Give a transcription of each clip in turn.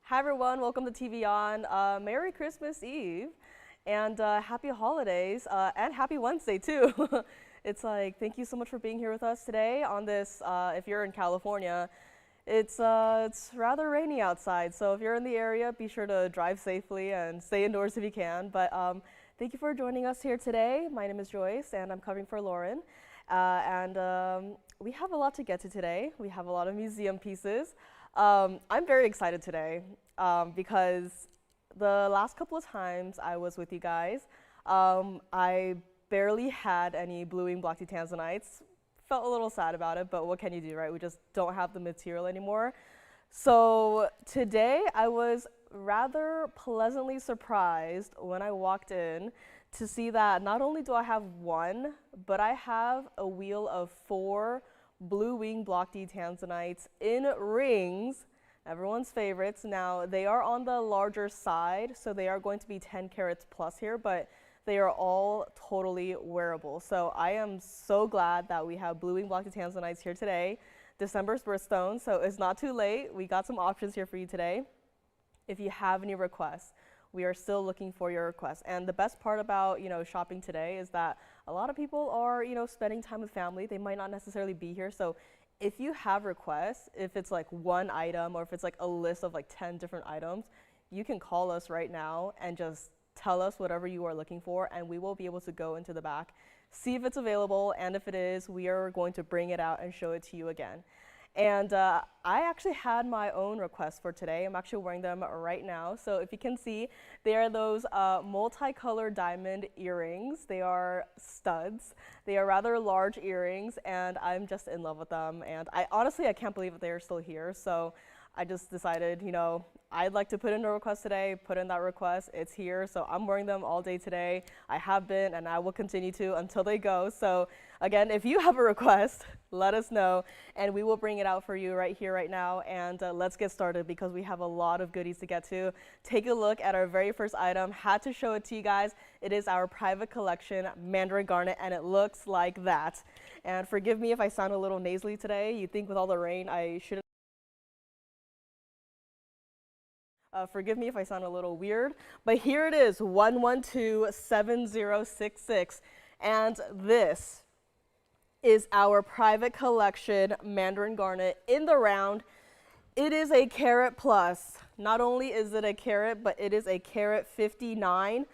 Hi everyone, welcome to TVON. Merry Christmas Eve and happy holidays and happy Wednesday too. It's like, thank you so much for being here with us today on this, if you're in California, it's rather rainy outside. So if you're in the area, be sure to drive safely and stay indoors if you can. But thank you for joining us here today. My name is Joyce and I'm covering for Lauren. We have a lot to get to today. We have a lot of museum pieces. I'm very excited today because the last couple of times I was with you guys, I barely had any blue-winged blocky Tanzanites. Felt a little sad about it, but what can you do, right? We just don't have the material anymore. So today I was rather pleasantly surprised when I walked in to see that not only do I have one, but I have a wheel of 4 blue-winged blocky Tanzanites in rings, everyone's favorites. Now, they are on the larger side, so they are going to be 10 carats plus here, but they are all totally wearable. So I am so glad that we have blue-winged blocky Tanzanites here today, December's birthstone, so it's not too late. We got some options here for you today. If you have any requests, we are still looking for your requests. And the best part about, shopping today is that a lot of people are, spending time with family. They might not necessarily be here. So if you have requests, if it's like one item or if it's like a list of like 10 different items, you can call us right now and just tell us whatever you are looking for, and we will be able to go into the back, see if it's available, and if it is, we are going to bring it out and show it to you again. And I actually had my own requests for today. I'm actually wearing them right now. So if you can see, they are those multicolored diamond earrings. They are studs. They are rather large earrings, and I'm just in love with them. And honestly, I can't believe that they are still here. So I just decided, I'd like to put in a request today, put in that request. It's here, so I'm wearing them all day today. I have been, and I will continue to until they go. So again, if you have a request, let us know, and we will bring it out for you right here, right now. And let's get started because we have a lot of goodies to get to. Take a look at our very first item. Had to show it to you guys. It is our private collection Mandarin garnet, and it looks like that. And forgive me if I sound a little nasally today. You'd think with all the rain I shouldn't. Forgive me if I sound a little weird, but here it is, 1127066, and this is our private collection Mandarin garnet in the round. It is a carat plus. Not only is it a carat, but it is a carat 59,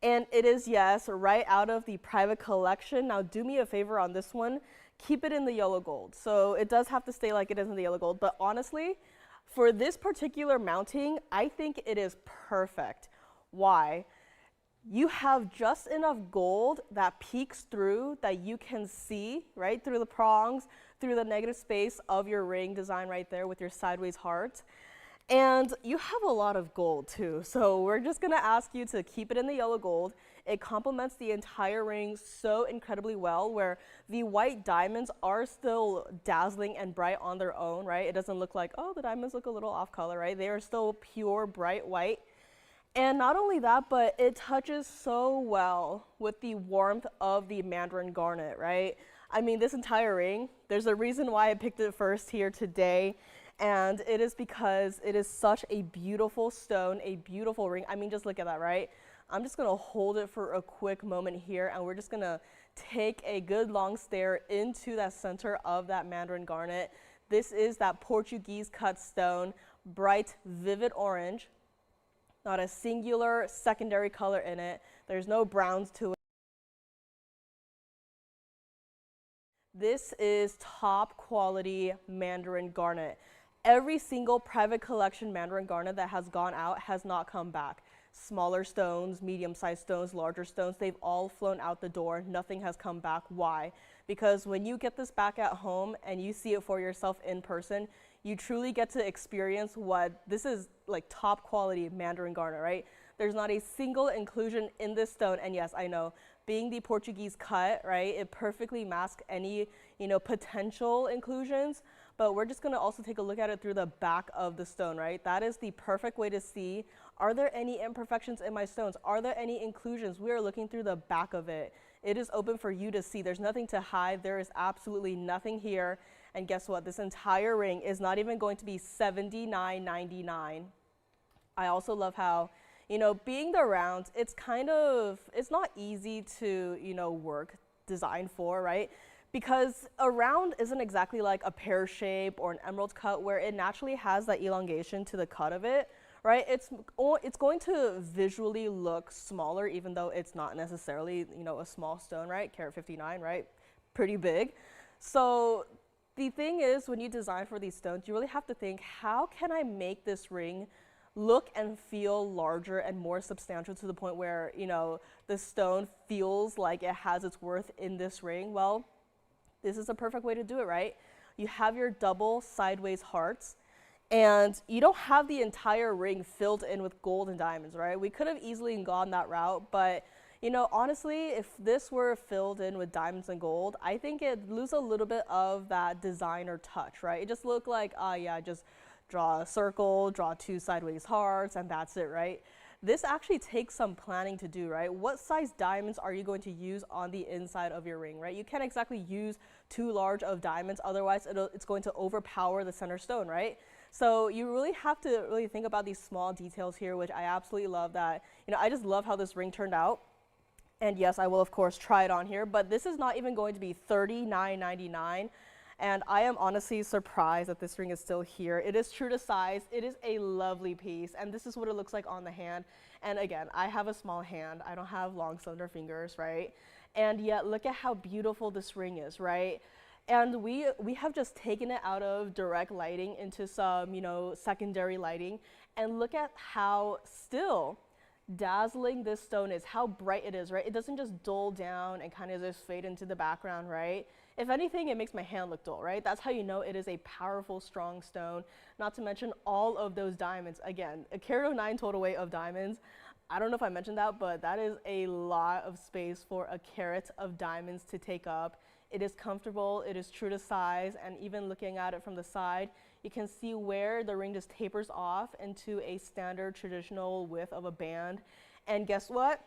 and it is, yes, right out of the private collection. Now do me a favor on this one, keep it in the yellow gold. So it does have to stay like it is in the yellow gold, but honestly, for this particular mounting, I think it is perfect. Why? You have just enough gold that peeks through that you can see, right, through the prongs, through the negative space of your ring design right there with your sideways heart. And you have a lot of gold too, so we're just gonna ask you to keep it in the yellow gold. It complements the entire ring so incredibly well, where the white diamonds are still dazzling and bright on their own, right? It doesn't look like, oh, the diamonds look a little off color, right? They are still pure bright white. And not only that, but it touches so well with the warmth of the Mandarin garnet, right? I mean, this entire ring, there's a reason why I picked it first here today. And it is because it is such a beautiful stone, a beautiful ring. I mean, just look at that, right? I'm just gonna hold it for a quick moment here, and we're just gonna take a good long stare into that center of that Mandarin garnet. This is that Portuguese cut stone, bright, vivid orange, not a singular secondary color in it. There's no browns to it. This is top quality Mandarin garnet. Every single private collection Mandarin garnet that has gone out has not come back. Smaller stones, medium-sized stones, larger stones, they've all flown out the door. Nothing has come back. Why? Because when you get this back at home and you see it for yourself in person, you truly get to experience what this is, like top quality Mandarin garnet, right? There's not a single inclusion in this stone, and yes, I know, being the Portuguese cut, right, it perfectly masks any, potential inclusions, but we're just gonna also take a look at it through the back of the stone, right? That is the perfect way to see, are there any imperfections in my stones? Are there any inclusions? We are looking through the back of it. It is open for you to see. There's nothing to hide. There is absolutely nothing here. And guess what? This entire ring is not even going to be $79.99. I also love how, being the round, it's not easy to, work, design for, right? Because a round isn't exactly like a pear shape or an emerald cut where it naturally has that elongation to the cut of it, right? It's going to visually look smaller even though it's not necessarily, a small stone, right? Carat 59, right? Pretty big. So the thing is, when you design for these stones, you really have to think, how can I make this ring look and feel larger and more substantial to the point where, the stone feels like it has its worth in this ring? Well, this is a perfect way to do it, right? You have your double sideways hearts, and you don't have the entire ring filled in with gold and diamonds, right? We could have easily gone that route, but honestly, if this were filled in with diamonds and gold, I think it'd lose a little bit of that designer touch, right? It just looked like, yeah, just draw a circle, draw 2 sideways hearts, and that's it, right? This actually takes some planning to do, right? What size diamonds are you going to use on the inside of your ring, right? You can't exactly use too large of diamonds, otherwise it's going to overpower the center stone, right? So you really have to really think about these small details here, which I absolutely love that, I just love how this ring turned out. And yes, I will of course try it on here, but this is not even going to be $39.99. And I am honestly surprised that this ring is still here. It is true to size. It is a lovely piece, and this is what it looks like on the hand. And again, I have a small hand. I don't have long slender fingers, right? And yet look at how beautiful this ring is, right? And we have just taken it out of direct lighting into some, secondary lighting, and look at how still dazzling this stone is, how bright it is, right? It doesn't just dull down and kind of just fade into the background, right? If anything, it makes my hand look dull, right? That's how you know it is a powerful, strong stone. Not to mention all of those diamonds. Again, a carat 09 total weight of diamonds. I don't know if I mentioned that, but that is a lot of space for a carat of diamonds to take up. It is comfortable, it is true to size, and even looking at it from the side, you can see where the ring just tapers off into a standard traditional width of a band. And guess what?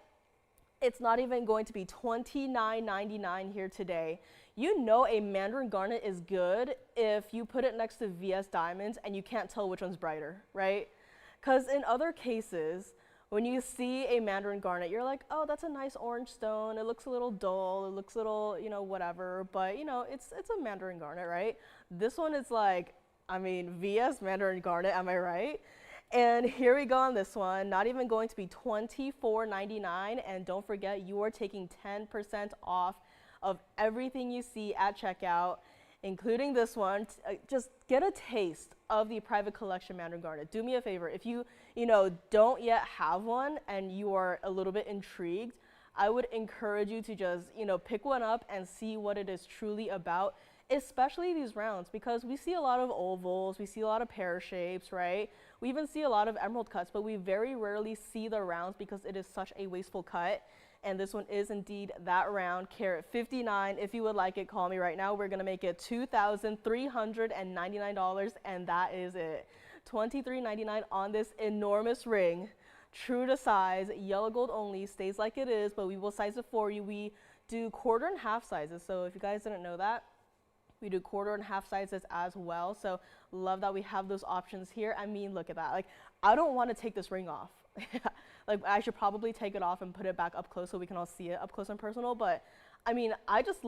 It's not even going to be $29.99 here today. A Mandarin garnet is good if you put it next to VS diamonds and you can't tell which one's brighter, right? Because in other cases, when you see a Mandarin garnet, you're like, oh, that's a nice orange stone. It looks a little dull. It looks a little, whatever. But, it's a Mandarin garnet, right? This one is like, VS Mandarin garnet, am I right? And here we go on this one, not even going to be $24.99. And don't forget, you are taking 10% off of everything you see at checkout, including this one. Just get a taste of the private collection Mandarin garnet. Do me a favor. If you, don't yet have one and you are a little bit intrigued, I would encourage you to just, pick one up and see what it is truly about, especially these rounds, because we see a lot of ovals, we see a lot of pear shapes, right? We even see a lot of emerald cuts, but we very rarely see the rounds because it is such a wasteful cut. And this one is indeed that round, carat 59. If you would like it, call me right now. We're gonna make it $2,399, and that is it. $23.99 on this enormous ring, true to size, yellow gold only, stays like it is, but we will size it for you. We do quarter and half sizes, so if you guys didn't know that, we do quarter and half sizes as well. So love that we have those options here. Look at that. Like, I don't want to take this ring off. Like, I should probably take it off and put it back up close so we can all see it up close and personal. But I just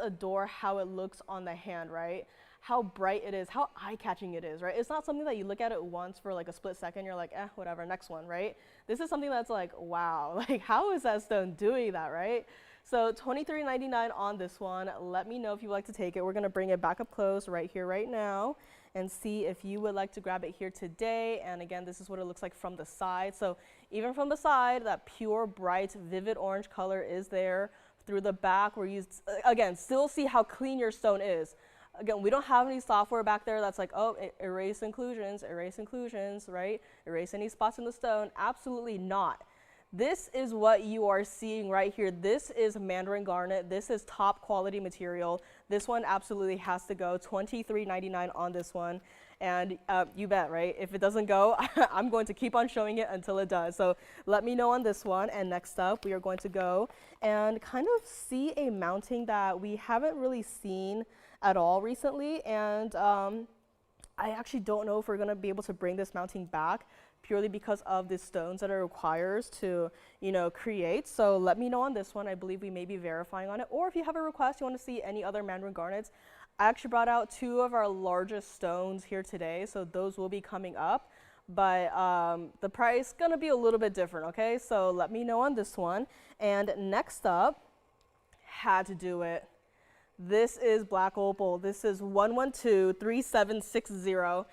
adore how it looks on the hand, right? How bright it is, how eye-catching it is, right? It's not something that you look at it once for like a split second, you're like, whatever, next one, right? This is something that's like, wow, like how is that stone doing that, right? So $23.99 on this one. Let me know if you'd like to take it. We're gonna bring it back up close right here, right now, and see if you would like to grab it here today. And again, this is what it looks like from the side. So even from the side, that pure, bright, vivid orange color is there. Through the back, where you, again, still see how clean your stone is. Again, we don't have any software back there that's like, oh, erase inclusions, right? Erase any spots in the stone. Absolutely not. This is what you are seeing right here. This is Mandarin garnet. This is top quality material. This one absolutely has to go. $23.99 on this one. And you bet, right? If it doesn't go, I'm going to keep on showing it until it does. So let me know on this one. And next up, we are going to go and kind of see a mounting that we haven't really seen at all recently. And I actually don't know if we're going to be able to bring this mounting back purely because of the stones that it requires to, create. So let me know on this one. I believe we may be verifying on it. Or if you have a request, you want to see any other Mandarin garnets, I actually brought out 2 of our largest stones here today, so those will be coming up. But the price gonna be a little bit different, okay? So let me know on this one. And next up, had to do it. This is black opal. This is 1123760.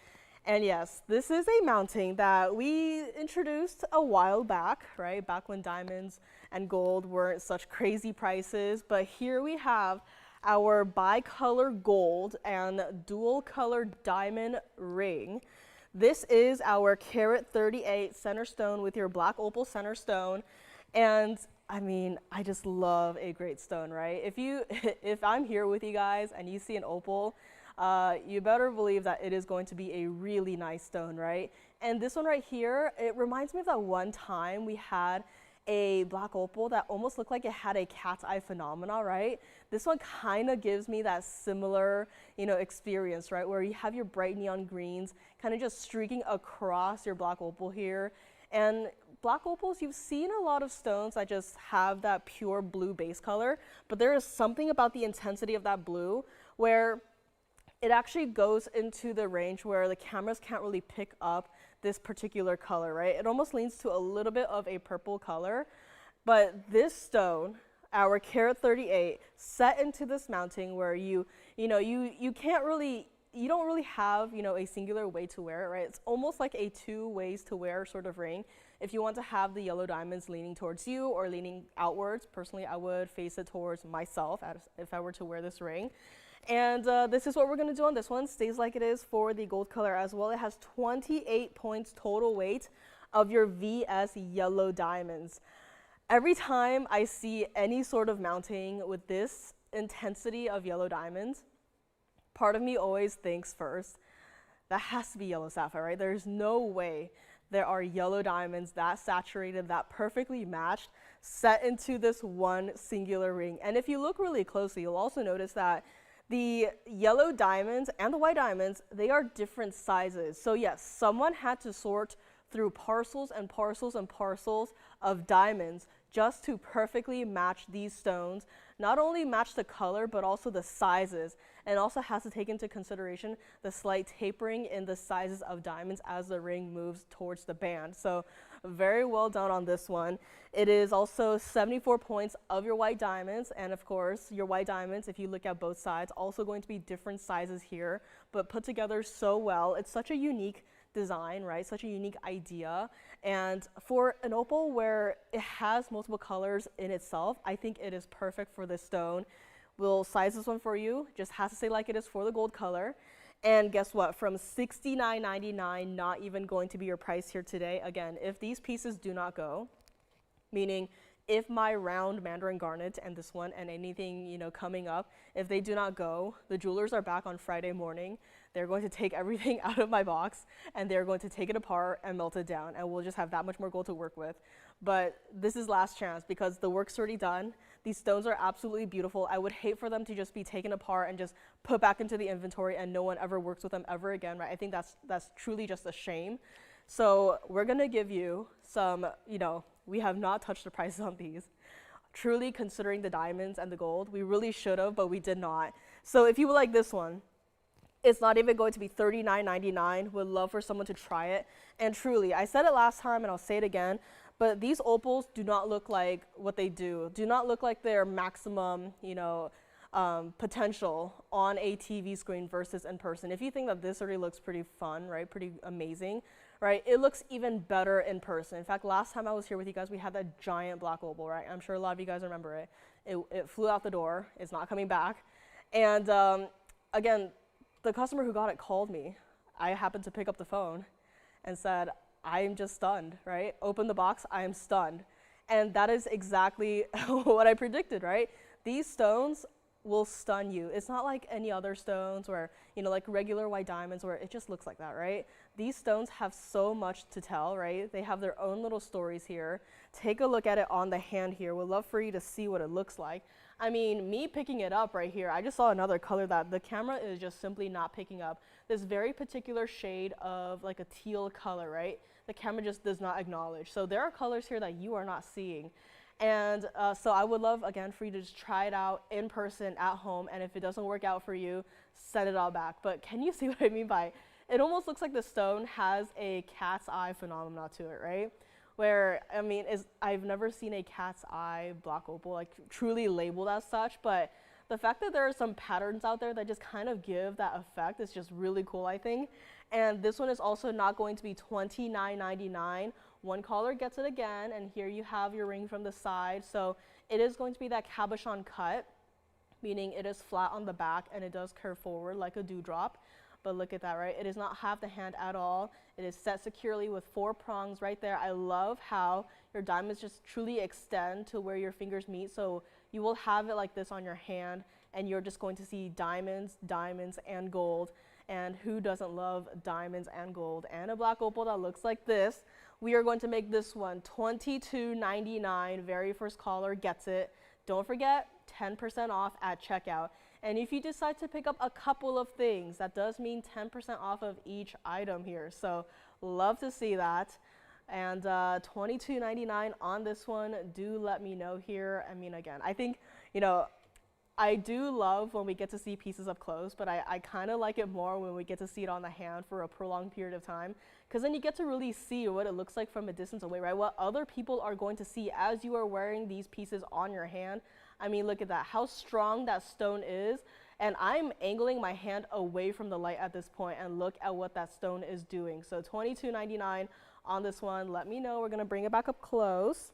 And yes, this is a mounting that we introduced a while back, right? Back when diamonds and gold weren't such crazy prices. But here we have our bicolor gold and dual color diamond ring. This is our carat 38 center stone with your black opal center stone. And I mean, I just love a great stone, right? If I'm here with you guys and you see an opal, you better believe that it is going to be a really nice stone, right? And this one right here, it reminds me of that one time we had a black opal that almost looked like it had a cat's eye phenomena, right? This one kind of gives me that similar, experience, right? Where you have your bright neon greens kind of just streaking across your black opal here. And black opals, you've seen a lot of stones that just have that pure blue base color, but there is something about the intensity of that blue where it actually goes into the range where the cameras can't really pick up this particular color, right? It almost leans to a little bit of a purple color, but this stone, our carat 38, set into this mounting where you can't really, you don't really have, a singular way to wear it, right? It's almost like a 2 ways to wear sort of ring. If you want to have the yellow diamonds leaning towards you or leaning outwards, personally, I would face it towards myself if I were to wear this ring. And this is what we're going to do on this one. Stays like it is for the gold color as well. It has 28 points total weight of your VS yellow diamonds. Every time I see any sort of mounting with this intensity of yellow diamonds, part of me always thinks first, that has to be yellow sapphire, right? There's no way there are yellow diamonds that saturated, that perfectly matched, set into this one singular ring. And if you look really closely, you'll also notice that the yellow diamonds and the white diamonds, they are different sizes. So yes, someone had to sort through parcels and parcels and parcels of diamonds just to perfectly match these stones. Not only match the color, but also the sizes, and also has to take into consideration the slight tapering in the sizes of diamonds as the ring moves towards the band. So very well done on this one. It is also 74 points of your white diamonds, and of course, your white diamonds, if you look at both sides, also going to be different sizes here, but put together so well. It's such a unique design, right? Such a unique idea. And for an opal where it has multiple colors in itself, I think it is perfect for this stone. We'll size this one for you. Just has to say like it is for the gold color. And guess what? From $69.99, not even going to be your price here today. Again, if these pieces do not go, meaning if my round Mandarin garnet and this one and anything, coming up, if they do not go, the jewelers are back on Friday morning. They're going to take everything out of my box and they're going to take it apart and melt it down, and we'll just have that much more gold to work with. But this is last chance because the work's already done. These stones are absolutely beautiful. I would hate for them to just be taken apart and just put back into the inventory and no one ever works with them ever again, right? I think that's truly just a shame. So we're gonna give you some, we have not touched the prices on these. Truly considering the diamonds and the gold, we really should have, but we did not. So if you would like this one, it's not even going to be $39.99. Would love for someone to try it. And truly, I said it last time and I'll say it again, but these opals do not look like what they do not look like their maximum, potential on a TV screen versus in person. If you think that this already looks pretty fun, right, pretty amazing, right, it looks even better in person. In fact, last time I was here with you guys, we had that giant black opal, right? I'm sure a lot of you guys remember it. It flew out the door. It's not coming back. And again, the customer who got it called me. I happened to pick up the phone and said, I am just stunned, right? Open the box, I am stunned. And that is exactly what I predicted, right? These stones will stun you. It's not like any other stones where, like regular white diamonds where it just looks like that, right? These stones have so much to tell, right? They have their own little stories here. Take a look at it on the hand here. We'd love for you to see what it looks like. I mean, me picking it up right here, I just saw another color that the camera is just simply not picking up. This very particular shade of like a teal color, right? The camera just does not acknowledge. So there are colors here that you are not seeing. And so I would love, again, for you to just try it out in person at home. And if it doesn't work out for you, send it all back. But can you see what I mean by it almost looks like the stone has a cat's eye phenomena to it, right? Where, I mean, I've never seen a cat's eye block opal like truly labeled as such, but the fact that there are some patterns out there that just kind of give that effect is just really cool, I think. And this one is also not going to be $29.99. One caller gets it again, and here you have your ring from the side. So it is going to be that cabochon cut, meaning it is flat on the back and it does curve forward like a dewdrop. But look at that, right? It does not have the hand at all. It is set securely with 4 prongs right there. I love how your diamonds just truly extend to where your fingers meet. So you will have it like this on your hand, and you're just going to see diamonds, diamonds, and gold. And who doesn't love diamonds and gold and a black opal that looks like this? We are going to make this one $22.99. Very first caller gets it. Don't forget, 10% off at checkout. And if you decide to pick up a couple of things, that does mean 10% off of each item here. So love to see that. And $22.99 on this one. Do let me know here. I mean, again, I think, you know, I do love when we get to see pieces up close, but I kind of like it more when we get to see it on the hand for a prolonged period of time, because then you get to really see what it looks like from a distance away, right? What other people are going to see as you are wearing these pieces on your hand. I mean, look at that, how strong that stone is. And I'm angling my hand away from the light at this point, and look at what that stone is doing. So $22.99 on this one. Let me know. We're going to bring it back up close,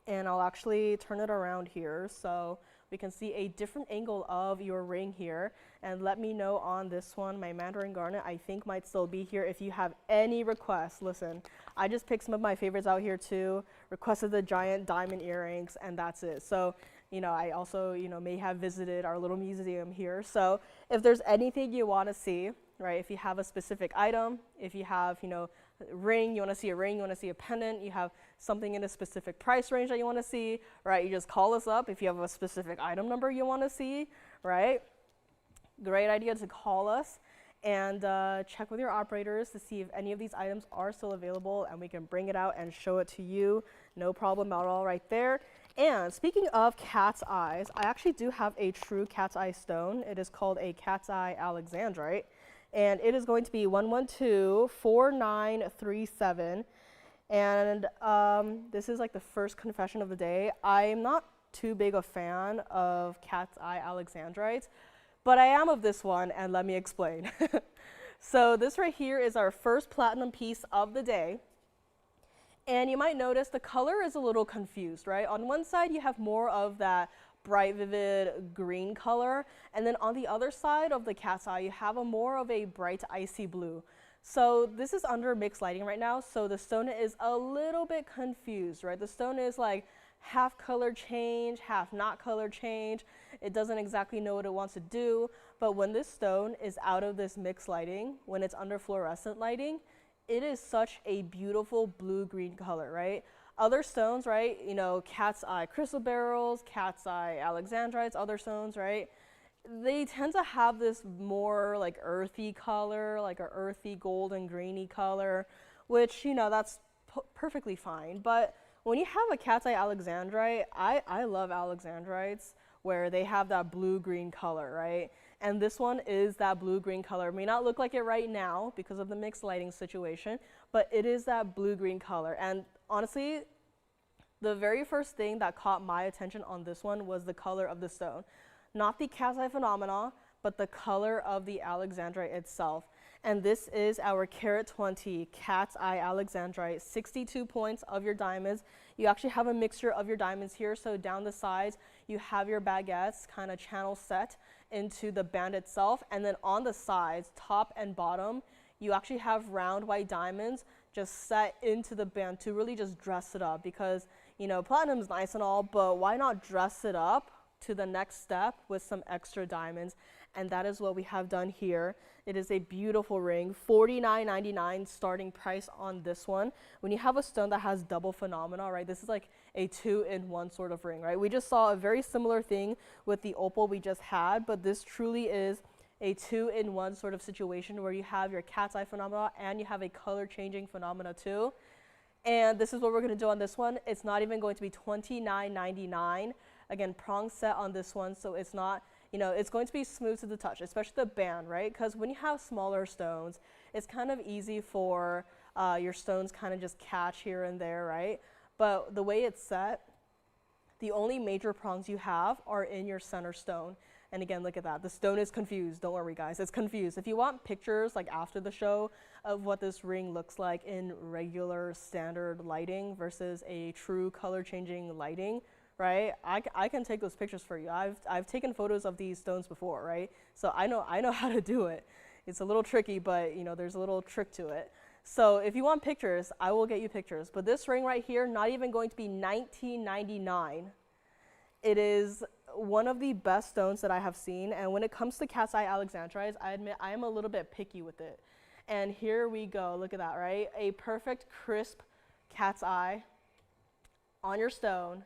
and I'll actually turn it around here so we can see a different angle of your ring here. And let me know on this one. My Mandarin garnet, I think, might still be here. If you have any requests, listen, I just picked some of my favorites out here too. Requested the giant diamond earrings, and that's it. So, you know, I also, you know, may have visited our little museum here. So if there's anything you want to see, right, if you have a specific item, if you have, you know, a ring, you want to see a ring, you want to see a pendant, you have something in a specific price range that you want to see, right, you just call us up if you have a specific item number you want to see, right? Great idea to call us and check with your operators to see if any of these items are still available, and we can bring it out and show it to you. No problem at all right there. And speaking of cat's eyes, I actually do have a true cat's eye stone. It is called a cat's eye alexandrite, and it is going to be 1124937. And this is like the first confession of the day. I'm not too big a fan of cat's eye alexandrites, but I am of this one, and let me explain. So this right here is our first platinum piece of the day. And you might notice the color is a little confused, right? On one side, you have more of that bright, vivid green color. And then on the other side of the cat's eye, you have more of a bright, icy blue. So this is under mixed lighting right now, so the stone is a little bit confused, right? The stone is like half color change, half not color change. It doesn't exactly know what it wants to do. But when this stone is out of this mixed lighting, when it's under fluorescent lighting, it is such a beautiful blue-green color, right? Other stones, right, you know, cat's eye crystal beryls, cat's eye alexandrites, other stones, right, they tend to have this more like earthy color, like a earthy golden greeny color, which, you know, that's perfectly fine. But when you have a cat's eye alexandrite, I love alexandrites where they have that blue-green color, right? And this one is that blue-green color. It may not look like it right now because of the mixed lighting situation, but it is that blue-green color. And honestly, the very first thing that caught my attention on this one was the color of the stone. Not the cat's eye phenomena, but the color of the alexandrite itself. And this is our carat 20 cat's eye alexandrite, 62 points of your diamonds. You actually have a mixture of your diamonds here. So down the sides, you have your baguettes kind of channel set into the band itself. And then on the sides, top and bottom, you actually have round white diamonds just set into the band to really just dress it up, because, you know, platinum is nice and all, but why not dress it up to the next step with some extra diamonds? and that is what we have done here. It is a beautiful ring, $49.99 starting price on this one. When you have a stone that has double phenomena, right, this is like a 2-in-1 sort of ring, right? We just saw a very similar thing with the opal we just had, but this truly is a 2-in-1 sort of situation where you have your cat's eye phenomena and you have a color changing phenomena too. And this is what we're going to do on this one. It's not even going to be $29.99. Again, prong set on this one, so it's not, you know, it's going to be smooth to the touch, especially the band, right? Because when you have smaller stones, it's kind of easy for your stones kind of just catch here and there, right? But the way it's set, the only major prongs you have are in your center stone. And again, look at that. The stone is confused. Don't worry, guys. It's confused. If you want pictures like after the show of what this ring looks like in regular standard lighting versus a true color changing lighting, right? I can take those pictures for you. I've taken photos of these stones before, right? So I know how to do it. It's a little tricky, but you know, there's a little trick to it. So if you want pictures, I will get you pictures. But this ring right here, not even going to be $19.99. It is one of the best stones that I have seen, and when it comes to cat's eye alexandrites, I admit I am a little bit picky with it. And here we go, look at that, right? A perfect crisp cat's eye on your stone.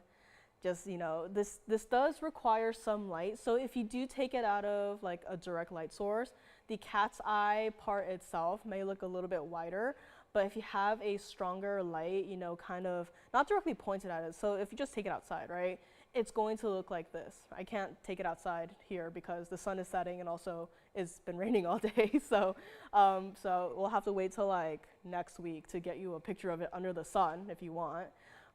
Just, you know, this does require some light, so if you do take it out of like a direct light source, the cat's eye part itself may look a little bit whiter, but if you have a stronger light, you know, kind of not directly pointed at it, so if you just take it outside, right, it's going to look like this. I can't take it outside here because the sun is setting and also it's been raining all day. So we'll have to wait till like next week to get you a picture of it under the sun if you want.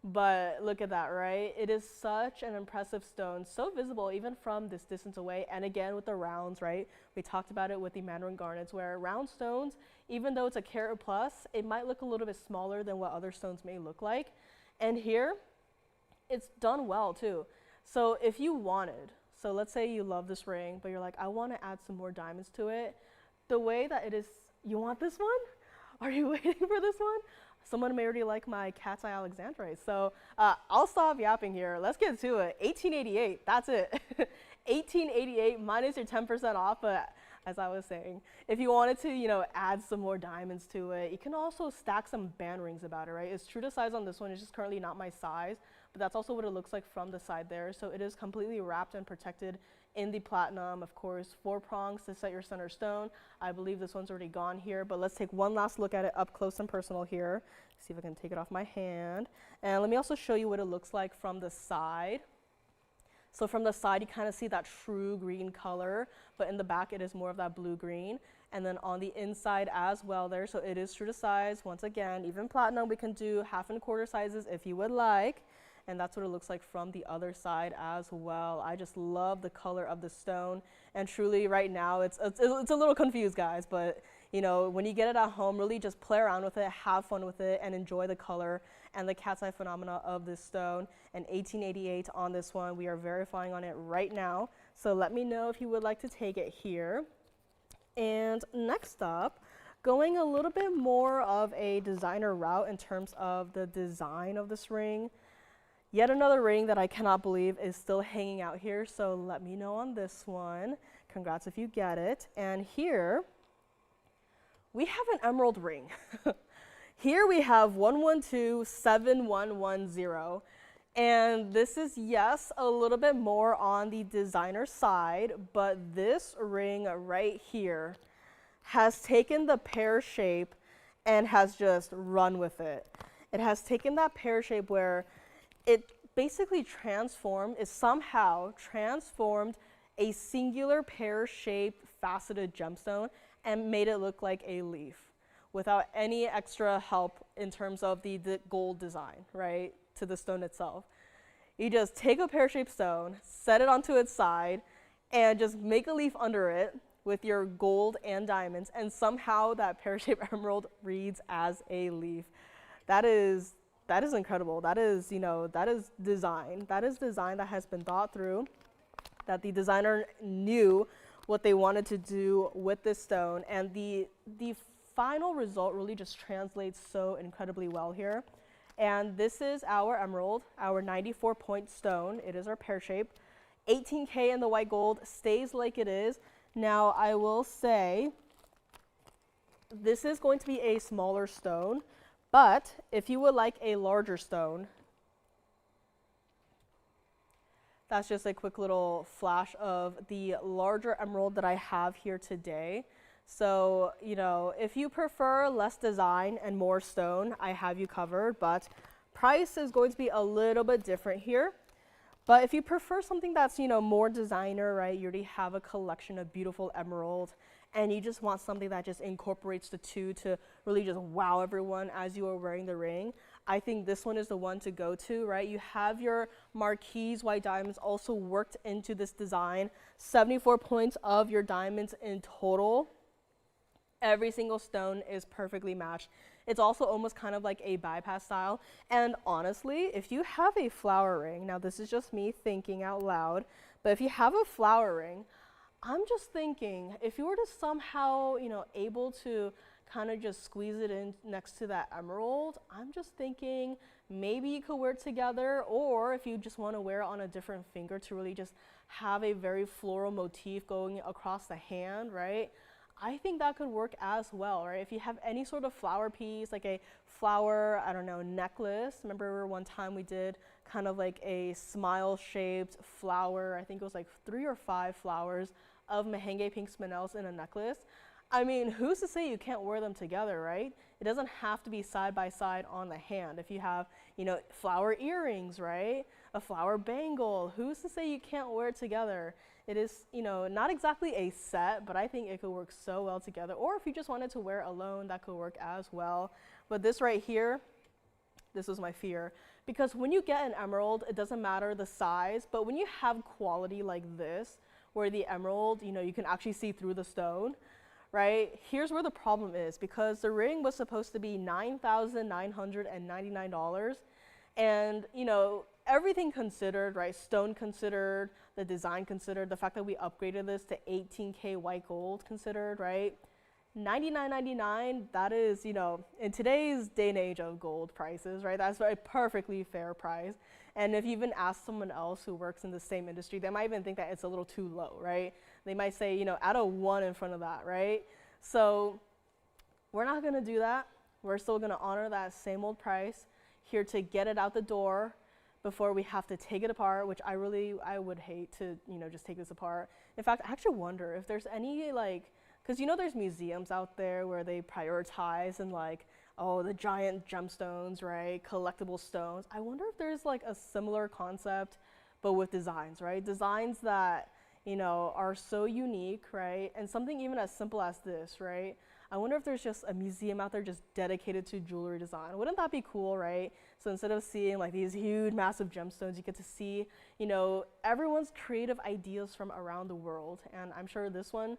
But look at that, right? It is such an impressive stone, so visible even from this distance away. And again, with the rounds, right? We talked about it with the Mandarin garnets, where round stones, even though it's a carat plus, it might look a little bit smaller than what other stones may look like. And here, it's done well too. So if you wanted, so let's say you love this ring, but you're like, I want to add some more diamonds to it. The way that it is, you want this one? Are you waiting for this one? Someone may already like my cat's eye alexandrite. So I'll stop yapping here. Let's get to it. $18.88, that's it. $18.88 minus your 10% off, but as I was saying, if you wanted to, you know, add some more diamonds to it, you can also stack some band rings about it, right? It's true to size on this one, it's just currently not my size, but that's also what it looks like from the side there. So it is completely wrapped and protected in the platinum, of course, 4 prongs to set your center stone. I believe this one's already gone here, but let's take one last look at it up close and personal here. See if I can take it off my hand. And let me also show you what it looks like from the side. So from the side, you kind of see that true green color, but in the back, it is more of that blue-green. And then on the inside as well there, so it is true to size. Once again, even platinum, we can do 1/2 and 1/4 sizes if you would like. And that's what it looks like from the other side as well. I just love the color of the stone. And truly right now, it's a little confused, guys, but you know, when you get it at home, really just play around with it, have fun with it, and enjoy the color and the cat's eye phenomena of this stone. And $18.88 on this one. We are verifying on it right now. So let me know if you would like to take it here. And next up, going a little bit more of a designer route in terms of the design of this ring. Yet another ring that I cannot believe is still hanging out here, so let me know on this one. Congrats if you get it. And here, we have an emerald ring. Here we have 1127110. And this is, yes, a little bit more on the designer side, but this ring right here has taken the pear shape and has just run with it. It has taken that pear shape where it basically somehow transformed a singular pear-shaped faceted gemstone and made it look like a leaf without any extra help in terms of the gold design, right, to the stone itself. You just take a pear-shaped stone, set it onto its side, and just make a leaf under it with your gold and diamonds, and somehow that pear-shaped emerald reads as a leaf. That is incredible. That is, you know, that is design. That is design that has been thought through, that the designer knew what they wanted to do with this stone, and the final result really just translates so incredibly well here. And this is our emerald, our 94-point stone. It is our pear shape. $18K in the white gold, stays like it is. Now, I will say this is going to be a smaller stone, but if you would like a larger stone, that's just a quick little flash of the larger emerald that I have here today. So, you know, if you prefer less design and more stone, I have you covered, but price is going to be a little bit different here. But if you prefer something that's, you know, more designer, right, you already have a collection of beautiful emeralds, and you just want something that just incorporates the two to really just wow everyone as you are wearing the ring, I think this one is the one to go to, right? You have your marquise white diamonds also worked into this design, 74 points of your diamonds in total. Every single stone is perfectly matched. It's also almost kind of like a bypass style. And honestly, if you have a flower ring, now this is just me thinking out loud, but if you have a flower ring, I'm just thinking if you were to somehow, you know, able to kind of just squeeze it in next to that emerald, I'm just thinking maybe you could wear it together, or if you just want to wear it on a different finger to really just have a very floral motif going across the hand, right? I think that could work as well, right? If you have any sort of flower piece, like a flower, I don't know, necklace. Remember one time we did kind of like a smile-shaped flower. I think it was like 3 or 5 flowers of Mahenge pink spinels in a necklace. I mean, who's to say you can't wear them together, right? It doesn't have to be side by side on the hand. If you have, you know, flower earrings, right? A flower bangle, who's to say you can't wear it together? It is, you know, not exactly a set, but I think it could work so well together. Or if you just wanted to wear it alone, that could work as well. But this right here, this was my fear. Because when you get an emerald, it doesn't matter the size, but when you have quality like this, where the emerald, you know, you can actually see through the stone, right? Here's where the problem is, because the ring was supposed to be $9,999. And, you know, everything considered, right? Stone considered, the design considered, the fact that we upgraded this to 18K white gold considered, right? $99.99, that is, you know, in today's day and age of gold prices, right? That's a perfectly fair price. And if you even ask someone else who works in the same industry, they might even think that it's a little too low, right? They might say, you know, add a 1 in front of that, right? So we're not gonna do that. We're still gonna honor that same old price here to get it out the door before we have to take it apart, which I would hate to, you know, just take this apart. In fact, I actually wonder if there's any, like, because you know there's museums out there where they prioritize and like, oh, the giant gemstones, right? Collectible stones. I wonder if there's like a similar concept, but with designs, right? Designs that, you know, are so unique, right? And something even as simple as this, right? I wonder if there's just a museum out there just dedicated to jewelry design. Wouldn't that be cool, right? So instead of seeing like these huge, massive gemstones, you get to see, you know, everyone's creative ideas from around the world. And I'm sure this one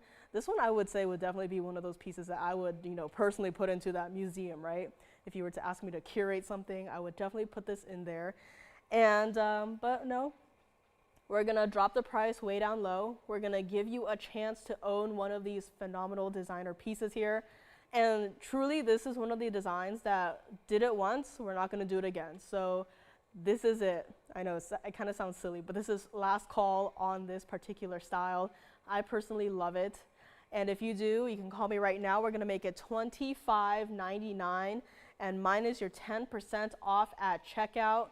I would say would definitely be one of those pieces that I would, you know, personally put into that museum, right? If you were to ask me to curate something, I would definitely put this in there. And, but no, we're gonna drop the price way down low. We're gonna give you a chance to own one of these phenomenal designer pieces here. And truly, this is one of the designs that did it once, we're not gonna do it again. So this is it. I know it kind of sounds silly, but this is last call on this particular style. I personally love it. And if you do, you can call me right now. We're gonna make it $25.99 and minus your 10% off at checkout.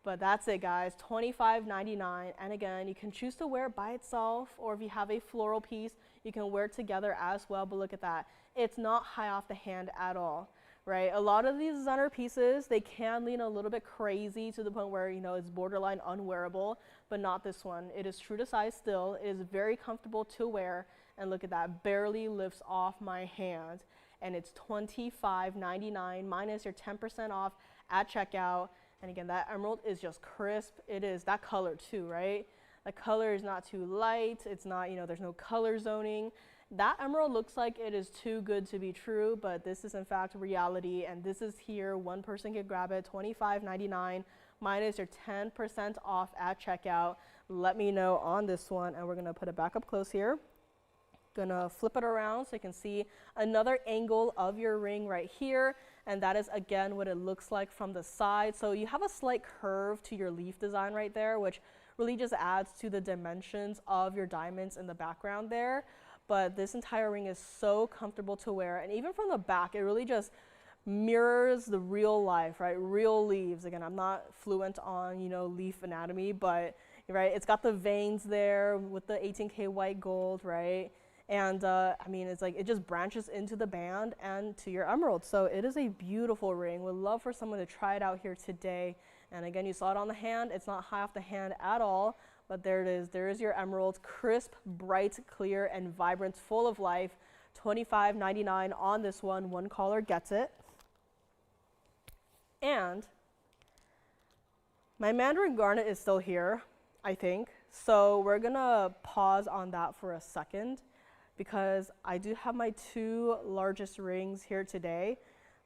But that's it, guys, $25.99. And again, you can choose to wear it by itself, or if you have a floral piece, you can wear it together as well. But look at that. It's not high off the hand at all, right? A lot of these designer pieces, they can lean a little bit crazy to the point where, you know, it's borderline unwearable, but not this one. It is true to size still. It is very comfortable to wear. And look at that, barely lifts off my hand. And it's $25.99 minus your 10% off at checkout. And again, that emerald is just crisp. It is that color too, right? The color is not too light. It's not, you know, there's no color zoning. That emerald looks like it is too good to be true, but this is in fact reality. And this is here. One person can grab it, $25.99 minus your 10% off at checkout. Let me know on this one. And we're gonna put it back up close here. Gonna flip it around so you can see another angle of your ring right here. And that is again what it looks like from the side. So you have a slight curve to your leaf design right there, which really just adds to the dimensions of your diamonds in the background there. but this entire ring is so comfortable to wear. And even from the back, it really just mirrors the real life, right? Real leaves. Again, I'm not fluent on, you know, leaf anatomy, but right, it's got the veins there with the 18K white gold, right? And I mean, it's like it just branches into the band and to your emerald. So it is a beautiful ring. Would love for someone to try it out here today. And again, you saw it on the hand. It's not high off the hand at all, but there it is. There is your emerald, crisp, bright, clear, and vibrant, full of life. $25.99 on this one. One caller gets it. And my Mandarin garnet is still here, I think. So we're gonna pause on that for a second, because I do have my two largest rings here today,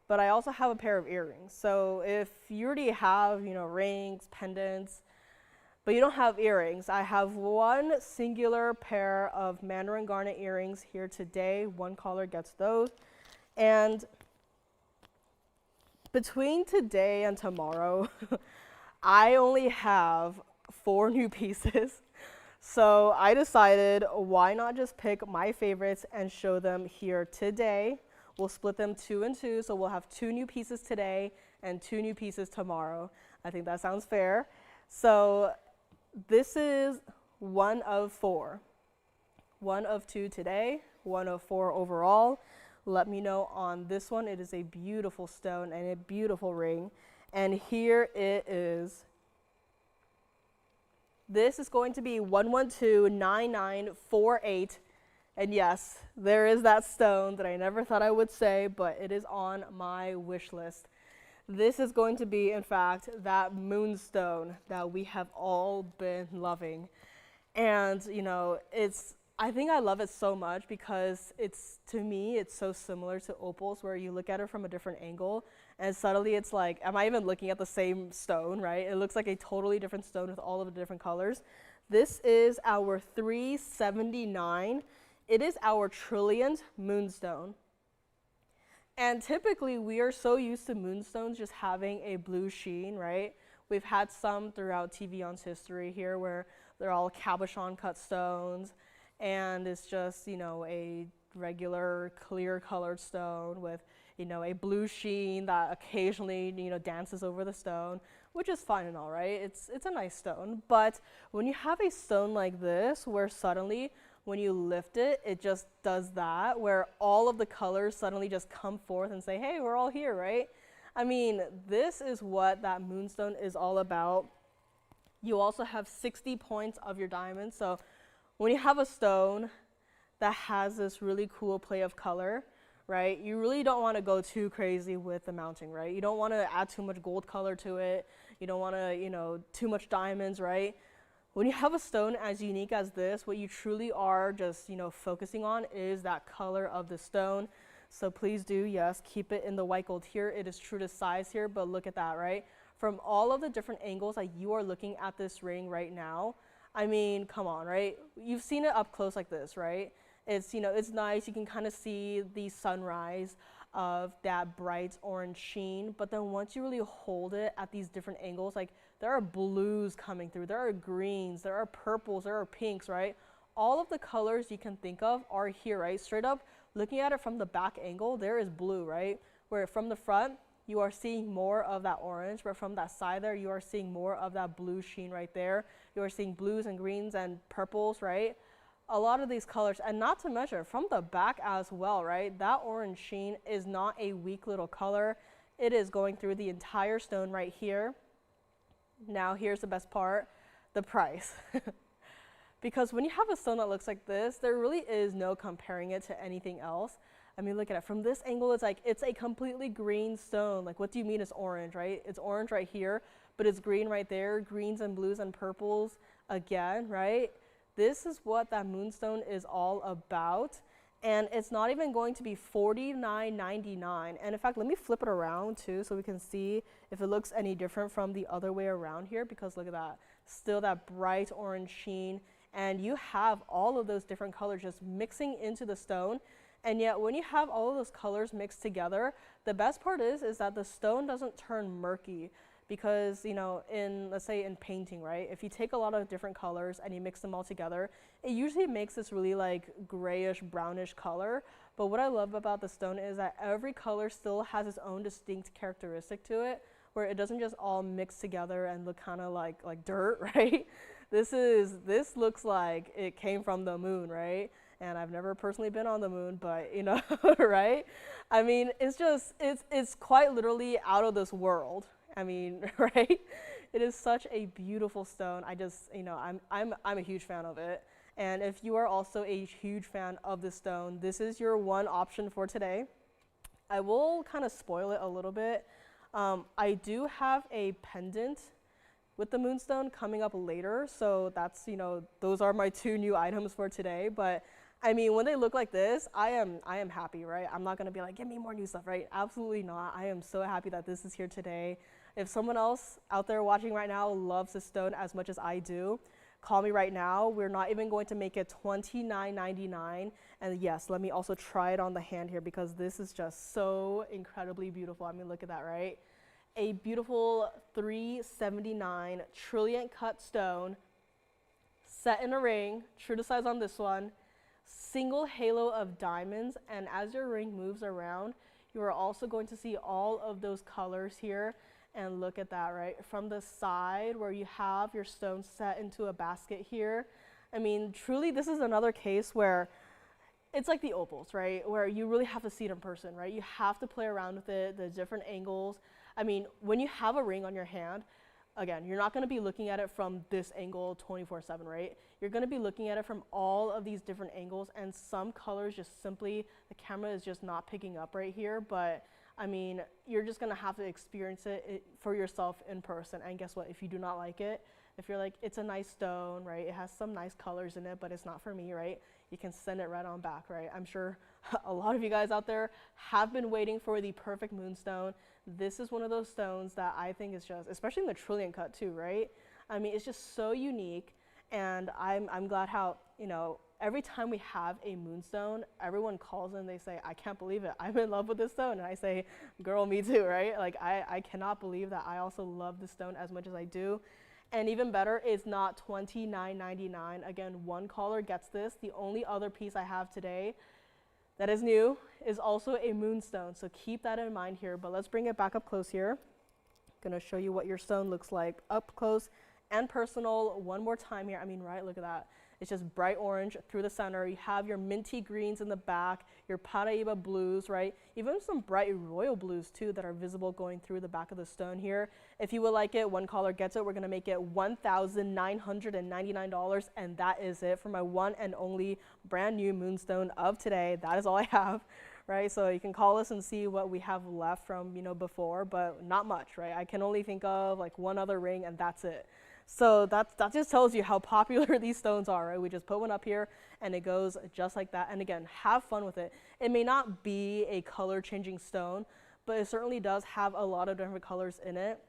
but I also have a pair of earrings. So if you already have, you know, rings, pendants, but you don't have earrings, I have one singular pair of Mandarin garnet earrings here today. One caller gets those. And between today and tomorrow, I only have 4 new pieces. So I decided, why not just pick my favorites and show them here today. We'll split them 2 and 2, so we'll have 2 new pieces today and 2 new pieces tomorrow. I think that sounds fair. So this is 1 of 4. 1 of 2 today, 1 of 4 overall. Let me know on this one. It is a beautiful stone and a beautiful ring. And here it is. This is going to be 1129948. And yes, there is that stone that I never thought I would say, but it is on my wish list. This is going to be, in fact, that moonstone that we have all been loving. And, you know, I think I love it so much because to me, it's so similar to opals, where you look at it from a different angle and suddenly it's like, am I even looking at the same stone, right? It looks like a totally different stone with all of the different colors. This is our 379. It is our trillionth moonstone. And typically we are so used to moonstones just having a blue sheen, right? We've had some throughout TVON's history here where they're all cabochon cut stones, and it's just, you know, a regular clear colored stone with, you know, a blue sheen that occasionally, you know, dances over the stone, which is fine and all, right? It's a nice stone. But when you have a stone like this, where suddenly when you lift it, it just does that, where all of the colors suddenly just come forth and say, hey, we're all here, right? I mean, this is what that moonstone is all about. You also have 60 points of your diamond. So when you have a stone that has this really cool play of color, right, you really don't want to go too crazy with the mounting, right? You don't want to add too much gold color to it. You don't want to, you know, too much diamonds, right? When you have a stone as unique as this, what you truly are just, you know, focusing on is that color of the stone. So please do, yes, keep it in the white gold here. It is true to size here, but look at that, right? From all of the different angles that you are looking at this ring right now, I mean, come on, right? You've seen it up close like this, right? It's, you know, it's nice. You can kind of see the sunrise of that bright orange sheen. But then once you really hold it at these different angles, like there are blues coming through, there are greens, there are purples, there are pinks, right? All of the colors you can think of are here, right? Straight up, looking at it from the back angle, there is blue, right? Where from the front, you are seeing more of that orange, but from that side there, you are seeing more of that blue sheen right there. You are seeing blues and greens and purples, right? A lot of these colors, and not to mention from the back as well, right? That orange sheen is not a weak little color. It is going through the entire stone right here. Now here's the best part, the price. Because when you have a stone that looks like this, there really is no comparing it to anything else. I mean, look at it. From this angle, it's like, it's a completely green stone. Like, what do you mean it's orange, right? It's orange right here, but it's green right there. Greens and blues and purples again, right? This is what that moonstone is all about. And it's not even going to be $49.99. And in fact, let me flip it around too so we can see if it looks any different from the other way around here, because look at that. Still that bright orange sheen. And you have all of those different colors just mixing into the stone. And yet when you have all of those colors mixed together, the best part is that the stone doesn't turn murky. because, you know, let's say in painting, right? If you take a lot of different colors and you mix them all together, it usually makes this really like grayish, brownish color. But what I love about the stone is that every color still has its own distinct characteristic to it, where it doesn't just all mix together and look kind of like dirt, right? This looks like it came from the moon, right? And I've never personally been on the moon, but you know, right? I mean, it's quite literally out of this world. I mean, right? It is such a beautiful stone. I just, you know, I'm a huge fan of it. And if you are also a huge fan of the stone, this is your one option for today. I will kind of spoil it a little bit. I do have a pendant with the Moonstone coming up later, so that's, you know, those are my two new items for today. But I mean, when they look like this, I am happy, right? I'm not gonna be like, give me more new stuff, right? Absolutely not. I am so happy that this is here today. If someone else out there watching right now loves this stone as much as I do, call me right now. We're not even going to make it $29.99. And yes, let me also try it on the hand here, because this is just so incredibly beautiful. I mean, look at that, right? A beautiful 379 trillion cut stone set in a ring, true to size on this one, single halo of diamonds. And as your ring moves around, you are also going to see all of those colors here. And look at that, right? From the side where you have your stone set into a basket here. I mean, truly, this is another case where it's like the opals, right? Where you really have to see it in person, right? You have to play around with it, the different angles. I mean, when you have a ring on your hand, again, you're not going to be looking at it from this angle 24/7, right? You're going to be looking at it from all of these different angles, and some colors just simply, the camera is just not picking up right here. But I mean, you're just gonna have to experience it for yourself in person. And guess what? If you do not like it, if you're like, it's a nice stone, right? It has some nice colors in it, but it's not for me, right? You can send it right on back, right? I'm sure a lot of you guys out there have been waiting for the perfect moonstone. This is one of those stones that I think is just, especially in the trillion cut too, right? I mean, it's just so unique. And I'm glad how, you know, every time we have a moonstone, everyone calls and they say, I can't believe it, I'm in love with this stone. And I say, girl, me too, right? Like, I cannot believe that I also love this stone as much as I do. And even better, it's not $29.99. Again, one caller gets this. The only other piece I have today that is new is also a moonstone. So keep that in mind here. But let's bring it back up close here. I'm gonna show you what your stone looks like up close and personal one more time here. I mean, right, look at that. It's just bright orange through the center. You have your minty greens in the back, your Paraíba blues, right? Even some bright royal blues too that are visible going through the back of the stone here. If you would like it, one caller gets it. We're gonna make it $1,999, and that is it for my one and only brand new moonstone of today. That is all I have, right? So you can call us and see what we have left from, you know, before, but not much, right? I can only think of like one other ring, and that's it. So that just tells you how popular these stones are, right? We just put one up here and it goes just like that. And again, have fun with it. It may not be a color changing stone, but it certainly does have a lot of different colors in it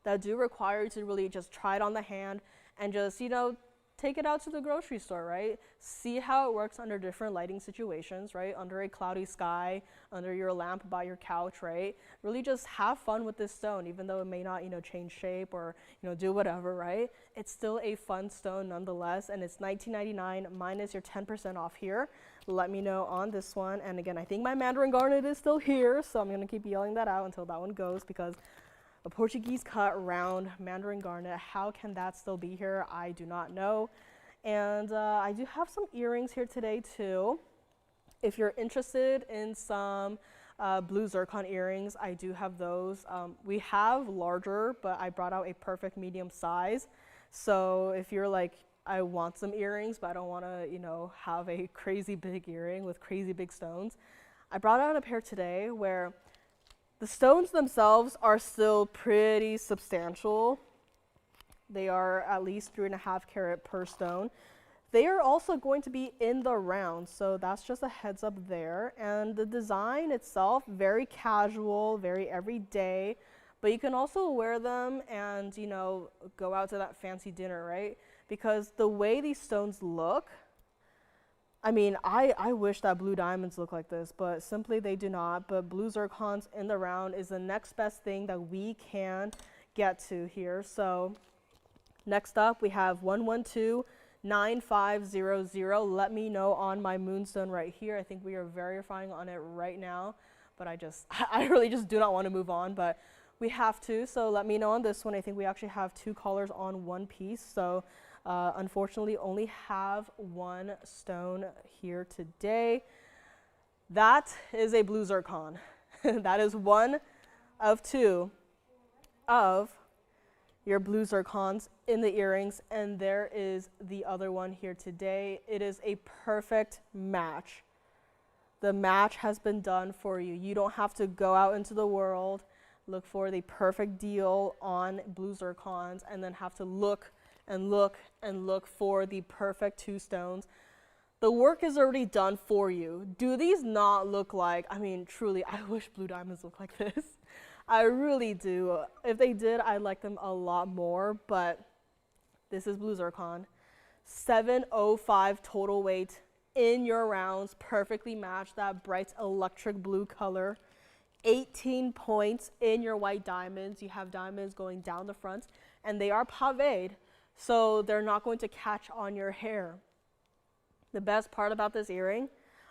that do require you to really just try it on the hand and just, you know, take it out to the grocery store, right? See how it works under different lighting situations, right? Under a cloudy sky, under your lamp by your couch, right? Really just have fun with this stone, even though it may not, you know, change shape or, you know, do whatever, right? It's still a fun stone nonetheless, and it's $19.99 minus your 10% off here. Let me know on this one. And again, I think my Mandarin garnet is still here, so I'm gonna keep yelling that out until that one goes, because a Portuguese cut round Mandarin garnet, how can that still be here? I do not know. And I do have some earrings here today too. If you're interested in some blue zircon earrings, I do have those. We have larger, but I brought out a perfect medium size. So if you're like, I want some earrings, but I don't want to, you know, have a crazy big earring with crazy big stones, I brought out a pair today where the stones themselves are still pretty substantial. They are at least 3.5 carat per stone. They are also going to be in the round, so that's just a heads up there. And the design itself, very casual, very everyday, but you can also wear them and, you know, go out to that fancy dinner, right? Because the way these stones look, I mean, I wish that blue diamonds look like this, but simply they do not. But blue zircons in the round is the next best thing that we can get to here. So next up, we have 1129500. Let me know on my Moonstone right here. I think we are verifying on it right now, but I really just do not want to move on, but we have to. So let me know on this one. I think we actually have 2 colors on one piece. So unfortunately, only have 1 stone here today. That is a blue zircon. That is 1 of 2 of your blue zircons in the earrings, and there is the other one here today. It is a perfect match. The match has been done for you. You don't have to go out into the world, look for the perfect deal on blue zircons, and then have to look and look and look for the perfect 2 stones. The work is already done for you. Do these not look like, I mean, truly, I wish blue diamonds look like this. I really do. If they did, I'd like them a lot more, but this is blue zircon. 705 total weight in your rounds, perfectly matched that bright electric blue color. 18 points in your white diamonds. You have diamonds going down the front, and they are paved, so they're not going to catch on your hair. The best part about this earring,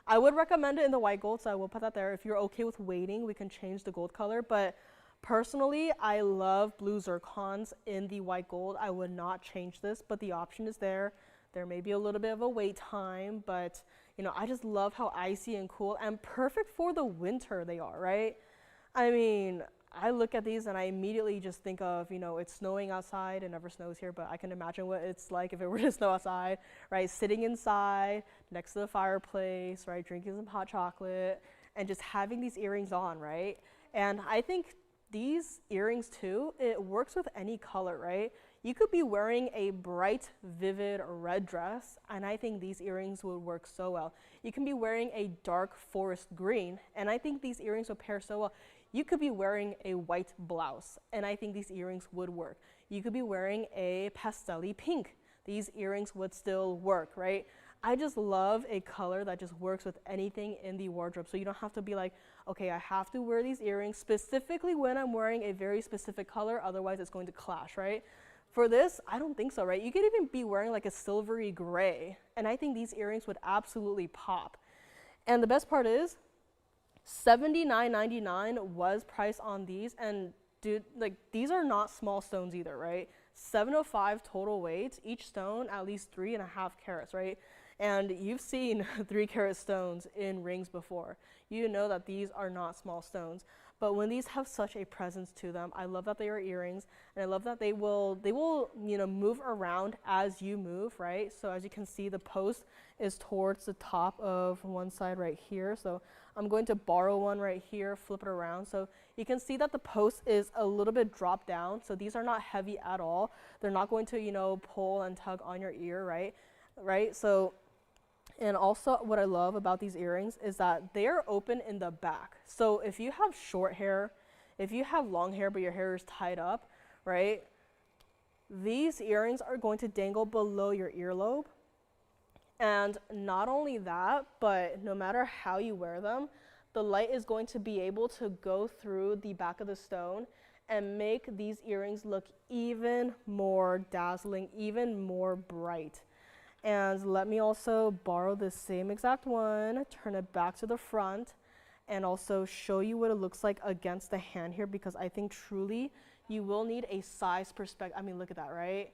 I would recommend it in the white gold, so I will put that there. If you're okay with waiting, we can change the gold color, but personally, I love blue zircons in the white gold. I would not change this, but the option is there. There may be a little bit of a wait time, but you know, I just love how icy and cool and perfect for the winter they are, right? I mean, I look at these and I immediately just think of, you know, it's snowing outside. It never snows here, but I can imagine what it's like if it were to snow outside, right? Sitting inside next to the fireplace, right? Drinking some hot chocolate and just having these earrings on, right? And I think these earrings too, it works with any color, right? You could be wearing a bright, vivid red dress, and I think these earrings would work so well. You can be wearing a dark forest green, and I think these earrings would pair so well. You could be wearing a white blouse, and I think these earrings would work. You could be wearing a pastel-y pink. These earrings would still work, right? I just love a color that just works with anything in the wardrobe. So you don't have to be like, okay, I have to wear these earrings specifically when I'm wearing a very specific color, otherwise it's going to clash, right? For this, I don't think so, right? You could even be wearing like a silvery gray, and I think these earrings would absolutely pop. And the best part is, $79.99 was priced on these, and dude, like these are not small stones either, right? 705 total weight, each stone at least 3.5 carats, right? And you've seen 3-carat stones in rings before. You know that these are not small stones. But when these have such a presence to them, I love that they are earrings, and I love that they will you know, move around as you move, right? So as you can see, the post is towards the top of one side right here. So I'm going to borrow one right here, flip it around. So you can see that the post is a little bit dropped down. So these are not heavy at all. They're not going to, you know, pull and tug on your ear, right? So, and also what I love about these earrings is that they are open in the back. So if you have short hair, if you have long hair but your hair is tied up, right? These earrings are going to dangle below your earlobe. And not only that, but no matter how you wear them, the light is going to be able to go through the back of the stone and make these earrings look even more dazzling, even more bright. And let me also borrow the same exact one, turn it back to the front, and also show you what it looks like against the hand here, because I think truly you will need a size perspective. I mean, look at that, right?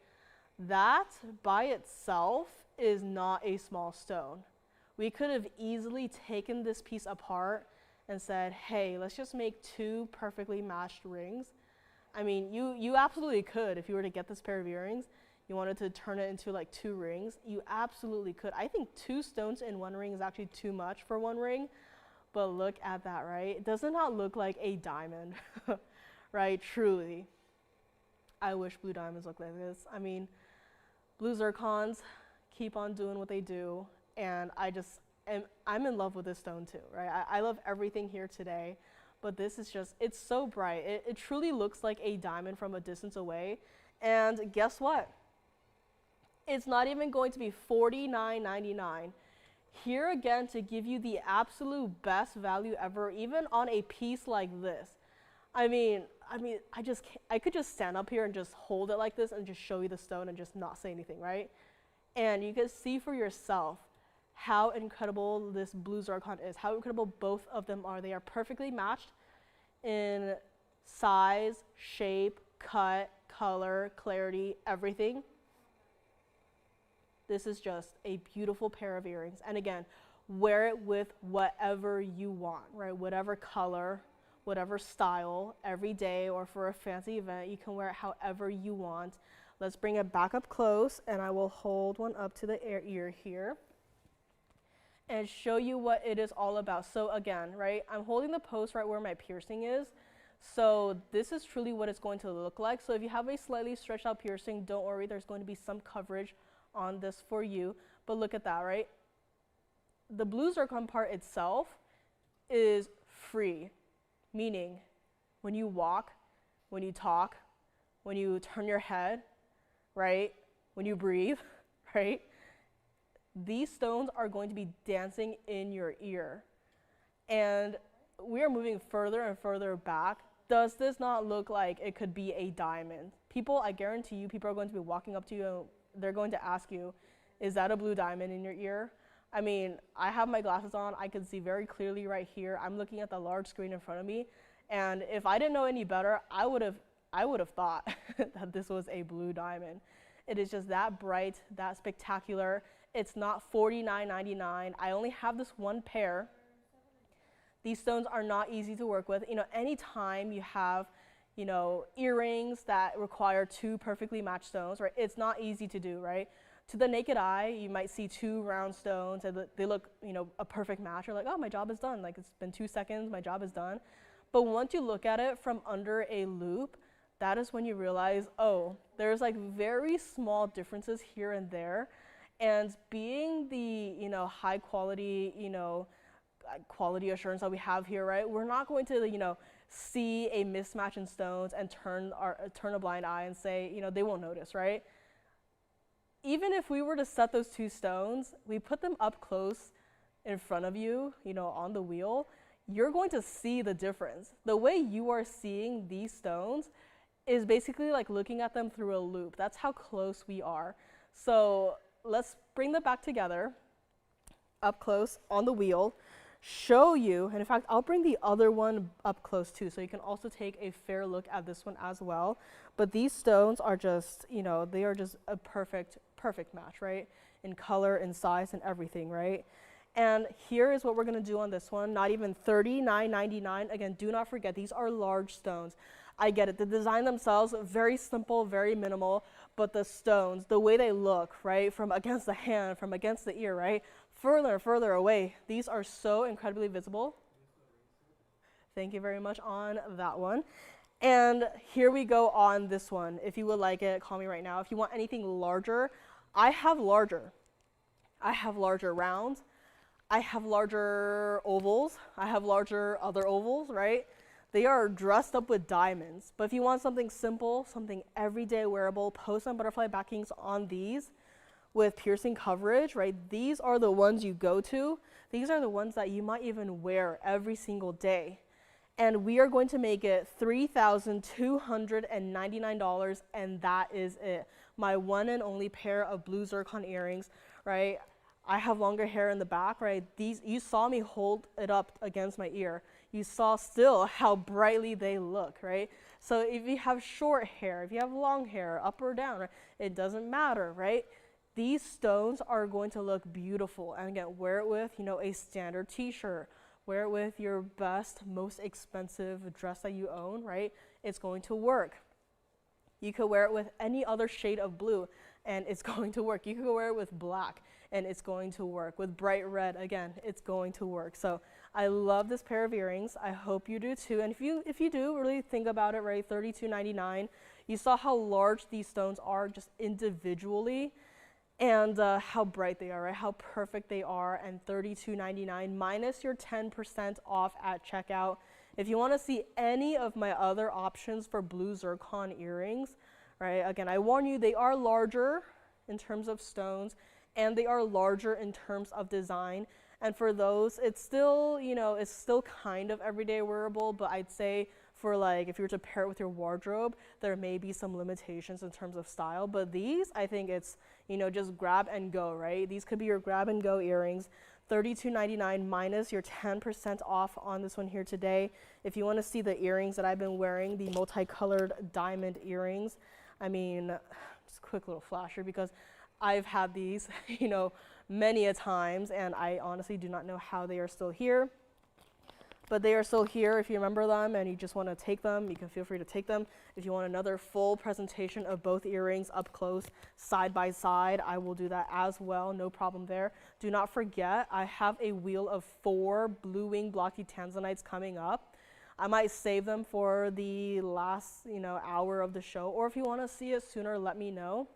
That by itself is not a small stone. We could have easily taken this piece apart and said, hey, let's just make 2 perfectly matched rings. I mean, you absolutely could. If you were to get this pair of earrings, you wanted to turn it into like 2 rings, you absolutely could. I think 2 stones in 1 ring is actually too much for 1 ring, but look at that, right? Does it not look like a diamond, right? Truly. I wish blue diamonds looked like this. I mean, blue zircons keep on doing what they do, and I'm in love with this stone too, right? I love everything here today, but this is just, it's so bright. It truly looks like a diamond from a distance away, and guess what? It's not even going to be $49.99. Here again to give you the absolute best value ever, even on a piece like this. I just can't, I could just stand up here and just hold it like this and just show you the stone and just not say anything, right? And you can see for yourself how incredible this blue zircon is, how incredible both of them are. They are perfectly matched in size, shape, cut, color, clarity, everything. This is just a beautiful pair of earrings. And again, wear it with whatever you want, right? Whatever color, whatever style, every day or for a fancy event, you can wear it however you want. Let's bring it back up close, and I will hold one up to the ear here and show you what it is all about. So again, right, I'm holding the post right where my piercing is. So this is truly what it's going to look like. So if you have a slightly stretched out piercing, don't worry, there's going to be some coverage on this for you. But look at that, right? The blue zircon part itself is free, meaning when you walk, when you talk, when you turn your head, right? When you breathe, right? These stones are going to be dancing in your ear. And we are moving further and further back. Does this not look like it could be a diamond? People, I guarantee you, people are going to be walking up to you and they're going to ask you, is that a blue diamond in your ear? I mean, I have my glasses on. I can see very clearly right here. I'm looking at the large screen in front of me. And if I didn't know any better, I would have thought that this was a blue diamond. It is just that bright, that spectacular. It's not $49.99. I only have this one pair. These stones are not easy to work with. You know, anytime you have, you know, earrings that require two perfectly matched stones, right? It's not easy to do, right? To the naked eye, you might see two round stones and they look, you know, a perfect match. You're like, oh, my job is done. Like, it's been 2 seconds, my job is done. But once you look at it from under a loupe, that is when you realize, oh, there's like very small differences here and there. And being the, you know, high quality, you know, quality assurance that we have here, right? We're not going to, you know, see a mismatch in stones and turn a blind eye and say, you know, they won't notice, right? Even if we were to set those two stones, we put them up close in front of you, you know, on the wheel, you're going to see the difference. The way you are seeing these stones is basically like looking at them through a loupe. That's how close we are. So let's bring them back together, up close on the wheel, show you, and in fact, I'll bring the other one up close too, so you can also take a fair look at this one as well. But these stones are just, you know, they are just a perfect match, right? In color, in size, and everything, right? And here is what we're gonna do on this one, not even $39.99. Again, do not forget, these are large stones. I get it, the design themselves, very simple, very minimal, but the stones, the way they look, right? From against the hand, from against the ear, right? Further and further away, these are so incredibly visible. Thank you very much on that one. And here we go on this one. If you would like it, call me right now. If you want anything larger, I have larger. I have larger rounds. I have larger ovals. I have larger other ovals, right? They are dressed up with diamonds. But if you want something simple, something everyday wearable, post and butterfly backings on these with piercing coverage, right? These are the ones you go to. These are the ones that you might even wear every single day. And we are going to make it $3,299, and that is it. My one and only pair of blue zircon earrings, right? I have longer hair in the back, right? These, you saw me hold it up against my ear. You saw still how brightly they look, right? So if you have short hair, if you have long hair, up or down, right? It doesn't matter, right? These stones are going to look beautiful. And again, wear it with, you know, a standard t-shirt. Wear it with your best, most expensive dress that you own, right? It's going to work. You could wear it with any other shade of blue and it's going to work. You could wear it with black and it's going to work. With bright red, again, it's going to work. So I love this pair of earrings. I hope you do too. And if you do really think about it, right, $32.99, you saw how large these stones are just individually and how bright they are, right? How perfect they are, and $32.99 minus your 10% off at checkout. If you want to see any of my other options for blue zircon earrings, right? Again, I warn you, they are larger in terms of stones, and they are larger in terms of design. And for those, it's still, it's still kind of everyday wearable, but I'd say for like, if you were to pair it with your wardrobe, there may be some limitations in terms of style. But these, I think it's, just grab and go, right? These could be your grab and go earrings. $32.99 minus your 10% off on this one here today. If you want to see the earrings that I've been wearing, the multicolored diamond earrings, I mean, just a quick little flasher because I've had these, many a times, and I honestly do not know how they are still here. But they are still here. If you remember them and you just want to take them, you can feel free to take them. If you want another full presentation of both earrings up close, side by side, I will do that as well, no problem there. Do not forget, I have a wheel of 4 blue wing blocky Tanzanites coming up. I might save them for the last, hour of the show, or if you want to see it sooner, let me know.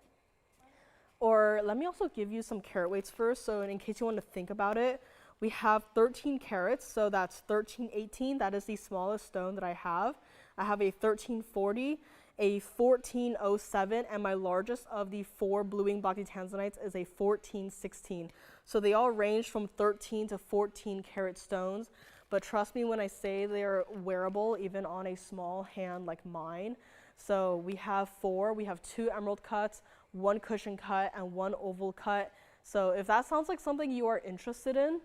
Or let me also give you some carat weights first, so in case you want to think about it. We have 13 carats, so that's 1318. That is the smallest stone that I have. I have a 1340, a 1407, and my largest of the 4 blue wing blocky Tanzanites is a 1416. So they all range from 13 to 14 carat stones, but trust me when I say they're wearable even on a small hand like mine. So we have 4, we have 2 emerald cuts, 1 cushion cut, and 1 oval cut. So if that sounds like something you are interested in,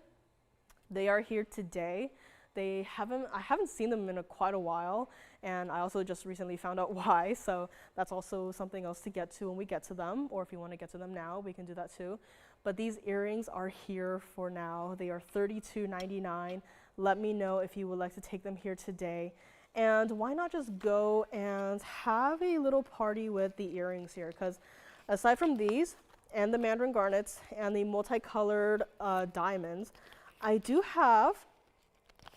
they are here today. I haven't seen them in quite a while, and I also just recently found out why, so that's also something else to get to when we get to them, or if you want to get to them now, we can do that too. But these earrings are here for now. They are $32.99. Let me know if you would like to take them here today. And why not just go and have a little party with the earrings here, because aside from these, and the Mandarin garnets, and the multicolored diamonds, I do have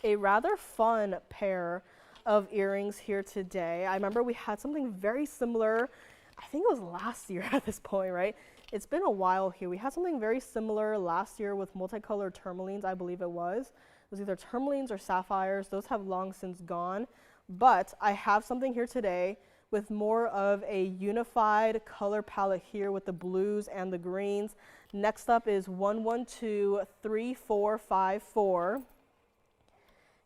a rather fun pair of earrings here today. I remember we had something very similar, I think it was last year at this point, right? It's been a while here. We had something very similar last year with multicolored tourmalines, I believe it was. It was either tourmalines or sapphires. Those have long since gone. But I have something here today with more of a unified color palette here with the blues and the greens. Next up is 1123454.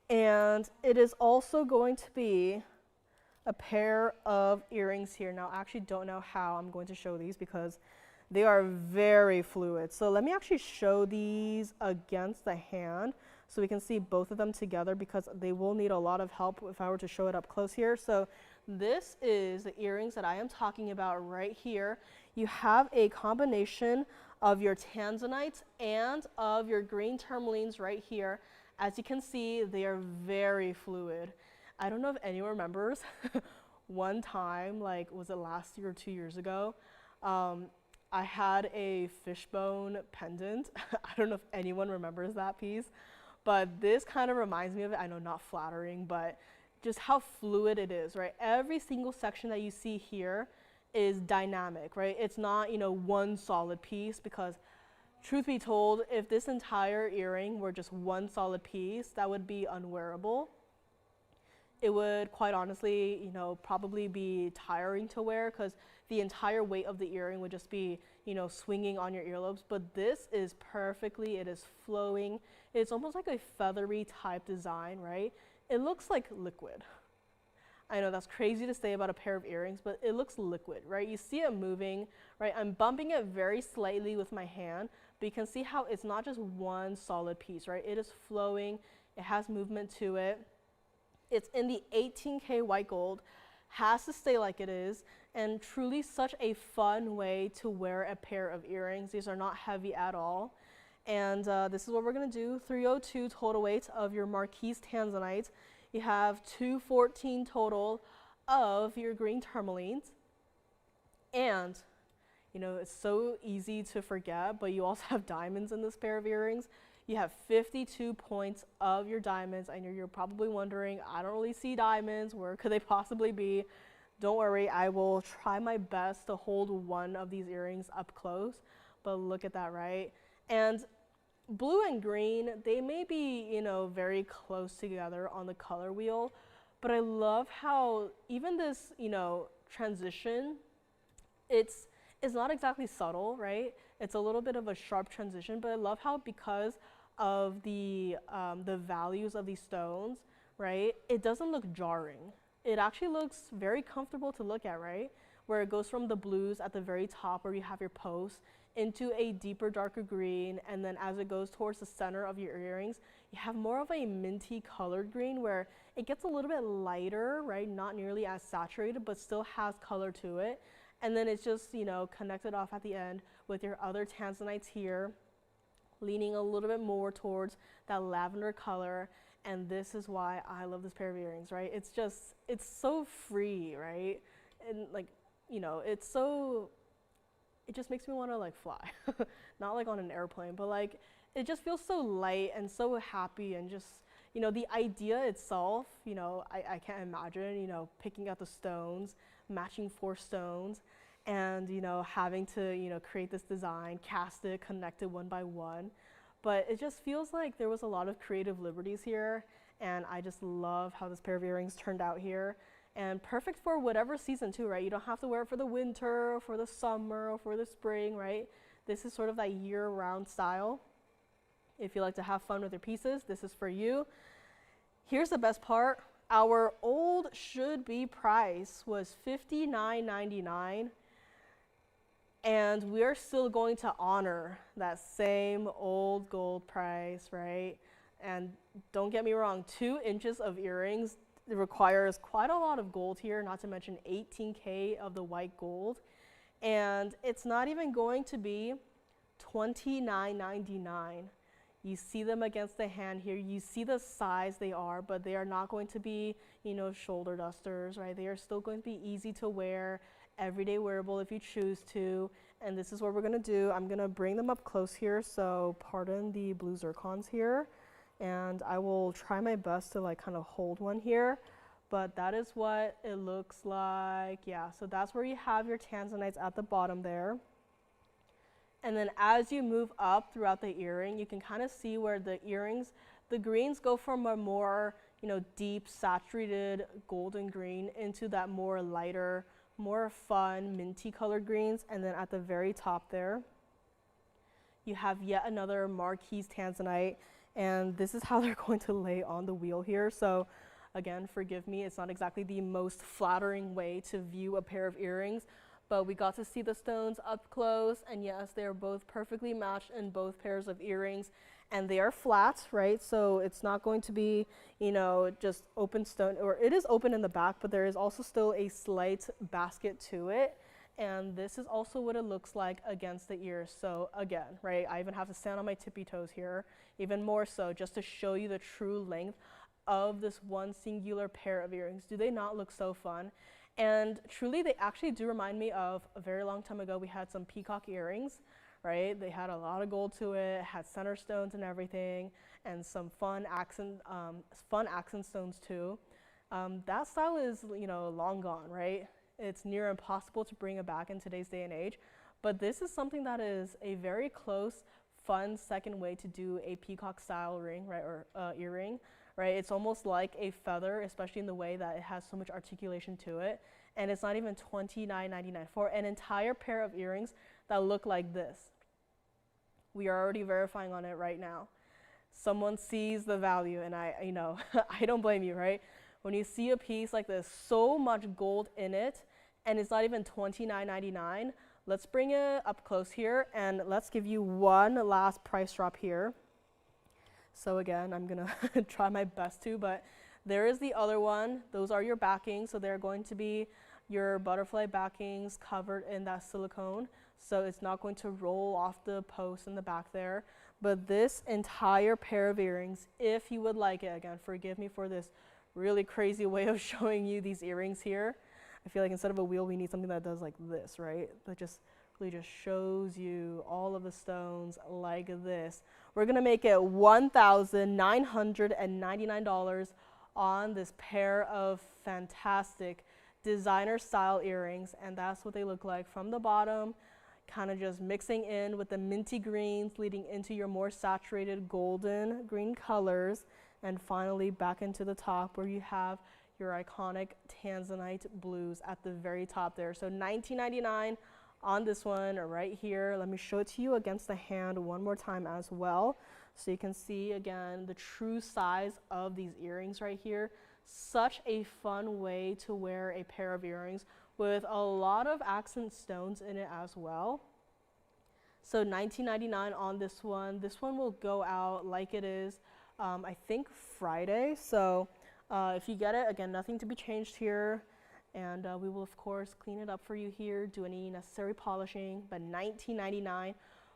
And it is also going to be a pair of earrings here. Now, I actually don't know how I'm going to show these because they are very fluid. So let me actually show these against the hand so we can see both of them together because they will need a lot of help if I were to show it up close here. So this is the earrings that I am talking about right here. You have a combination of your Tanzanite and of your green tourmalines right here. As you can see, they are very fluid. I don't know if anyone remembers one time, like was it last year or 2 years ago, I had a fishbone pendant. I don't know if anyone remembers that piece, but this kind of reminds me of it. I know, not flattering, but just how fluid it is, right? Every single section that you see here is dynamic, right? It's not, one solid piece because truth be told, if this entire earring were just one solid piece, that would be unwearable. It would quite honestly, probably be tiring to wear because the entire weight of the earring would just be, swinging on your earlobes. But this is perfectly, it is flowing. It's almost like a feathery type design, right? It looks like liquid. I know that's crazy to say about a pair of earrings, but it looks liquid, right? You see it moving, right? I'm bumping it very slightly with my hand, but you can see how it's not just one solid piece, right? It is flowing, it has movement to it. It's in the 18K white gold, has to stay like it is, and truly such a fun way to wear a pair of earrings. These are not heavy at all. And this is what we're gonna do. 302 total weight of your Marquise Tanzanite. You have 214 total of your green tourmalines. And, it's so easy to forget, but you also have diamonds in this pair of earrings. You have 52 points of your diamonds. I know you're probably wondering, I don't really see diamonds. Where could they possibly be? Don't worry, I will try my best to hold one of these earrings up close. But look at that, right? And blue and green, they may be, very close together on the color wheel. But I love how even this, transition, it's not exactly subtle, right? It's a little bit of a sharp transition, but I love how because of the values of these stones, right, it doesn't look jarring. It actually looks very comfortable to look at, right? Where it goes from the blues at the very top where you have your post into a deeper, darker green, and then as it goes towards the center of your earrings, you have more of a minty colored green where it gets a little bit lighter, right? Not nearly as saturated, but still has color to it. And then it's just, you know, connected off at the end with your other tanzanites here, leaning a little bit more towards that lavender color. And this is why I love this pair of earrings, right? It's just, it's so free, right? And like, you know, it's so, it just makes me want to like fly. Not like on an airplane, but like, it just feels so light and so happy, and just, you know, the idea itself, you know, I can't imagine, you know, picking out the stones, matching 4 stones, and, you know, having to, you know, create this design, cast it, connect it one by one. But it just feels like there was a lot of creative liberties here, and I just love how this pair of earrings turned out here. And perfect for whatever season too, right? You don't have to wear it for the winter, or for the summer, or for the spring, right? This is sort of that year-round style. If you like to have fun with your pieces, this is for you. Here's the best part. Our old should-be price was $59.99, and we're still going to honor that same old gold price, right? And don't get me wrong, 2 inches of earrings, it requires quite a lot of gold here, not to mention 18K of the white gold. And it's not even going to be $29.99. You see them against the hand here. You see the size they are, but they are not going to be, you know, shoulder dusters, right? They are still going to be easy to wear, everyday wearable if you choose to. And this is what we're gonna do. I'm gonna bring them up close here, so pardon the blue zircons here. And I will try my best to like kind of hold one here, but that is what it looks like. Yeah, so that's where you have your tanzanites at the bottom there. And then as you move up throughout the earring, you can kind of see where the earrings, the greens go from a more, you know, deep saturated golden green into that more lighter, more fun minty colored greens. And then at the very top there, you have yet another Marquise tanzanite. And this is how they're going to lay on the wheel here. So again, forgive me, it's not exactly the most flattering way to view a pair of earrings, but we got to see the stones up close, and yes, they are both perfectly matched in both pairs of earrings, and they are flat, right? So it's not going to be, you know, just open stone, or it is open in the back, but there is also still a slight basket to it. And this is also what it looks like against the ears. So again, right, I even have to stand on my tippy toes here, even more so, just to show you the true length of this one singular pair of earrings. Do they not look so fun? And truly, they actually do remind me of a very long time ago, we had some peacock earrings, right? They had a lot of gold to it, had center stones and everything, and some fun accent stones too. That style is, you know, long gone, right? It's near impossible to bring it back in today's day and age, but this is something that is a very close, fun second way to do a peacock style ring, right, or earring, right? It's almost like a feather, especially in the way that it has so much articulation to it, and it's not even $29.99 for an entire pair of earrings that look like this. We are already verifying on it right now. Someone sees the value, and you know, I don't blame you, right? When you see a piece like this, so much gold in it, and it's not even $29.99, let's bring it up close here, and let's give you one last price drop here. So again, I'm gonna try my best to, but there is the other one. Those are your backings, so they're going to be your butterfly backings covered in that silicone, so it's not going to roll off the post in the back there. But this entire pair of earrings, if you would like it, again, forgive me for this really crazy way of showing you these earrings here. I feel like instead of a wheel, we need something that does like this, right? That just really just shows you all of the stones like this. We're gonna make it $1,999 on this pair of fantastic designer style earrings, and that's what they look like from the bottom, kind of just mixing in with the minty greens leading into your more saturated golden green colors. And finally back into the top where you have your iconic Tanzanite blues at the very top there. So $19.99 on this one right here. Let me show it to you against the hand one more time as well. So you can see again the true size of these earrings right here. Such a fun way to wear a pair of earrings with a lot of accent stones in it as well. So $19.99 on this one. This one will go out like it is, I think Friday. So if you get it, again, nothing to be changed here. And we will, of course, clean it up for you here, do any necessary polishing. But $19.99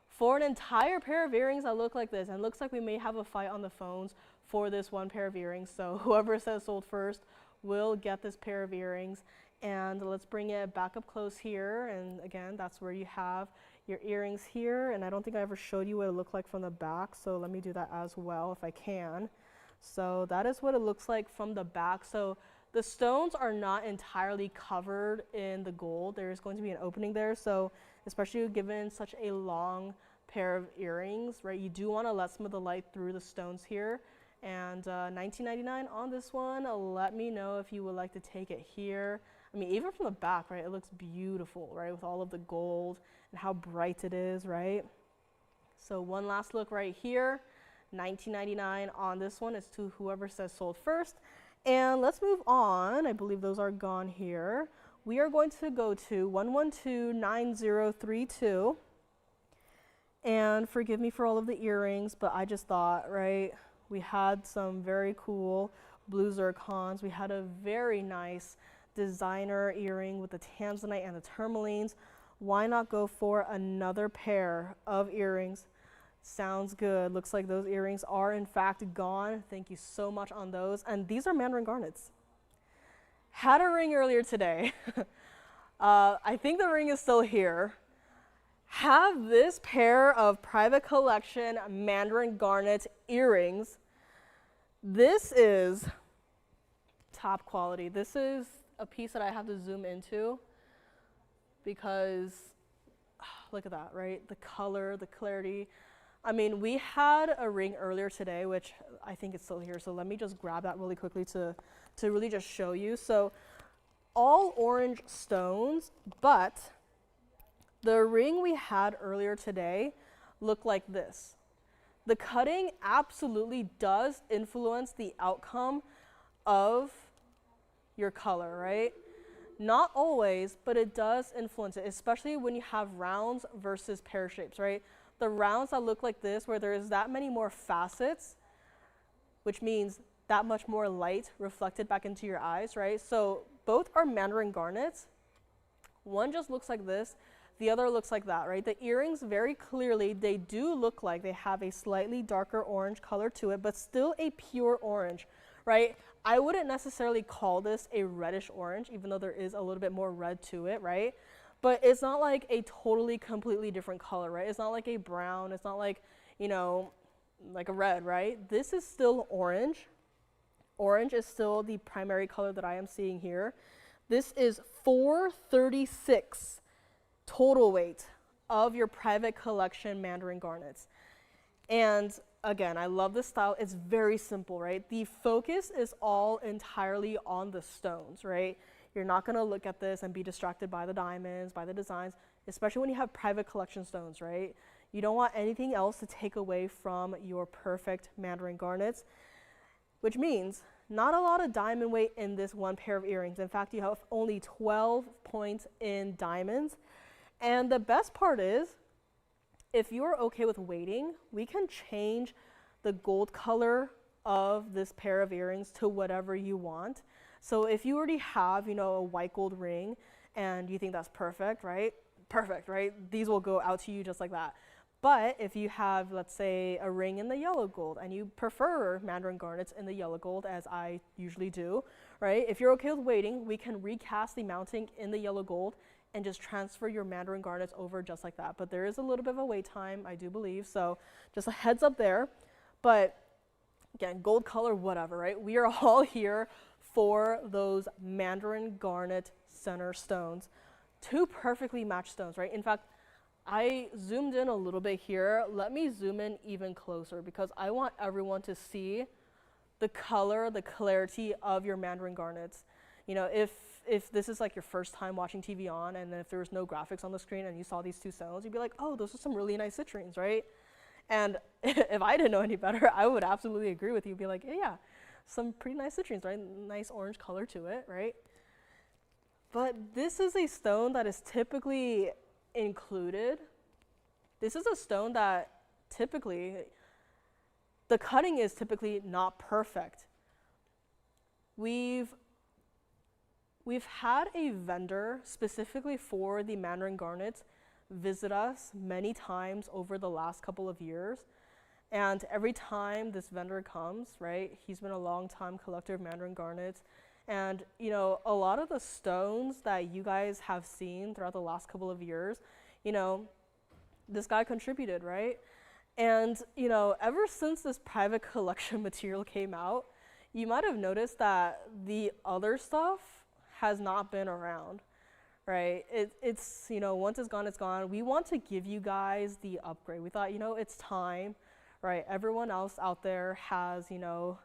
for an entire pair of earrings that look like this. And it looks like we may have a fight on the phones for this one pair of earrings. So whoever says sold first will get this pair of earrings. And let's bring it back up close here. And again, that's where you have your earrings here. And I don't think I ever showed you what it looked like from the back. So let me do that as well if I can. So that is what it looks like from the back. So the stones are not entirely covered in the gold. There's going to be an opening there. So especially given such a long pair of earrings, right, you do want to let some of the light through the stones here. And $19.99 on this one. Let me know if you would like to take it here. I mean, even from the back, right, it looks beautiful, right, with all of the gold and how bright it is, right? So one last look right here. $19.99 on this one. It's to whoever says sold first. And let's move on. I believe those are gone here. We are going to go to 1129032. And forgive me for all of the earrings, but I just thought, right, we had some very cool blue zircons. We had a very nice designer earring with the Tanzanite and the tourmalines. Why not go for another pair of earrings? Sounds good. Looks like those earrings are in fact gone. Thank you so much on those. And these are Mandarin garnets. Had a ring earlier today. I think the ring is still here. Have this pair of private collection Mandarin garnet earrings. This is top quality. This is a piece that I have to zoom into because look at that, right? The color, the clarity. I mean, we had a ring earlier today, which I think it's still here. So let me just grab that really quickly to really just show you. So all orange stones, but the ring we had earlier today looked like this. The cutting absolutely does influence the outcome of your color, right? Not always, but it does influence it, especially when you have rounds versus pear shapes, right? The rounds that look like this, where there's that many more facets, which means that much more light reflected back into your eyes, right? So both are Mandarin garnets. One just looks like this, the other looks like that, right? The earrings, very clearly, they do look like they have a slightly darker orange color to it, but still a pure orange, right? I wouldn't necessarily call this a reddish orange, even though there is a little bit more red to it, right? But it's not like a totally, completely different color, right? It's not like a brown. It's not like, you know, like a red, right? This is still orange. Orange is still the primary color that I am seeing here. This is 436 total weight of your private collection Mandarin garnets. And again, I love this style. It's very simple, right? The focus is all entirely on the stones, right? You're not going to look at this and be distracted by the diamonds, by the designs, especially when you have private collection stones, right? You don't want anything else to take away from your perfect Mandarin garnets, which means not a lot of diamond weight in this one pair of earrings. In fact, you have only 12 points in diamonds. And the best part is, if you're okay with waiting, we can change the gold color of this pair of earrings to whatever you want. So if you already have, you know, a white gold ring and you think that's perfect, right? Perfect, right? These will go out to you just like that. But if you have, let's say, a ring in the yellow gold and you prefer Mandarin garnets in the yellow gold, as I usually do, right? If you're okay with waiting, we can recast the mounting in the yellow gold and just transfer your Mandarin garnets over just like that. But there is a little bit of a wait time, I do believe. So just a heads up there. But again, gold color, whatever, right? We are all here for those Mandarin garnet center stones. Two perfectly matched stones, right? In fact, I zoomed in a little bit here. Let me zoom in even closer because I want everyone to see the color, the clarity of your Mandarin garnets. You know, if this is like your first time watching TVON and if there was no graphics on the screen and you saw these two stones, you'd be like, oh, those are some really nice citrines, right? And if I didn't know any better, I would absolutely agree with you, be like, yeah, some pretty nice citrines, right? Nice orange color to it, right? But this is a stone that is typically included. This is a stone that typically, the cutting is typically not perfect. We've had a vendor specifically for the Mandarin garnets visit us many times over the last couple of years. And every time this vendor comes, right, he's been a long time collector of Mandarin garnets. And, you know, a lot of the stones that you guys have seen throughout the last couple of years, you know, this guy contributed, right? And, you know, ever since this private collection material came out, you might have noticed that the other stuff has not been around, right? It's, you know, once it's gone, it's gone. We want to give you guys the upgrade. We thought, you know, it's time, right? Everyone else out there has, you know,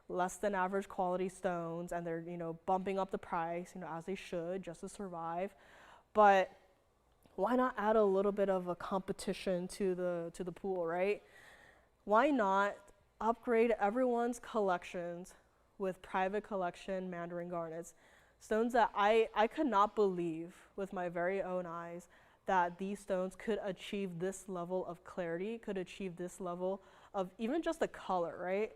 less than average quality stones, and they're, you know, bumping up the price, you know, as they should, just to survive. But why not add a little bit of a competition to the pool, right? Why not upgrade everyone's collections with private collection Mandarin garnets? Stones that I could not believe with my very own eyes that these stones could achieve this level of clarity, could achieve this level of even just the color, right?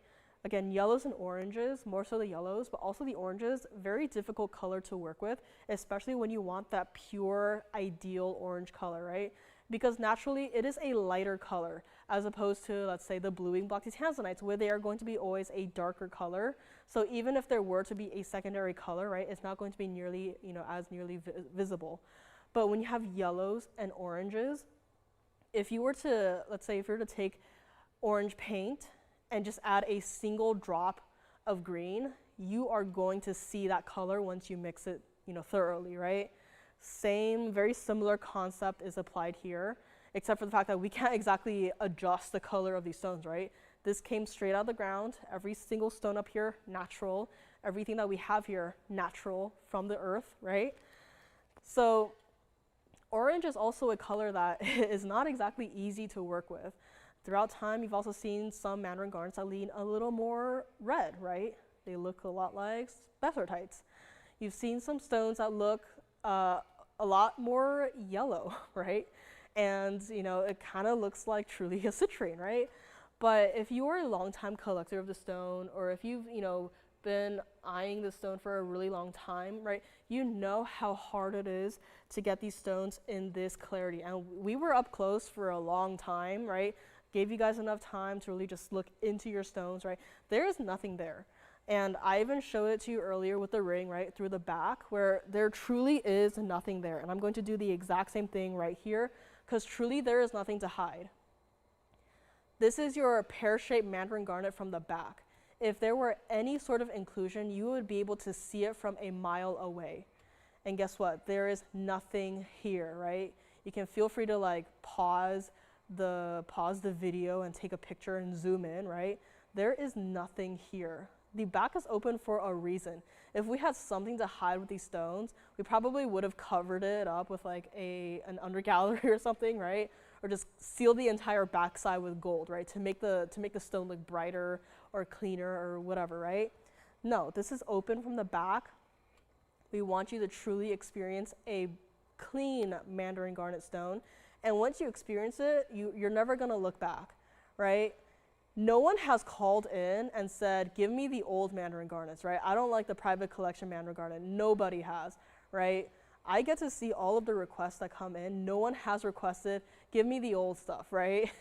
Again, yellows and oranges, more so the yellows, but also the oranges, very difficult color to work with, especially when you want that pure, ideal orange color, right? Because naturally, it is a lighter color, as opposed to, let's say, the bluing blocky Tanzanites, where they are going to be always a darker color. So even if there were to be a secondary color, right, it's not going to be nearly, you know, as nearly visible. But when you have yellows and oranges, if you were to, let's say, if you were to take orange paint and just add a single drop of green, you are going to see that color once you mix it, you know, thoroughly, right? Same, very similar concept is applied here, except for the fact that we can't exactly adjust the color of these stones, right? This came straight out of the ground. Every single stone up here, natural. Everything that we have here, natural from the earth, right? So orange is also a color that is not exactly easy to work with. Throughout time, you've also seen some Mandarin garnets that lean a little more red, right? They look a lot like spessartites. You've seen some stones that look a lot more yellow, right? And, you know, it kind of looks like truly a citrine, right? But if you are a long-time collector of the stone, or if you've, you know, been eyeing the stone for a really long time, right, you know how hard it is to get these stones in this clarity. And we were up close for a long time, right? Gave you guys enough time to really just look into your stones, right? There is nothing there. And I even showed it to you earlier with the ring, right, through the back, where there truly is nothing there. And I'm going to do the exact same thing right here, because truly there is nothing to hide. This is your pear-shaped Mandarin garnet from the back. If there were any sort of inclusion, you would be able to see it from a mile away. And guess what? There is nothing here, right? You can feel free to like pause the video and take a picture and zoom in, right? There is nothing here. The back is open for a reason. If we had something to hide with these stones, we probably would have covered it up with like an undergallery or something, right? Or just seal the entire backside with gold, right? To make the stone look brighter or cleaner or whatever, right? No, this is open from the back. We want you to truly experience a clean Mandarin garnet stone. And once you experience it, you're never gonna look back, right? No one has called in and said, give me the old Mandarin garnets, right? I don't like the private collection Mandarin garnet. Nobody has, right? I get to see all of the requests that come in. No one has requested, give me the old stuff, right?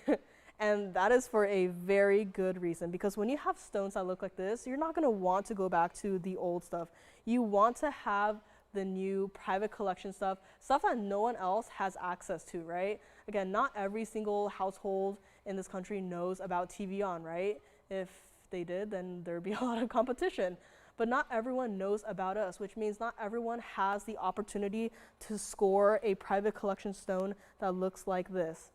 And that is for a very good reason, because when you have stones that look like this, you're not gonna want to go back to the old stuff. You want to have the new private collection stuff that no one else has access to, right? Again, not every single household in this country knows about TVON, right? If they did, then there'd be a lot of competition. But not everyone knows about us, which means not everyone has the opportunity to score a private collection stone that looks like this.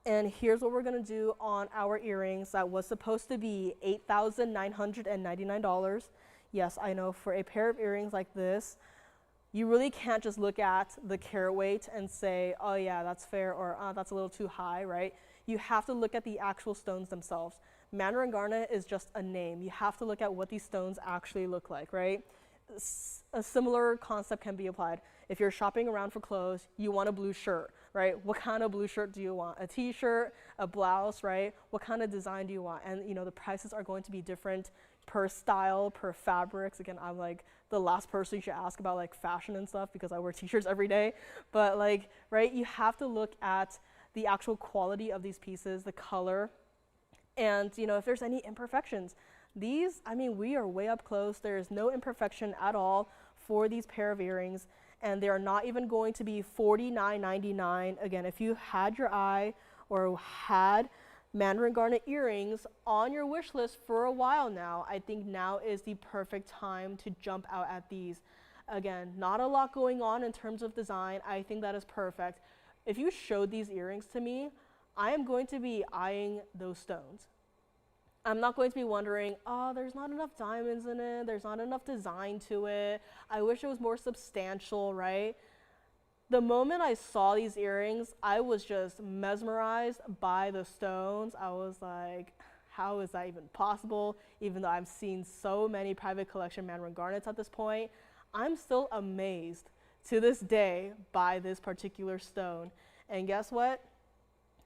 And here's what we're gonna do on our earrings that was supposed to be $8,999. Yes, I know, for a pair of earrings like this, you really can't just look at the carat weight and say, oh yeah, that's fair, or that's a little too high, right? You have to look at the actual stones themselves. Mandarin garnet is just a name. You have to look at what these stones actually look like, right? A similar concept can be applied. If you're shopping around for clothes, you want a blue shirt, right? What kind of blue shirt do you want? A t-shirt, a blouse, right? What kind of design do you want? And the prices are going to be different per style, per fabrics. Again, I'm like the last person you should ask about like fashion and stuff because I wear t-shirts every day. But like, right, you have to look at the actual quality of these pieces, the color, and if there's any imperfections. These, we are way up close. There is no imperfection at all for these pair of earrings, and they are not even going to be $49.99. Again, if you had your eye or had Mandarin garnet earrings on your wish list for a while now, I think now is the perfect time to jump out at these. Again, not a lot going on in terms of design. I think that is perfect. If you showed these earrings to me, I am going to be eyeing those stones. I'm not going to be wondering, oh, there's not enough diamonds in it, there's not enough design to it, I wish it was more substantial, right? The moment I saw these earrings, I was just mesmerized by the stones. I was like, how is that even possible? Even though I've seen so many private collection Mandarin garnets at this point, I'm still amazed to this day by this particular stone. And guess what?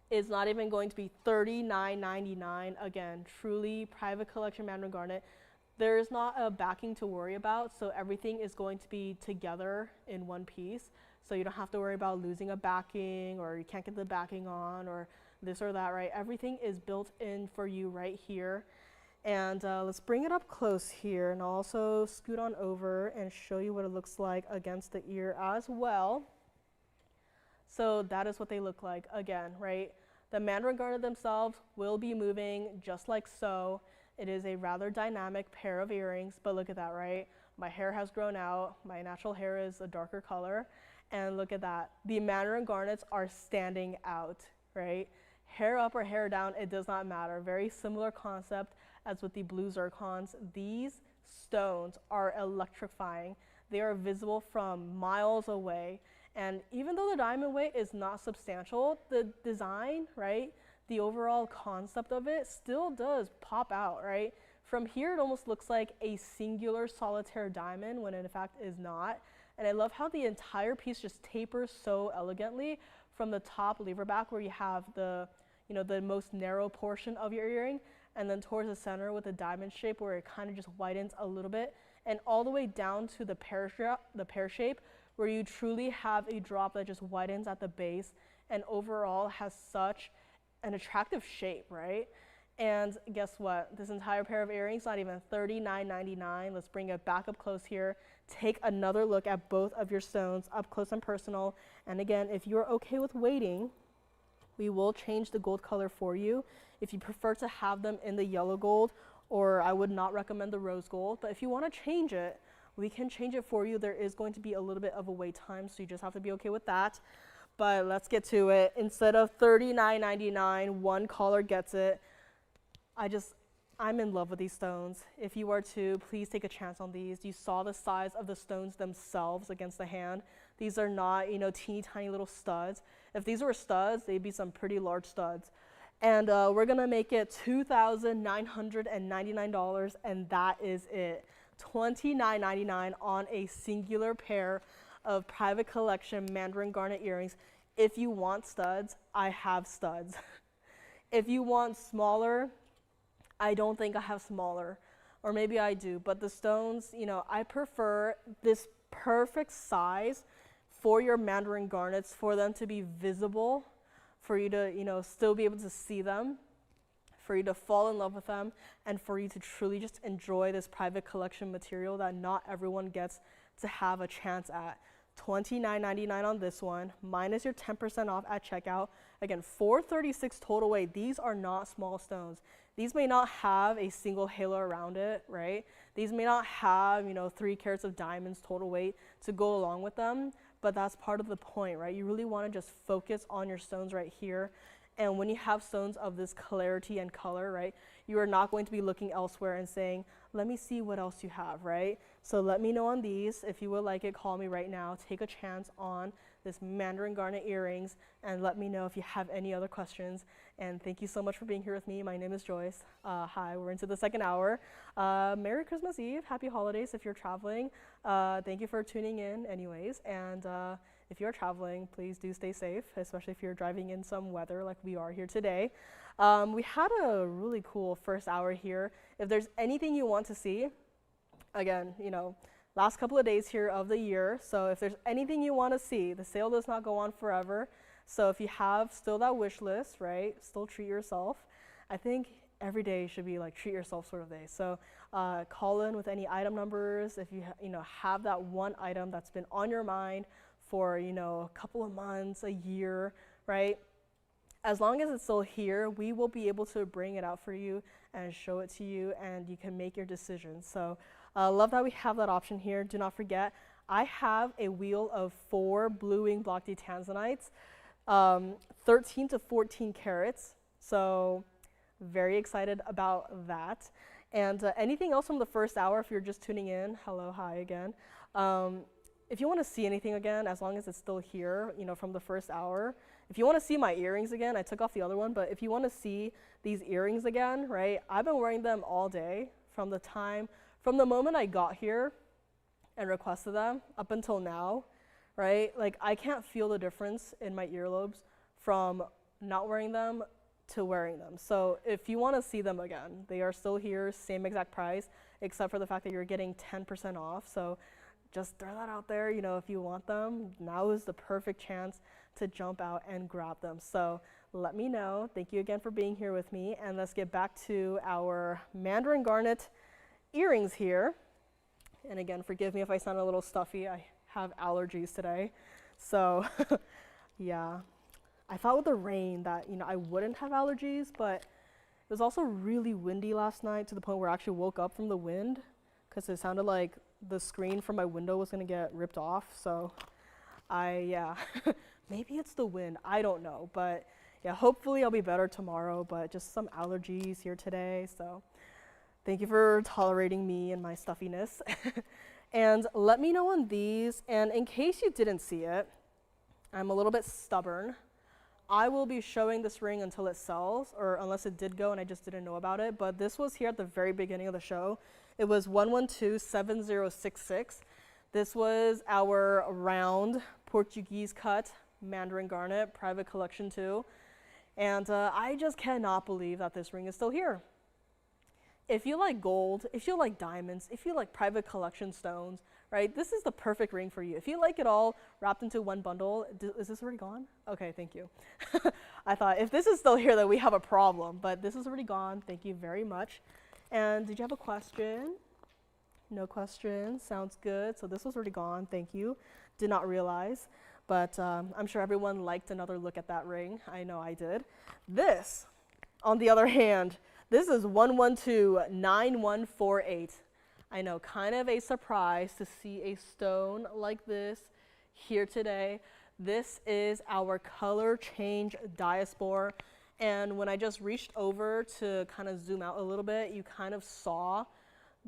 It's not even going to be $39.99. Again, truly private collection Mandarin garnet. There's not a backing to worry about, so everything is going to be together in one piece. So you don't have to worry about losing a backing, or you can't get the backing on, or this or that, right? Everything is built in for you right here. And let's bring it up close here, and I'll also scoot on over and show you what it looks like against the ear as well. So that is what they look like again, right? The Mandarin garnet themselves will be moving just like so. It is a rather dynamic pair of earrings, but look at that, right? My hair has grown out. My natural hair is a darker color. And look at that. The Mandarin garnets are standing out, right? Hair up or hair down, it does not matter. Very similar concept as with the blue zircons. These stones are electrifying. They are visible from miles away. And even though the diamond weight is not substantial, the design, right, the overall concept of it still does pop out, right? From here, it almost looks like a singular solitaire diamond when it in fact is not. And I love how the entire piece just tapers so elegantly from the top lever back where you have the, the most narrow portion of your earring, and then towards the center with the diamond shape where it kind of just widens a little bit, and all the way down to the pear shape, where you truly have a drop that just widens at the base and overall has such an attractive shape, right? And guess what? This entire pair of earrings, not even $39.99. Let's bring it back up close here. Take another look at both of your stones up close and personal. And again, if you're okay with waiting, we will change the gold color for you. If you prefer to have them in the yellow gold, or I would not recommend the rose gold, but if you want to change it, we can change it for you. There is going to be a little bit of a wait time, so you just have to be okay with that. But let's get to it. Instead of $39.99, one caller gets it. I'm in love with these stones. If you are too, please take a chance on these. You saw the size of the stones themselves against the hand. These are not, teeny tiny little studs. If these were studs, they'd be some pretty large studs. And we're gonna make it $2,999, and that is it. $29.99 on a singular pair of private collection Mandarin garnet earrings. If you want studs, I have studs. If you want smaller, I don't think I have smaller, or maybe I do, but the stones, I prefer this perfect size for your Mandarin garnets, for them to be visible, for you to, still be able to see them, for you to fall in love with them, and for you to truly just enjoy this private collection material that not everyone gets to have a chance at. $29.99 on this one, minus your 10% off at checkout. Again, $436 total weight. These are not small stones. These may not have a single halo around it, right? These may not have, 3 carats of diamonds total weight to go along with them, but that's part of the point, right? You really want to just focus on your stones right here. And when you have stones of this clarity and color, right, you are not going to be looking elsewhere and saying, let me see what else you have, right? So let me know on these. If you would like it, call me right now. Take a chance on this Mandarin garnet earrings and let me know if you have any other questions. And thank you so much for being here with me. My name is Joyce. Hi, we're into the second hour. Merry Christmas Eve. Happy holidays if you're traveling. Thank you for tuning in anyways. And if you're traveling, please do stay safe, especially if you're driving in some weather like we are here today. We had a really cool first hour here. If there's anything you want to see, again, you know, last couple of days here of the year. So if there's anything you want to see, the sale does not go on forever. So if you have still that wish list, right, still treat yourself. I think every day should be like treat yourself sort of day. So call in with any item numbers. If you have that one item that's been on your mind for, you know, a couple of months, a year, right? As long as it's still here, we will be able to bring it out for you and show it to you, and you can make your decisions. So love that we have that option here. Do not forget, I have a wheel of 4 blue-wing blocky Tanzanites, 13 to 14 carats. So very excited about that. And anything else from the first hour, if you're just tuning in, hello, hi again. If you want to see anything again, as long as it's still here, you know, from the first hour. If you want to see my earrings again, I took off the other one, but if you want to see these earrings again, right, I've been wearing them all day from the moment I got here and requested them up until now, right? Like, I can't feel the difference in my earlobes from not wearing them to wearing them. So if you want to see them again, they are still here, same exact price, except for the fact that you're getting 10% off. So just throw that out there, you know, if you want them, now is the perfect chance to jump out and grab them. So let me know. Thank you again for being here with me, and let's get back to our Mandarin garnet earrings here. And again, forgive me if I sound a little stuffy. I have allergies today. So yeah, I thought with the rain that, you know, I wouldn't have allergies, but it was also really windy last night to the point where I actually woke up from the wind because it sounded like the screen from my window was gonna get ripped off. So yeah, maybe it's the wind, I don't know. But yeah, hopefully I'll be better tomorrow, but just some allergies here today. So thank you for tolerating me and my stuffiness. And let me know on these. And in case you didn't see it, I'm a little bit stubborn. I will be showing this ring until it sells, or unless it did go and I just didn't know about it. But this was here at the very beginning of the show. It was 1127066. This was our round Portuguese cut Mandarin garnet, private collection too. And I just cannot believe that this ring is still here. If you like gold, if you like diamonds, if you like private collection stones, right, this is the perfect ring for you. If you like it all wrapped into one bundle, is this already gone? Okay, thank you. I thought if this is still here, then we have a problem, but this is already gone. Thank you very much. And did you have a question? No question, sounds good. So this was already gone, thank you. Did not realize, but I'm sure everyone liked another look at that ring. I know I did. This, on the other hand, this is 1129148. I know, kind of a surprise to see a stone like this here today. This is our color change diaspore. And when I just reached over to kind of zoom out a little bit, you kind of saw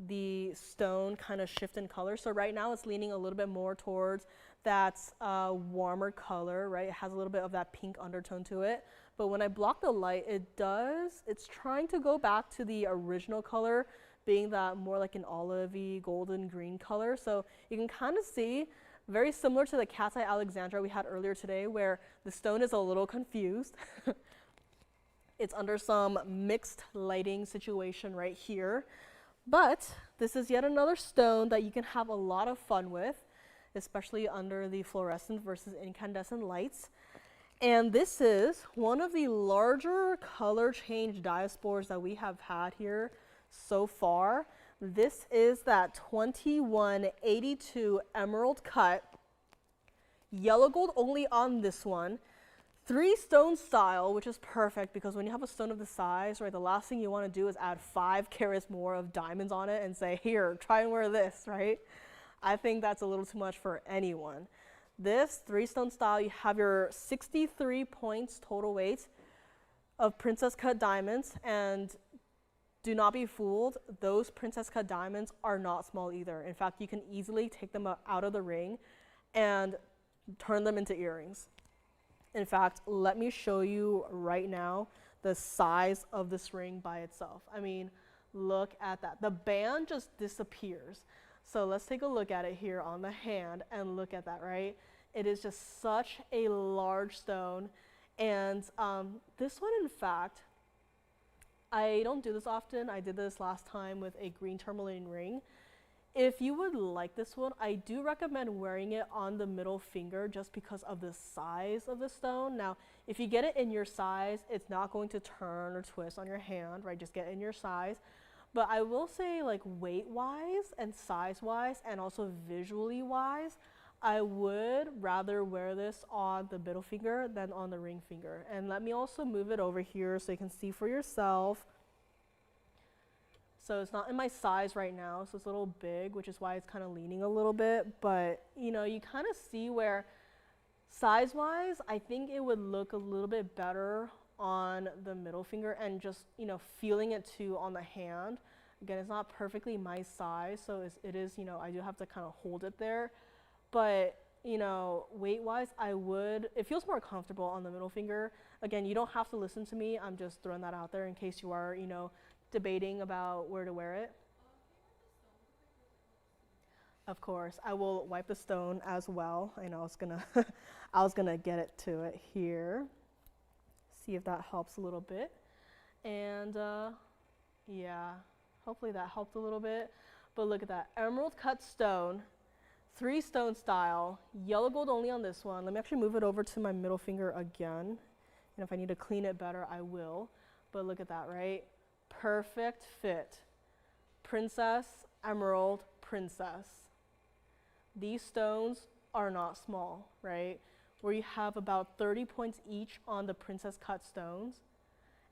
the stone kind of shift in color. So right now it's leaning a little bit more towards that warmer color, right? It has a little bit of that pink undertone to it. But when I block the light, it's trying to go back to the original color, being that more like an olivey golden green color. So you can kind of see, very similar to the cat's eye alexandrite we had earlier today, where the stone is a little confused. It's under some mixed lighting situation right here. But this is yet another stone that you can have a lot of fun with, especially under the fluorescent versus incandescent lights. And this is one of the larger color change diaspores that we have had here so far. This is that 2182 emerald cut, yellow gold only on this one. 3 stone style, which is perfect because when you have a stone of this size, right, the last thing you want to do is add 5 carats more of diamonds on it and say, here, try and wear this, right? I think that's a little too much for anyone. This 3 stone style, you have your 63 points total weight of princess cut diamonds, and do not be fooled. Those princess cut diamonds are not small either. In fact, you can easily take them out of the ring and turn them into earrings. In fact, let me show you right now the size of this ring by itself. I mean, look at that. The band just disappears. So let's take a look at it here on the hand and look at that, right? It is just such a large stone. And this one, in fact, I don't do this often. I did this last time with a green tourmaline ring. If you would like this one, I do recommend wearing it on the middle finger just because of the size of the stone. Now, if you get it in your size, it's not going to turn or twist on your hand, right? Just get it in your size. But I will say, like, weight-wise and size-wise and also visually-wise, I would rather wear this on the middle finger than on the ring finger. And let me also move it over here so you can see for yourself. So it's not in my size right now, so it's a little big, which is why it's kind of leaning a little bit. But, you know, you kind of see where size-wise, I think it would look a little bit better on the middle finger and just, you know, feeling it too on the hand. Again, it's not perfectly my size, so it is, you know, I do have to kind of hold it there. But, you know, weight-wise, it feels more comfortable on the middle finger. Again, you don't have to listen to me. I'm just throwing that out there in case you are, you know, debating about where to wear it. Of course, I will wipe the stone as well. I know I was gonna get it to it here. See if that helps a little bit. And yeah, hopefully that helped a little bit. But look at that, emerald cut stone, 3-stone style, yellow gold only on this one. Let me actually move it over to my middle finger again. And if I need to clean it better, I will. But look at that, right? Perfect fit. Princess, emerald, princess. These stones are not small, right? Where you have about 30 points each on the princess cut stones.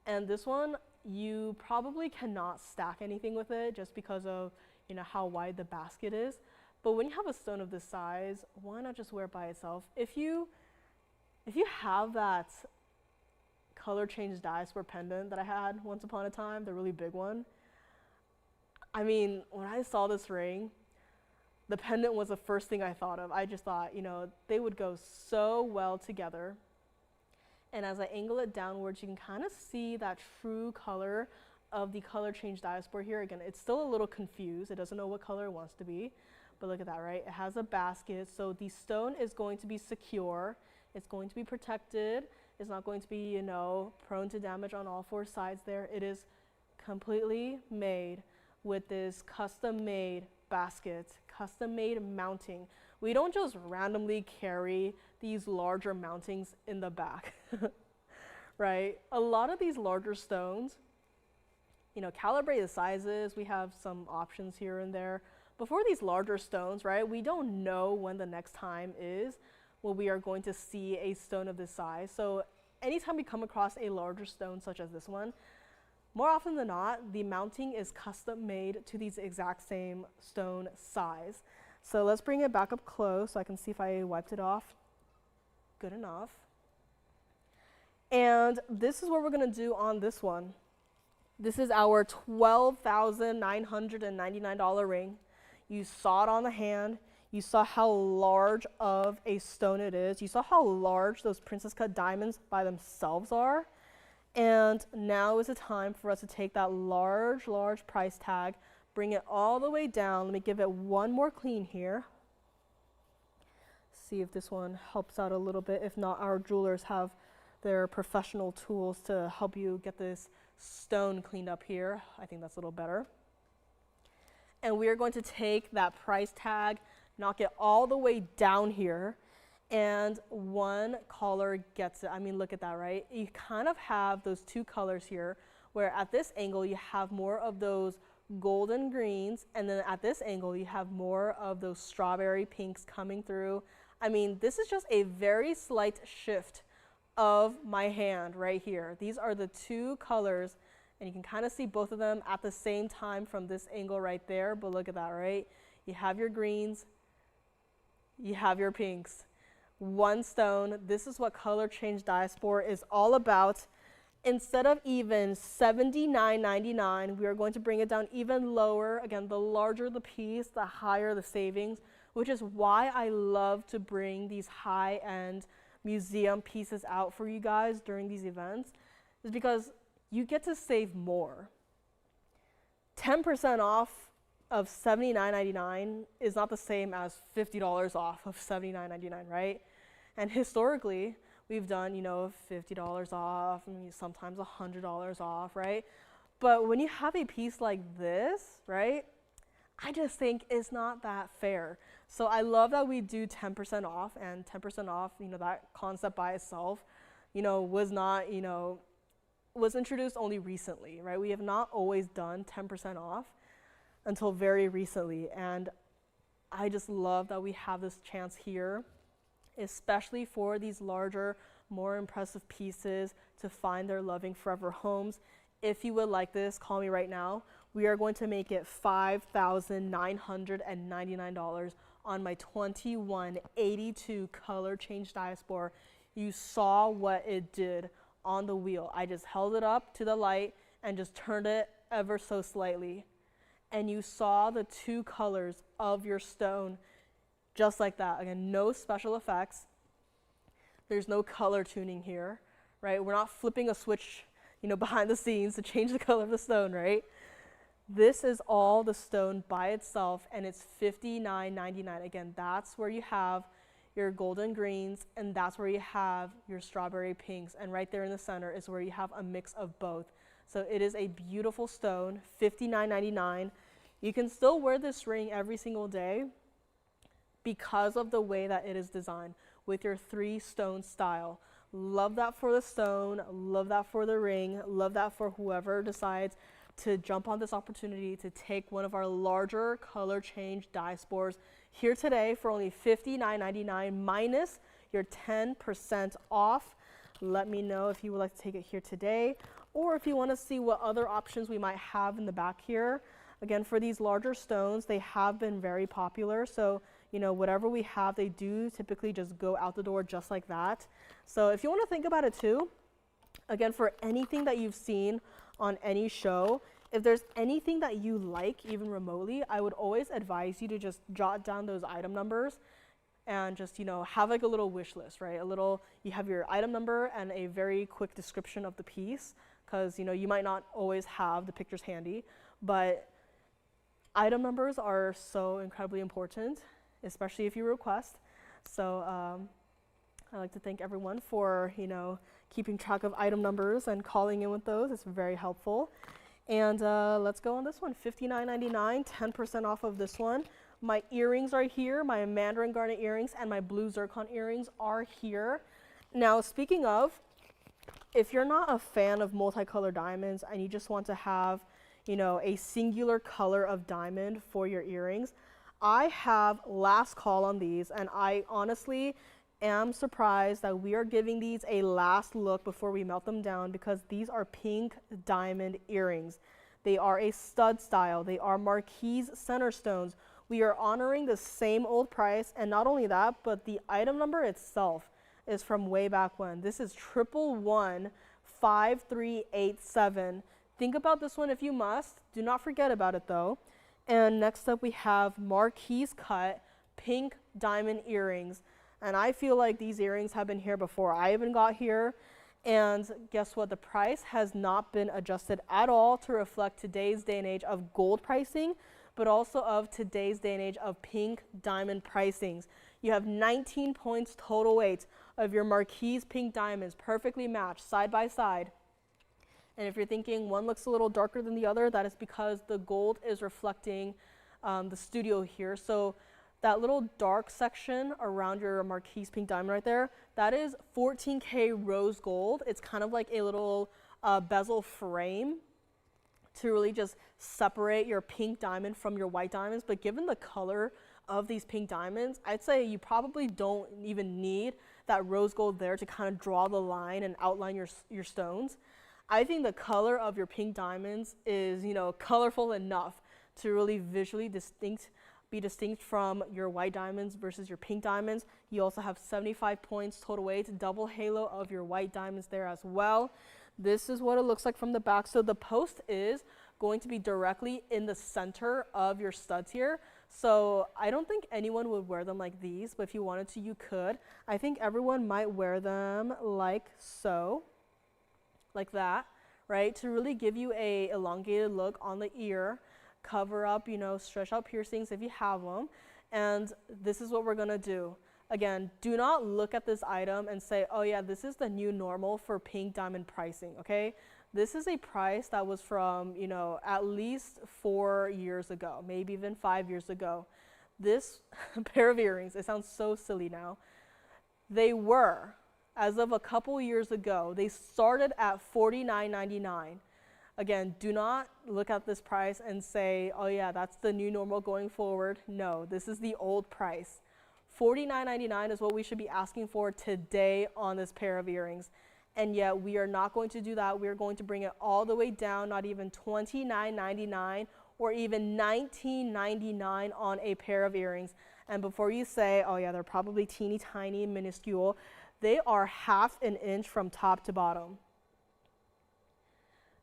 And this one, you probably cannot stack anything with it just because of, you know, how wide the basket is. But when you have a stone of this size, why not just wear it by itself? If you have that color change diaspore pendant that I had once upon a time, the really big one, I mean, when I saw this ring, the pendant was the first thing I thought of. I just thought, you know, they would go so well together. And as I angle it downwards, you can kind of see that true color of the color change diaspore here. Again, it's still a little confused. It doesn't know what color it wants to be. But look at that, right? It has a basket. So the stone is going to be secure. It's going to be protected. It's not going to be, you know, prone to damage on all 4 sides there. It is completely made with this custom-made basket, custom-made mounting. We don't just randomly carry these larger mountings in the back, right? A lot of these larger stones, you know, calibrate the sizes. We have some options here and there. But for these larger stones, right, we don't know when the next time is when we are going to see a stone of this size. So anytime we come across a larger stone such as this one, more often than not, the mounting is custom made to these exact same stone size. So let's bring it back up close so I can see if I wiped it off. Good enough. And this is what we're gonna do on this one. This is our $12,999 ring. You saw it on the hand. You saw how large of a stone it is. You saw how large those princess cut diamonds by themselves are. And now is the time for us to take that large, large price tag, bring it all the way down. Let me give it one more clean here. See if this one helps out a little bit. If not, our jewelers have their professional tools to help you get this stone cleaned up here. I think that's a little better. And we are going to take that price tag, knock it all the way down here, and one color gets it. I mean, look at that, right? You kind of have those 2 colors here, where at this angle you have more of those golden greens, and then at this angle you have more of those strawberry pinks coming through. I mean, this is just a very slight shift of my hand right here. These are the 2 colors, and you can kind of see both of them at the same time from this angle right there. But look at that, right? You have your greens, you have your pinks. One stone. This is what color change diaspore is all about. Instead of even $79.99, we are going to bring it down even lower. Again, the larger the piece, the higher the savings, which is why I love to bring these high-end museum pieces out for you guys during these events, is because you get to save more. 10% off of $79.99 is not the same as $50 off of $79.99, right? And historically, we've done, $50 off, sometimes $100 off, right? But when you have a piece like this, right, I just think it's not that fair. So I love that we do 10% off, and 10% off, that concept by itself, was introduced only recently, right? We have not always done 10% off until very recently, and I just love that we have this chance here, especially for these larger, more impressive pieces to find their loving forever homes. If you would like this, call me right now. We are going to make it $5,999 on my 2182 color change diaspore. You saw what it did on the wheel. I just held it up to the light and just turned it ever so slightly. And you saw the two colors of your stone just like that. Again, no special effects. There's no color tuning here, right? We're not flipping a switch, behind the scenes to change the color of the stone, right? This is all the stone by itself, and it's $59.99. Again, that's where you have your golden greens, and that's where you have your strawberry pinks, and right there in the center is where you have a mix of both. So it is a beautiful stone, $59.99. You can still wear this ring every single day because of the way that it is designed with your 3-stone style. Love that for the stone, love that for the ring, love that for whoever decides to jump on this opportunity to take one of our larger color change diaspores here today for only $59.99 minus your 10% off. Let me know if you would like to take it here today, or if you want to see what other options we might have in the back here. Again, for these larger stones, they have been very popular. So, whatever we have, they do typically just go out the door just like that. So if you want to think about it too, again, for anything that you've seen on any show, if there's anything that you like, even remotely, I would always advise you to just jot down those item numbers and just, have like a little wish list, right? You have your item number and a very quick description of the piece, because, you might not always have the pictures handy, but item numbers are so incredibly important, especially if you request. So I'd like to thank everyone for, keeping track of item numbers and calling in with those. It's very helpful. And let's go on this one, $59.99, 10% off of this one. My earrings are here, my Mandarin garnet earrings and my blue zircon earrings are here. Now, speaking of, if you're not a fan of multicolored diamonds and you just want to have, a singular color of diamond for your earrings, I have last call on these, and I honestly am surprised that we are giving these a last look before we melt them down, because these are pink diamond earrings. They are a stud style. They are marquise center stones. We are honoring the same old price, and not only that, but the item number itself is from way back when. This is 1115387. Think about this one if you must. Do not forget about it though. And next up we have marquise cut pink diamond earrings. And I feel like these earrings have been here before I even got here. And guess what? The price has not been adjusted at all to reflect today's day and age of gold pricing, but also of today's day and age of pink diamond pricings. You have 19 points total weight of your marquise pink diamonds, perfectly matched side by side. And if you're thinking one looks a little darker than the other, that is because the gold is reflecting the studio here. So that little dark section around your marquise pink diamond right there, that is 14K rose gold. It's kind of like a little bezel frame to really just separate your pink diamond from your white diamonds. But given the color of these pink diamonds, I'd say you probably don't even need that rose gold there to kind of draw the line and outline your stones. I think the color of your pink diamonds is, colorful enough to really visually be distinct from your white diamonds versus your pink diamonds. You also have 75 points total weight, double halo of your white diamonds there as well. This is what it looks like from the back. So the post is going to be directly in the center of your studs here. So I don't think anyone would wear them like these, but if you wanted to, you could. I think everyone might wear them like so, like that, right? To really give you a elongated look on the ear, cover up, you know, stretch out piercings if you have them. And this is what we're gonna do. Again, do not look at this item and say, oh yeah, this is the new normal for pink diamond pricing, okay? This is a price that was from, you know, at least 4 years ago, maybe even 5 years ago. This pair of earrings, it sounds so silly now. They were, as of a couple years ago, they started at $49.99. Again, do not look at this price and say, oh yeah, that's the new normal going forward. No, this is the old price. $49.99 is what we should be asking for today on this pair of earrings. And yet we are not going to do that. We're going to bring it all the way down, not even $29.99 or even $19.99 on a pair of earrings. And before you say, oh yeah, they're probably teeny tiny, minuscule, they are half an inch from top to bottom.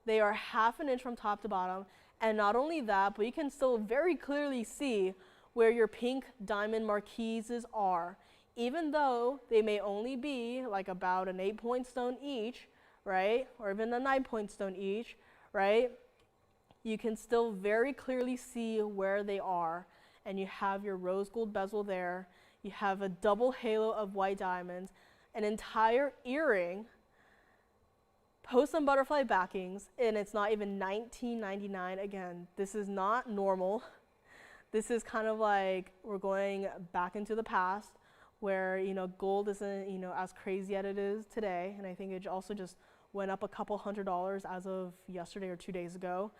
They are half an inch from top to bottom. And not only that, but you can still very clearly see where your pink diamond marquises are. Even though they may only be like about an 8-point stone each, right? Or even a 9-point stone each, right? You can still very clearly see where they are. And you have your rose gold bezel there. You have a double halo of white diamonds, an entire earring, post and butterfly backings, and it's not even $19.99. Again, this is not normal. This is kind of like we're going back into the past, where, you know, gold isn't, you know, as crazy as it is today. And I think it also just went up a couple $100 as of yesterday or 2 days ago.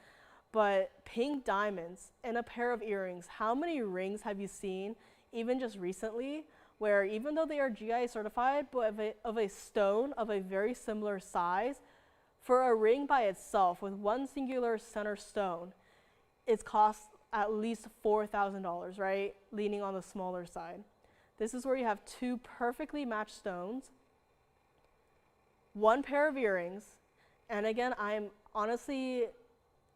But pink diamonds and a pair of earrings, how many rings have you seen, even just recently, where even though they are GIA certified, but of a stone of a very similar size, for a ring by itself with one singular center stone, it's cost at least $4,000, right? Leaning on the smaller side. This is where you have two perfectly matched stones, one pair of earrings, and again, I'm honestly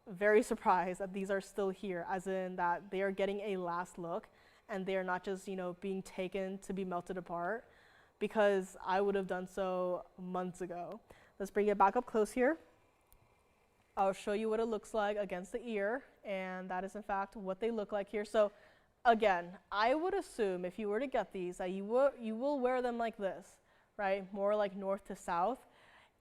very surprised that these are still here, as in that they are getting a last look and they are not just, you know, being taken to be melted apart, because I would have done so months ago. Let's bring it back up close here. I'll show you what it looks like against the ear, and that is in fact what they look like here. So again, I would assume if you were to get these, that you will wear them like this, right? More like north to south.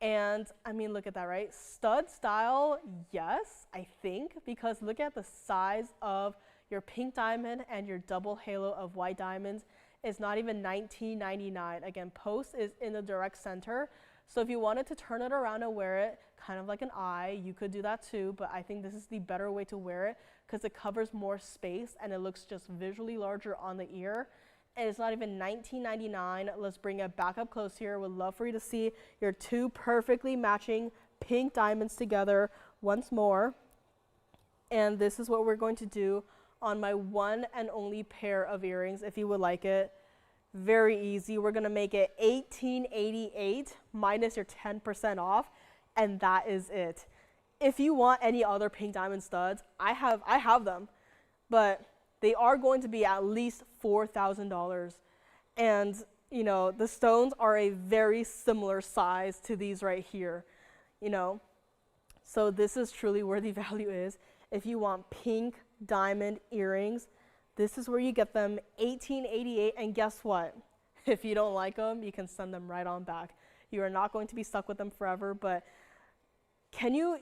And I mean, look at that, right? Stud style, yes, I think, because look at the size of your pink diamond and your double halo of white diamonds. It's not even $19.99. Again, post is in the direct center. So if you wanted to turn it around and wear it kind of like an eye, you could do that too, but I think this is the better way to wear it because it covers more space and it looks just visually larger on the ear. And it's not even $19.99. Let's bring it back up close here. Would love for you to see your two perfectly matching pink diamonds together once more. And this is what we're going to do on my one and only pair of earrings, if you would like it. Very easy. We're going to make it $18.88 minus your 10% off, and that is it. If you want any other pink diamond studs, I have them, but they are going to be at least $4,000. And, you know, the stones are a very similar size to these right here, you know. So this is truly where the value is. If you want pink diamond earrings, this is where you get them, $18.88. And guess what? If you don't like them, you can send them right on back. You are not going to be stuck with them forever, but can you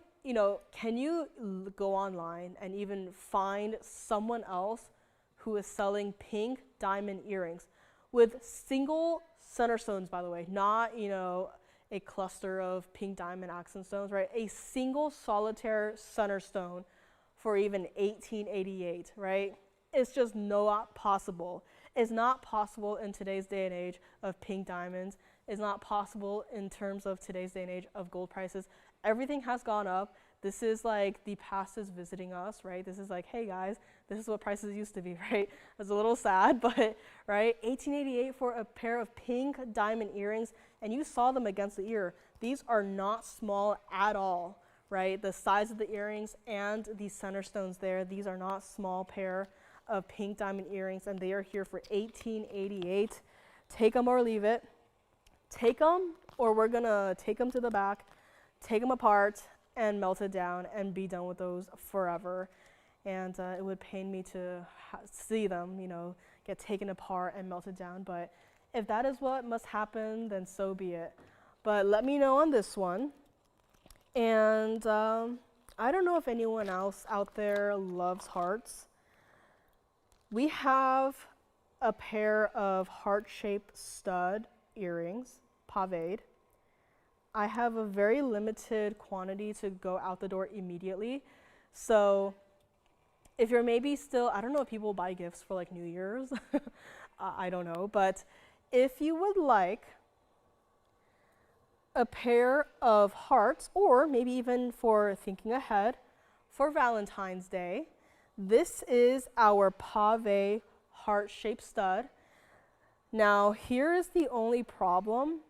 go online and even find someone else who is selling pink diamond earrings with single center stones, by the way, not, you know, a cluster of pink diamond accent stones, right? A single solitaire center stone for even $18.88, right? It's just not possible. It's not possible in today's day and age of pink diamonds. It's not possible in terms of today's day and age of gold prices. Everything has gone up. This is like the past is visiting us, right? This is like, hey guys, this is what prices used to be, right? It's a little sad, but right, $18.88 for a pair of pink diamond earrings, and you saw them against the ear. These are not small at all, right? The size of the earrings and the center stones there, these are not small pair of pink diamond earrings, and they are here for $18.88. Take them or leave it. Take them, or we're gonna take them to the back, take them apart, and melt it down and be done with those forever. And it would pain me to see them, you know, get taken apart and melted down, but if that is what must happen, then so be it. But let me know on this one. And I don't know if anyone else out there loves hearts. We have a pair of heart-shaped stud earrings, paved. I have a very limited quantity to go out the door immediately. So if you're maybe still, I don't know if people buy gifts for like New Year's, I don't know, but if you would like a pair of hearts, or maybe even for thinking ahead for Valentine's Day, this is our pave heart-shaped stud. Now, here is the only problem.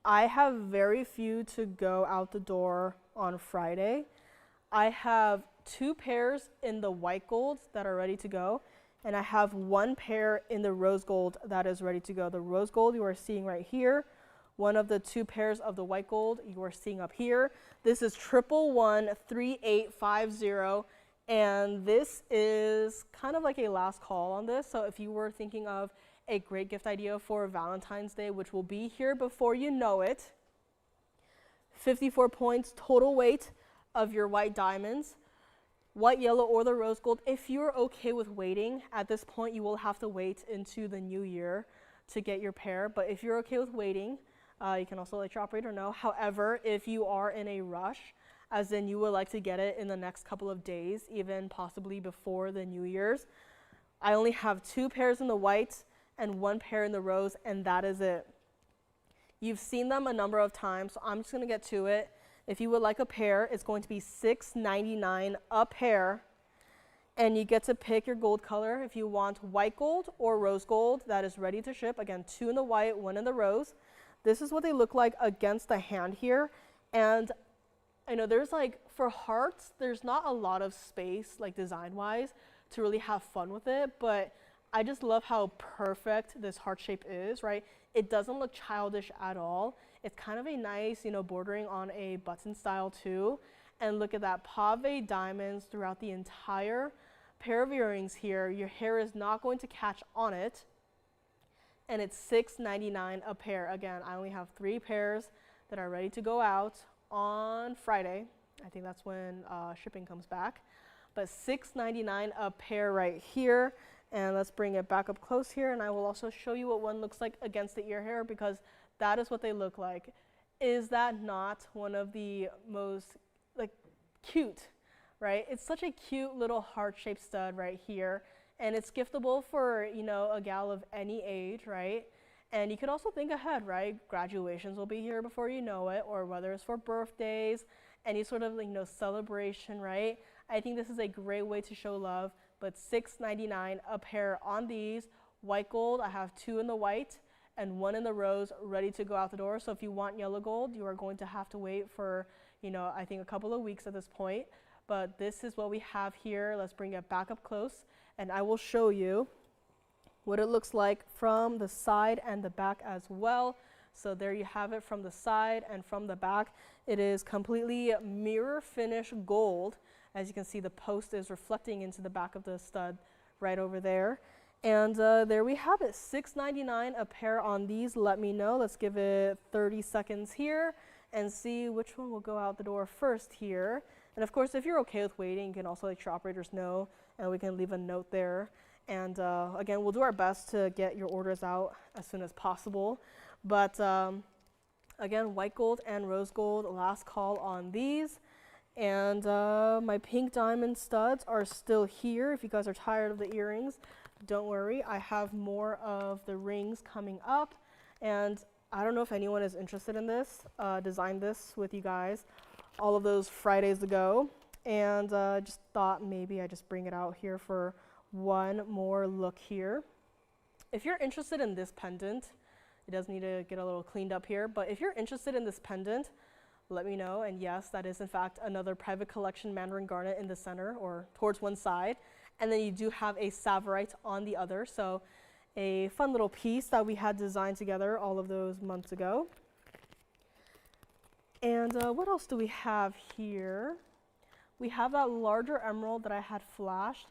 I have very few to go out the door on Friday. I have 2 pairs in the white gold that are ready to go, and I have 1 pair in the rose gold that is ready to go. The rose gold you are seeing right here. One of the 2 pairs of the white gold you are seeing up here. This is 1113850, and this is kind of like a last call on this. So if you were thinking of a great gift idea for Valentine's Day, which will be here before you know it, 54 points total weight of your white diamonds, white, yellow, or the rose gold. If you're okay with waiting, at this point you will have to wait into the new year to get your pair. But if you're okay with waiting, you can also let your operator know. However, if you are in a rush, as in you would like to get it in the next couple of days, even possibly before the New Year's, I only have 2 pairs in the white and 1 pair in the rose, and that is it. You've seen them a number of times, so I'm just gonna get to it. If you would like a pair, it's going to be $6.99 a pair, and you get to pick your gold color. If you want white gold or rose gold, that is ready to ship. Again, 2 in the white, 1 in the rose. This is what they look like against the hand here. And I know there's like, for hearts, there's not a lot of space, like design-wise, to really have fun with it, but I just love how perfect this heart shape is, right? It doesn't look childish at all. It's kind of a nice, you know, bordering on a button style too. And look at that, pave diamonds throughout the entire pair of earrings here. Your hair is not going to catch on it. And it's $6.99 a pair. Again, I only have 3 pairs that are ready to go out on Friday. I think that's when shipping comes back. But $6.99 a pair right here. And let's bring it back up close here, and I will also show you what one looks like against the ear hair, because that is what they look like. Is that not one of the most like cute, right? It's such a cute little heart-shaped stud right here, and it's giftable for, you know, a gal of any age, right? And you could also think ahead, right? Graduations will be here before you know it, or whether it's for birthdays, any sort of, you know, celebration, right? I think this is a great way to show love. But $6.99 a pair on these. White gold, I have 2 in the white and 1 in the rose ready to go out the door. So if you want yellow gold, you are going to have to wait for, you know, I think a couple of weeks at this point. But this is what we have here. Let's bring it back up close, and I will show you what it looks like from the side and the back as well. So there you have it from the side and from the back. It is completely mirror finish gold. As you can see, the post is reflecting into the back of the stud right over there. And there we have it, $6.99 a pair on these. Let me know. Let's give it 30 seconds here and see which one will go out the door first here. And of course, if you're okay with waiting, you can also let your operators know, and we can leave a note there. And again, we'll do our best to get your orders out as soon as possible. But again, white gold and rose gold, last call on these. And my pink diamond studs are still here. If you guys are tired of the earrings, don't worry. I have more of the rings coming up. And I don't know if anyone is interested in this. Designed this with you guys all of those Fridays ago. And just thought maybe I just bring it out here for one more look here. If you're interested in this pendant, It does need to get a little cleaned up here, but if you're interested in this pendant, let me know. And yes, that is in fact another private collection Mandarin garnet in the center or towards one side. And then you do have a tsavorite on the other. So a fun little piece that we had designed together all of those months ago. And what else do we have here? We have that larger emerald that I had flashed.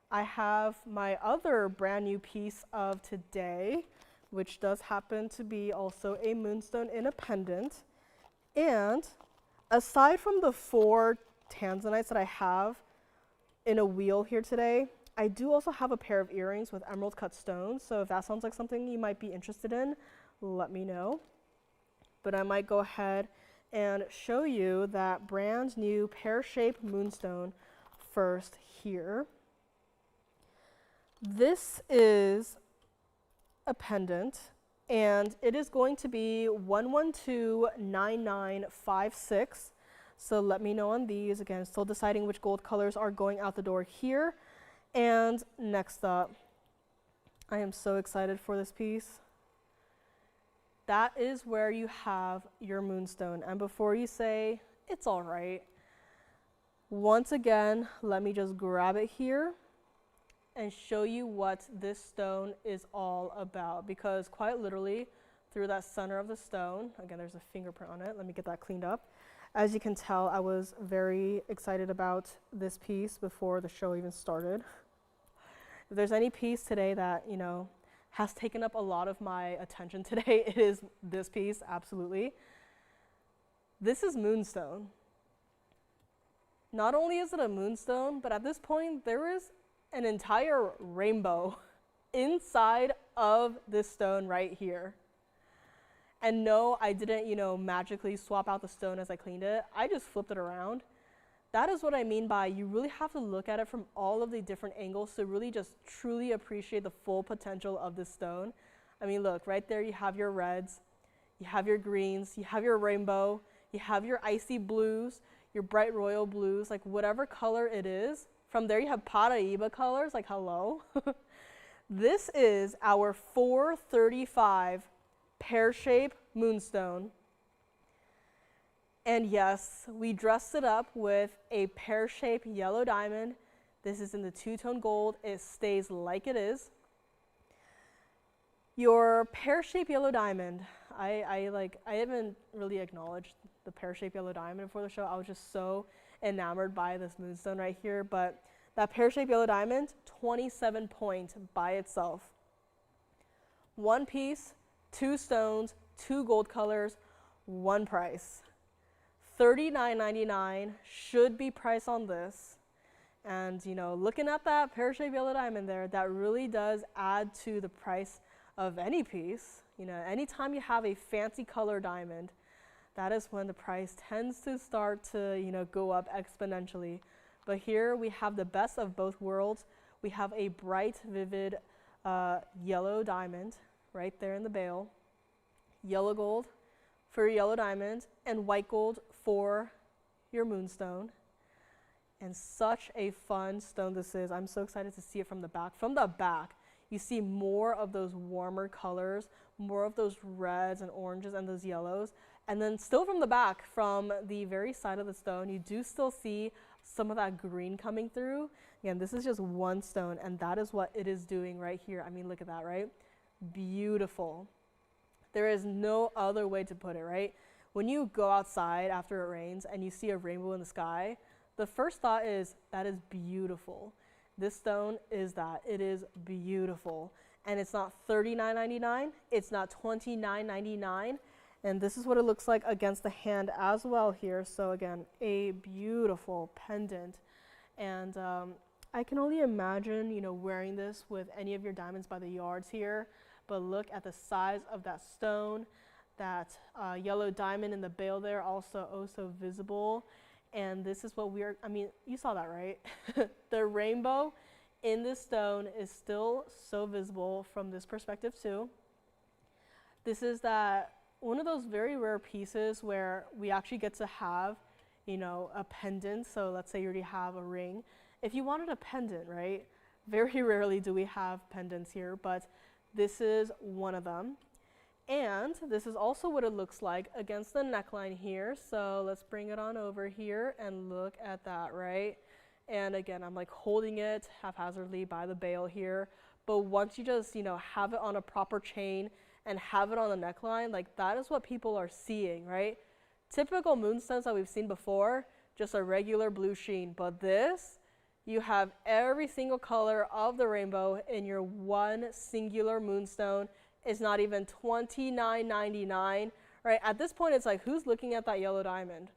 I have my other brand new piece of today, which does happen to be also a moonstone in a pendant. And aside from the 4 Tanzanites that I have in a wheel here today, I do also have a pair of earrings with emerald cut stones. So if that sounds like something you might be interested in, let me know. But I might go ahead and show you that brand new pear-shaped moonstone first here. This is a pendant, and it is going to be 1129956. So let me know on these. Again, still deciding which gold colors are going out the door here. And next up, I am so excited for this piece. That is where you have your moonstone. And before you say, it's all right, once again, let me just grab it here and show you what this stone is all about. Because quite literally, through that center of the stone, again, there's a fingerprint on it. Let me get that cleaned up. As you can tell, I was very excited about this piece before the show even started. If there's any piece today that, you know, has taken up a lot of my attention today, it is this piece, absolutely. This is Moonstone. Not only is it a moonstone, but at this point, there is an entire rainbow inside of this stone right here. And no, I didn't, you know, magically swap out the stone as I cleaned it. I just flipped it around. That is what I mean by you really have to look at it from all of the different angles to really just truly appreciate the full potential of this stone. I mean, look, right there you have your reds, you have your greens, you have your rainbow, you have your icy blues, your bright royal blues, like whatever color it is. From there you have Paraiba colors, like hello. This is our 435 pear-shaped moonstone. And yes, we dressed it up with a pear-shaped yellow diamond. This is in the two-tone gold. It stays like it is. Your pear-shaped yellow diamond, I haven't really acknowledged the pear-shaped yellow diamond before the show. I was just so enamored by this moonstone right here. But that pear-shaped yellow diamond, 27 points by itself. One piece, 2 stones, 2 gold colors, 1 price. $39.99 should be priced on this. And you know, looking at that pear-shaped yellow diamond there, that really does add to the price of any piece. You know, anytime you have a fancy color diamond, that is when the price tends to start to, you know, go up exponentially. But here we have the best of both worlds. We have a bright, vivid yellow diamond right there in the bail. Yellow gold for your yellow diamond and white gold for your moonstone. And such a fun stone this is. I'm so excited to see it from the back. From the back, you see more of those warmer colors, more of those reds and oranges and those yellows. And then still from the back, from the very side of the stone, you do still see some of that green coming through. Again, this is just one stone, and that is what it is doing right here. I mean, look at that, right? Beautiful. There is no other way to put it, right? When you go outside after it rains and you see a rainbow in the sky, the first thought is, that is beautiful. This stone is that. It is beautiful. And it's not $39.99. It's not $29.99. And this is what it looks like against the hand as well here. So again, a beautiful pendant. And I can only imagine, you know, wearing this with any of your diamonds by the yards here. But look at the size of that stone. That yellow diamond in the bail there, also oh so visible. And this is what we're, I mean, you saw that, right? The rainbow in this stone is still so visible from this perspective too. This is that one of those very rare pieces where we actually get to have, you know, a pendant. So let's say you already have a ring. If you wanted a pendant, right? Very rarely do we have pendants here, but this is one of them. And this is also what it looks like against the neckline here. So let's bring it on over here and look at that, right? And again, I'm like holding it haphazardly by the bail here. But once you just, have it on a proper chain and have it on the neckline, like that is what people are seeing, right? Typical moonstones that we've seen before, just a regular blue sheen. But this, you have every single color of the rainbow in your one singular moonstone. It's not even $29.99, right? At this point, it's like, who's looking at that yellow diamond?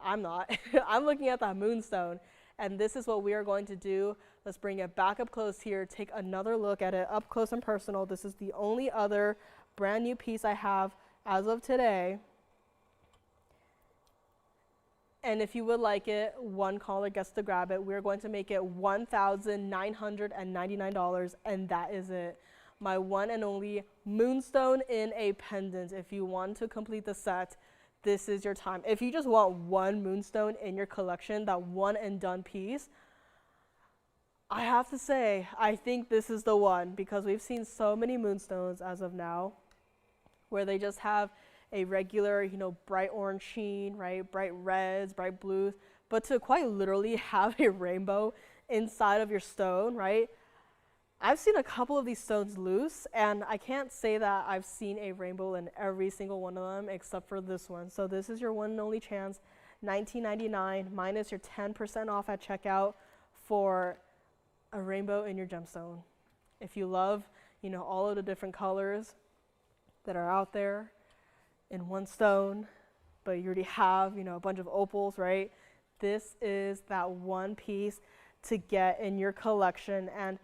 I'm not. I'm looking at that moonstone. And this is what we are going to do. Let's bring it back up close here, take another look at it up close and personal. This is the only other brand new piece I have as of today. And if you would like it, one caller gets to grab it. We're going to make it $1,999, and that is it. My one and only moonstone in a pendant. If you want to complete the set, this is your time. If you just want one moonstone in your collection, that one and done piece, I have to say, I think this is the one, because we've seen so many moonstones as of now where they just have a regular, bright orange sheen, right? Bright reds, bright blues, but to quite literally have a rainbow inside of your stone, right? I've seen a couple of these stones loose, and I can't say that I've seen a rainbow in every single one of them except for this one. So this is your one and only chance, $19.99 minus your 10% off at checkout for a rainbow in your gemstone. If you love, all of the different colors that are out there in one stone, but you already have, a bunch of opals, right? This is that one piece to get in your collection. And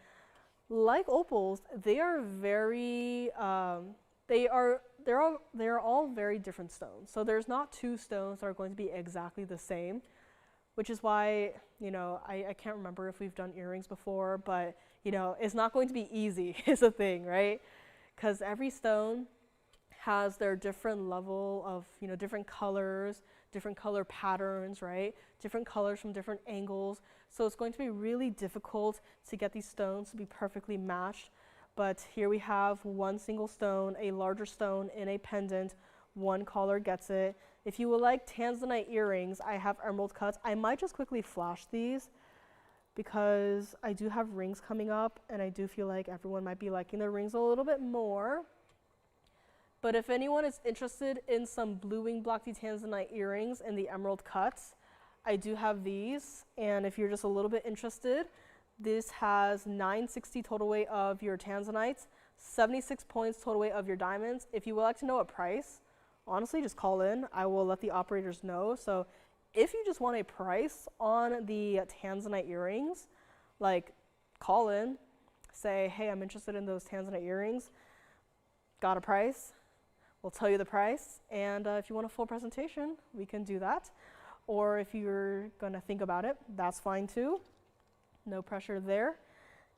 like opals, they are very, they are all very different stones. So there's not two stones that are going to be exactly the same, which is why, I can't remember if we've done earrings before, but, it's not going to be easy is the thing, right? Because every stone has their different level of, different colors, different color patterns, right? Different colors from different angles. So it's going to be really difficult to get these stones to be perfectly matched. But here we have one single stone, a larger stone in a pendant. One caller gets it. If you would like Tanzanite earrings, I have emerald cuts. I might just quickly flash these because I do have rings coming up, and I do feel like everyone might be liking their rings a little bit more. But if anyone is interested in some blue wing blocky Tanzanite earrings in the emerald cuts, I do have these. And if you're just a little bit interested, this has 960 total weight of your Tanzanites, 76 points total weight of your diamonds. If you would like to know a price, honestly, just call in. I will let the operators know. So if you just want a price on the Tanzanite earrings, like call in, say, hey, I'm interested in those Tanzanite earrings. Got a price? We'll tell you the price, and if you want a full presentation, we can do that. Or if you're gonna think about it, that's fine too. No pressure there.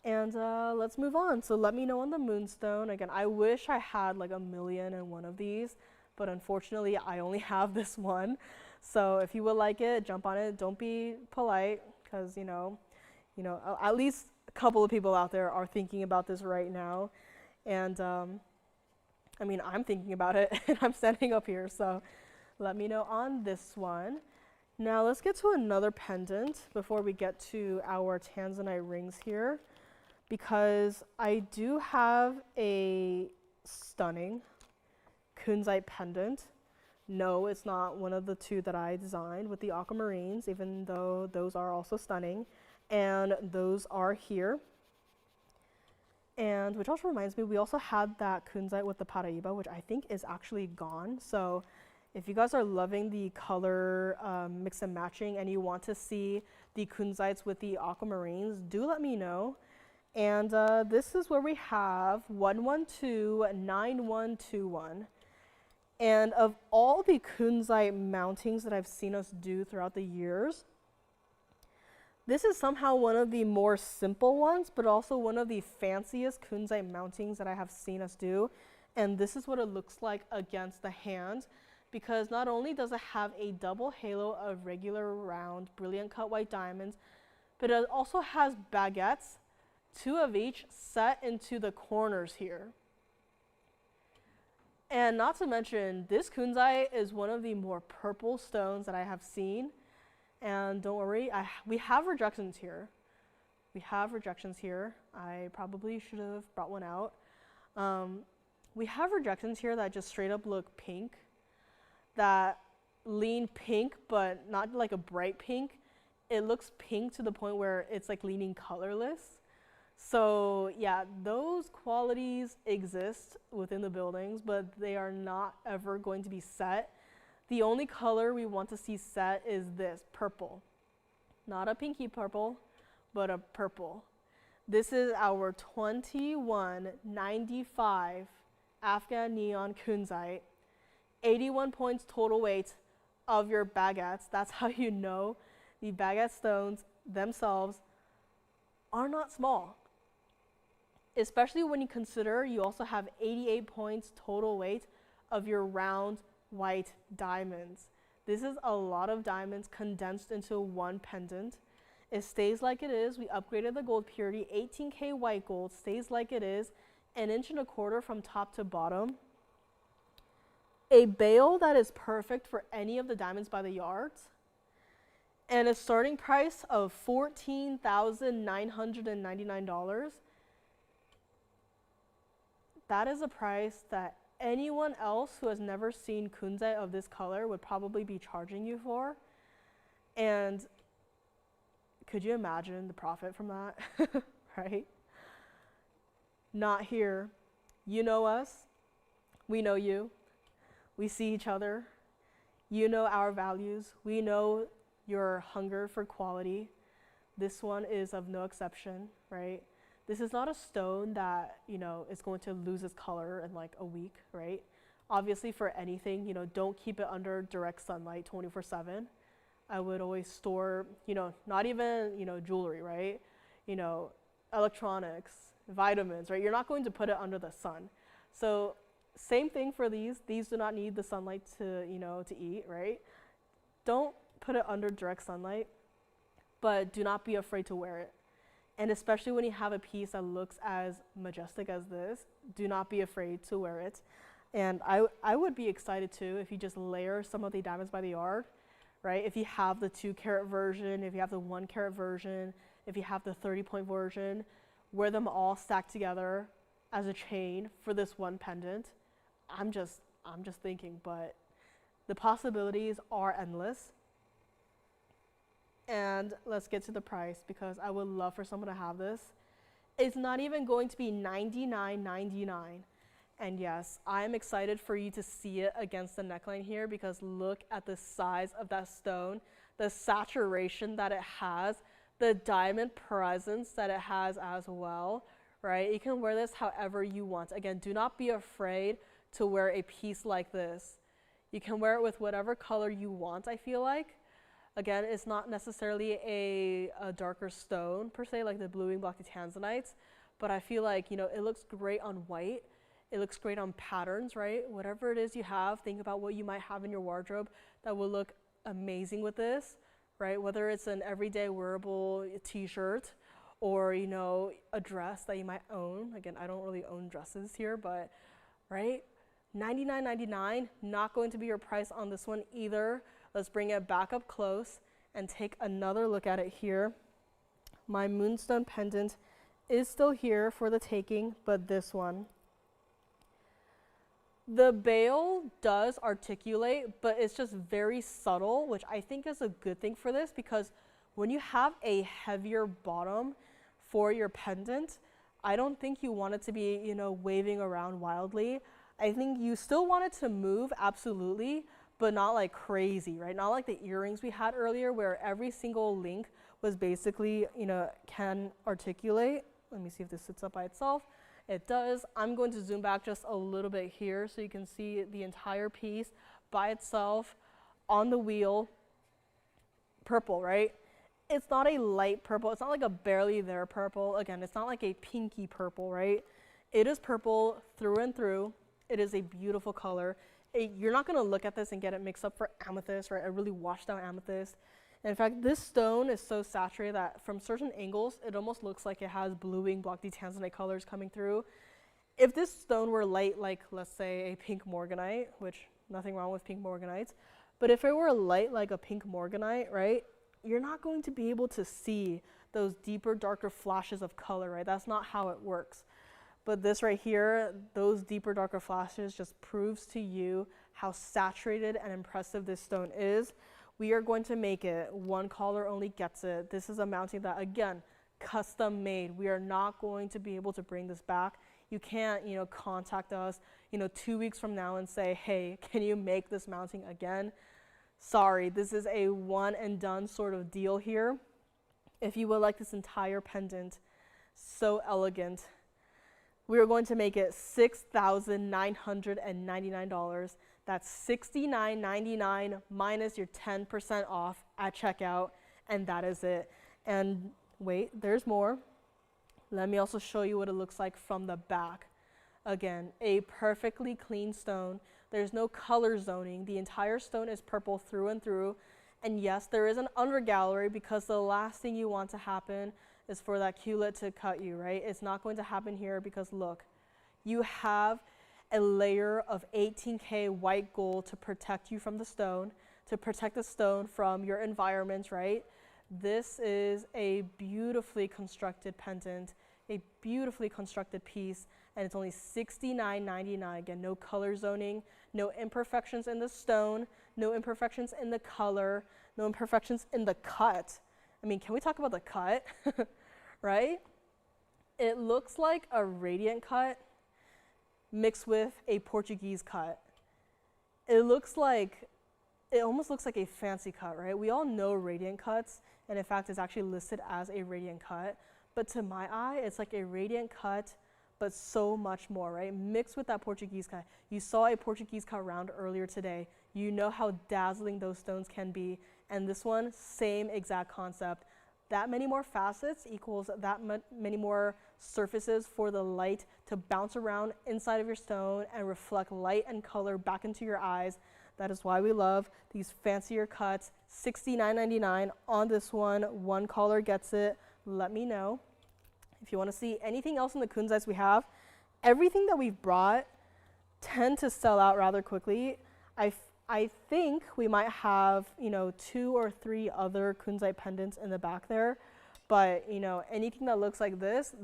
And let's move on. So let me know on the Moonstone. Again, I wish I had like 1,000,001 of these, but unfortunately I only have this one. So if you would like it, jump on it. Don't be polite, because at least a couple of people out there are thinking about this right now. And I'm thinking about it, and I'm standing up here, so let me know on this one. Now let's get to another pendant before we get to our Tanzanite rings here, because I do have a stunning kunzite pendant. No, it's not one of the two that I designed with the aquamarines, even though those are also stunning, and those are here. And which also reminds me, we also had that kunzite with the Paraiba, which I think is actually gone. So if you guys are loving the color mix and matching, and you want to see the kunzites with the aquamarines, do let me know. And this is where we have 1129121. And of all the kunzite mountings that I've seen us do throughout the years, this is somehow one of the more simple ones, but also one of the fanciest kunzite mountings that I have seen us do. And this is what it looks like against the hand, because not only does it have a double halo of regular round, brilliant cut white diamonds, but it also has baguettes, 2 of each, set into the corners here. And not to mention, this kunzite is one of the more purple stones that I have seen. And don't worry, we have rejections here. I probably should have brought one out. We have rejections here that just straight up look pink, that lean pink, but not like a bright pink. It looks pink to the point where it's like leaning colorless. So yeah, those qualities exist within the buildings, but they are not ever going to be set. The only color we want to see set is this, purple. Not a pinky purple, but a purple. This is our 2195 Afghan neon kunzite. 81 points total weight of your baguettes. That's how you know the baguette stones themselves are not small. Especially when you consider you also have 88 points total weight of your round white diamonds. This is a lot of diamonds condensed into one pendant. It stays like it is. We upgraded the gold purity. 18K white gold stays like it is, 1.25 inches from top to bottom. A bale that is perfect for any of the diamonds by the yards. And a starting price of $14,999. That is a price that anyone else who has never seen kunzite of this color would probably be charging you for. And could you imagine the profit from that, right? Not here. You know us. We know you. We see each other. You know our values. We know your hunger for quality. This one is of no exception, right? This is not a stone that, is going to lose its color in like a week, right? Obviously for anything, don't keep it under direct sunlight 24/7. I would always store, not even, jewelry, right? Electronics, vitamins, right? You're not going to put it under the sun. So same thing for these. These do not need the sunlight to, to eat, right? Don't put it under direct sunlight, but do not be afraid to wear it. And especially when you have a piece that looks as majestic as this, do not be afraid to wear it. And I would be excited too if you just layer some of the diamonds by the yard, right? If you have the 2-carat version, if you have the 1-carat version, if you have the 30-point version, wear them all stacked together as a chain for this one pendant. I'm just thinking, but the possibilities are endless. And let's get to the price, because I would love for someone to have this. It's not even going to be $99.99. And yes, I'm excited for you to see it against the neckline here, because look at the size of that stone, the saturation that it has, the diamond presence that it has as well, right? You can wear this however you want. Again, do not be afraid to wear a piece like this. You can wear it with whatever color you want, I feel like. Again, it's not necessarily a darker stone per se, like the bluing blocky Tanzanites, but I feel like, it looks great on white. It looks great on patterns, right? Whatever it is you have, think about what you might have in your wardrobe that will look amazing with this, right? Whether it's an everyday wearable t-shirt or, a dress that you might own. Again, I don't really own dresses here, but, right? $99.99, not going to be your price on this one either. Let's bring it back up close and take another look at it here. My Moonstone pendant is still here for the taking, but this one. The bale does articulate, but it's just very subtle, which I think is a good thing for this, because when you have a heavier bottom for your pendant, I don't think you want it to be, waving around wildly. I think you still want it to move, absolutely, but not like crazy, right? Not like the earrings we had earlier where every single link was basically, can articulate. Let me see if this sits up by itself. It does. I'm going to zoom back just a little bit here so you can see the entire piece by itself on the wheel. Purple, right? It's not a light purple. It's not like a barely there purple. Again, it's not like a pinky purple, right? It is purple through and through. It is a beautiful color. You're not going to look at this and get it mixed up for amethyst, right? A really washed out amethyst. In fact, this stone is so saturated that from certain angles, it almost looks like it has bluing blocky Tanzanite colors coming through. if this stone were light, like let's say a pink morganite, which nothing wrong with pink morganites, but if it were light like a pink morganite, right, you're not going to be able to see those deeper, darker flashes of color, right? That's not how it works. But this right here, those deeper, darker flashes just proves to you how saturated and impressive this stone is. We are going to make it. One caller only gets it. This is a mounting that, again, custom made. We are not going to be able to bring this back. You can't, contact us, 2 weeks from now and say, hey, can you make this mounting again? Sorry, this is a one and done sort of deal here. If you would like this entire pendant, so elegant, we are going to make it $6,999. That's $69.99 minus your 10% off at checkout, and that is it. And wait, there's more. Let me also show you what it looks like from the back. Again, a perfectly clean stone. There's no color zoning. The entire stone is purple through and through. And yes, there is an under gallery because the last thing you want to happen is for that culet to cut you, right? It's not going to happen here because look, you have a layer of 18K white gold to protect you from the stone, to protect the stone from your environment, right? This is a beautifully constructed pendant, a beautifully constructed piece, and it's only $69.99. Again, no color zoning, no imperfections in the stone, no imperfections in the color, no imperfections in the cut. I mean, can we talk about the cut, right? It looks like a radiant cut mixed with a Portuguese cut. It almost looks like a fancy cut, right? We all know radiant cuts, and in fact, it's actually listed as a radiant cut. But to my eye, it's like a radiant cut, but so much more, right? Mixed with that Portuguese cut. You saw a Portuguese cut round earlier today. You know how dazzling those stones can be. And this one, same exact concept. That many more facets equals that many more surfaces for the light to bounce around inside of your stone and reflect light and color back into your eyes. That is why we love these fancier cuts. $69.99 on this one. One caller gets it. Let me know. If you want to see anything else in the kunzais we have, everything that we've brought tend to sell out rather quickly. I think we might have, 2 or 3 other kunzite pendants in the back there, but, anything that looks like this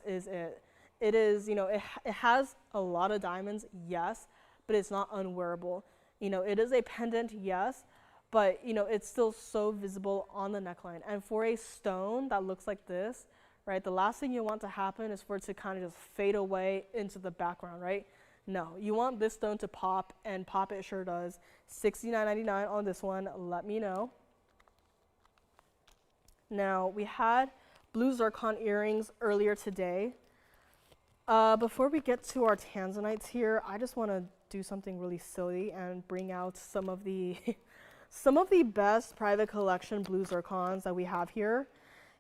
is it. It is, it has a lot of diamonds, yes, but it's not unwearable. It is a pendant, yes, but, it's still so visible on the neckline. And for a stone that looks like this, right, the last thing you want to happen is for it to kind of just fade away into the background, right? No, you want this stone to pop, and pop it sure does. $69.99 on this one, let me know. Now, we had blue zircon earrings earlier today. Before we get to our Tanzanites here, I just want to do something really silly and bring out some of the some of the best private collection blue zircons that we have here.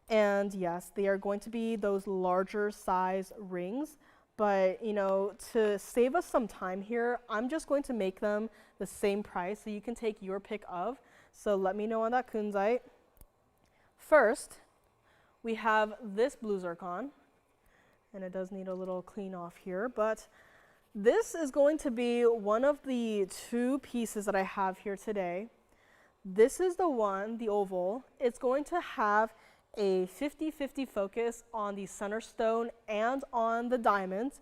And yes, they are going to be those larger size rings. But, to save us some time here, I'm just going to make them the same price so you can take your pick of. So let me know on that kunzite. First, we have this blue zircon, and it does need a little clean off here, but this is going to be one of the 2 pieces that I have here today. This is the one, the oval. It's going to have a 50-50 focus on the center stone and on the diamonds.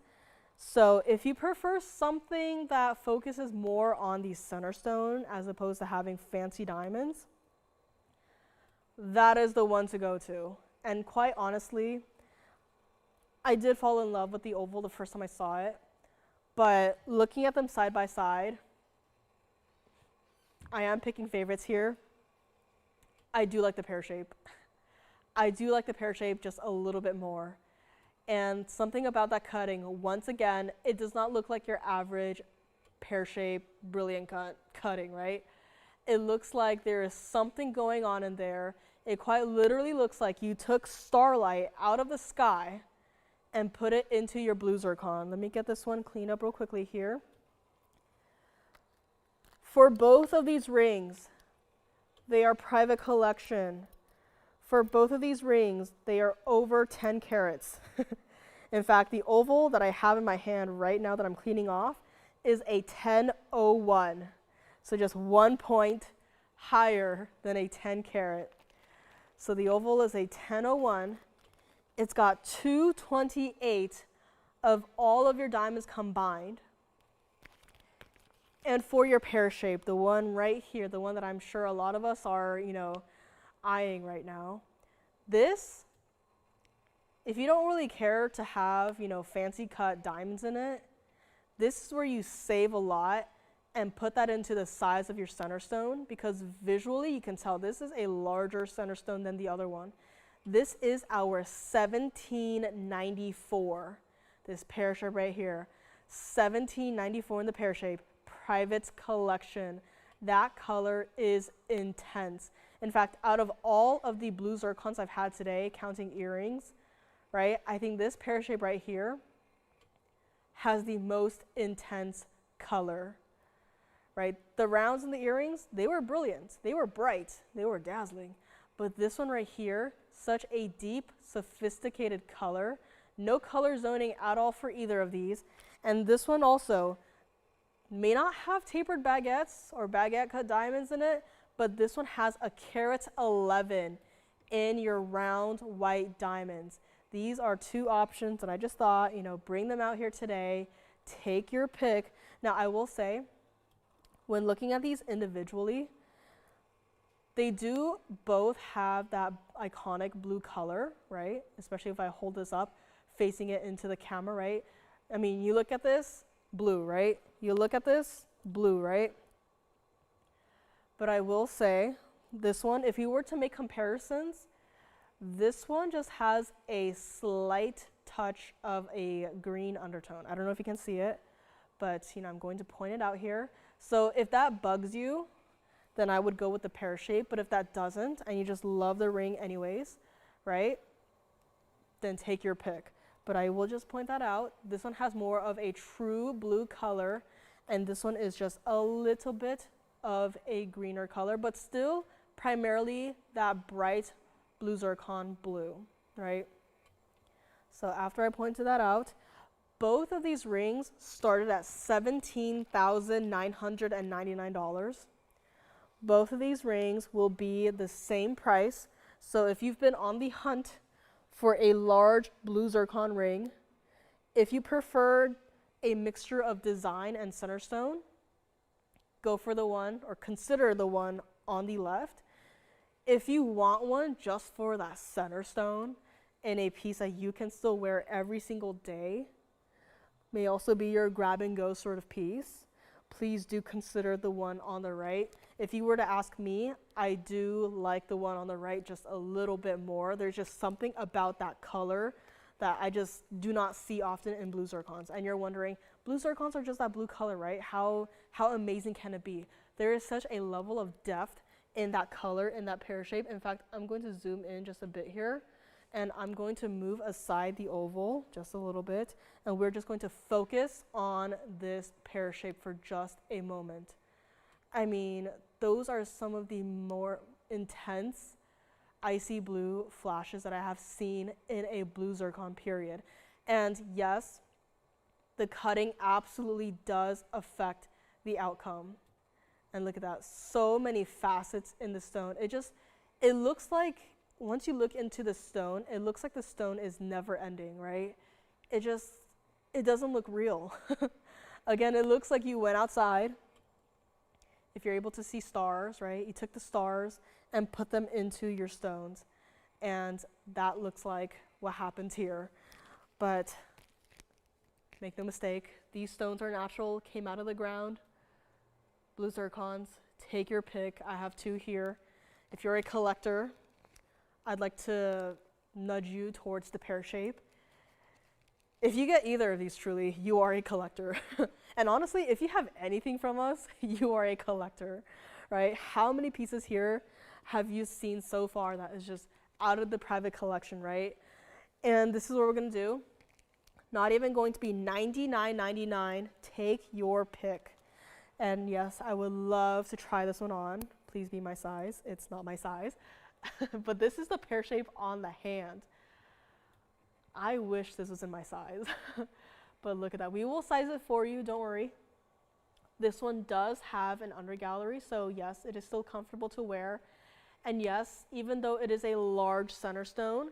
So if you prefer something that focuses more on the center stone as opposed to having fancy diamonds, that is the one to go to. And quite honestly, I did fall in love with the oval the first time I saw it, but looking at them side by side, I am picking favorites here. I do like the pear shape. I do like the pear shape just a little bit more. And something about that cutting, once again, it does not look like your average pear shape brilliant cutting, right? It looks like there is something going on in there. It quite literally looks like you took starlight out of the sky and put it into your blue zircon. Let me get this one cleaned up real quickly here. For both of these rings, they are private collection. For both of these rings, they are over 10 carats. In fact, the oval that I have in my hand right now that I'm cleaning off is a 1001. So just 1 point higher than a 10 carat. So the oval is a 1001. It's got 228 of all of your diamonds combined. And for your pear shape, the one right here, the one that I'm sure a lot of us are, eyeing right now, this, if you don't really care to have, fancy cut diamonds in it, this is where you save a lot and put that into the size of your center stone, because visually you can tell this is a larger center stone than the other one. This is our 1794, this pear shape right here. 1794 in the pear shape, private collection. That color is intense. In fact, out of all of the blue zircons I've had today, counting earrings, right, I think this pear shape right here has the most intense color, right? The rounds in the earrings, they were brilliant, they were bright, they were dazzling. But this one right here, such a deep, sophisticated color, no color zoning at all for either of these. And this one also may not have tapered baguettes or baguette cut diamonds in it, but this one has a carat 11 in your round white diamonds. These are two options that I just thought, bring them out here today, take your pick. Now I will say, when looking at these individually, they do both have that iconic blue color, right? Especially if I hold this up, facing it into the camera, right? I mean, you look at this, blue, right? You look at this, blue, right? But I will say, this one, if you were to make comparisons, this one just has a slight touch of a green undertone. I don't know if you can see it, but I'm going to point it out here. So if that bugs you, then I would go with the pear shape. But if that doesn't, and you just love the ring anyways, right, then take your pick. But I will just point that out. This one has more of a true blue color, and this one is just a little bit of a greener color, but still primarily that bright blue zircon blue, right? So after I pointed that out, both of these rings started at $17,999. Both of these rings will be the same price. So if you've been on the hunt for a large blue zircon ring, if you preferred a mixture of design and center stone, go for the one, or consider the one on the left. If you want one just for that center stone in a piece that you can still wear every single day, may also be your grab and go sort of piece, please do consider the one on the right. If you were to ask me, I do like the one on the right just a little bit more. There's just something about that color that I just do not see often in blue zircons. And you're wondering, blue zircons are just that blue color, right? How amazing can it be? There is such a level of depth in that color, in that pear shape. In fact, I'm going to zoom in just a bit here, and I'm going to move aside the oval just a little bit, and we're just going to focus on this pear shape for just a moment. I mean, those are some of the more intense icy blue flashes that I have seen in a blue zircon period. And yes, the cutting absolutely does affect the outcome. And look at that, so many facets in the stone. It looks like, once you look into the stone, it looks like the stone is never ending, right? It doesn't look real. Again, it looks like you went outside. If you're able to see stars, right? You took the stars and put them into your stones. And that looks like what happens here. But make no mistake, these stones are natural, came out of the ground. Blue zircons, take your pick. I have two here. If you're a collector, I'd like to nudge you towards the pear shape. If you get either of these, truly, you are a collector. And honestly, if you have anything from us, you are a collector, right? How many pieces here have you seen so far that is just out of the private collection, right? And this is what we're gonna do. Not even going to be $99.99. Take your pick. And yes, I would love to try this one on. Please be my size. It's not my size. But this is the pear shape on the hand. I wish this was in my size. But look at that. We will size it for you, don't worry. This one does have an under gallery, so yes, it is still comfortable to wear. And yes, even though it is a large center stone,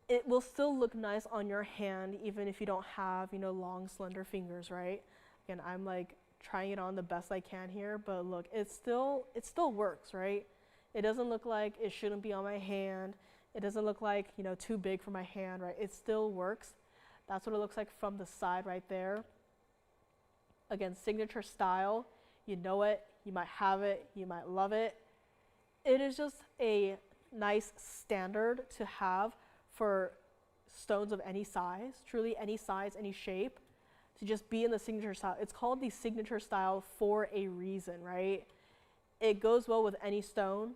it will still look nice on your hand, even if you don't have, long, slender fingers, right? Again, I'm like trying it on the best I can here, but look, it still works, right? It doesn't look like it shouldn't be on my hand. It doesn't look like, too big for my hand, right? It still works. That's what it looks like from the side right there. Again, signature style. You know it, you might have it, you might love it. It is just a nice standard to have for stones of any size, truly any size, any shape, to just be in the signature style. It's called the signature style for a reason, right? It goes well with any stone.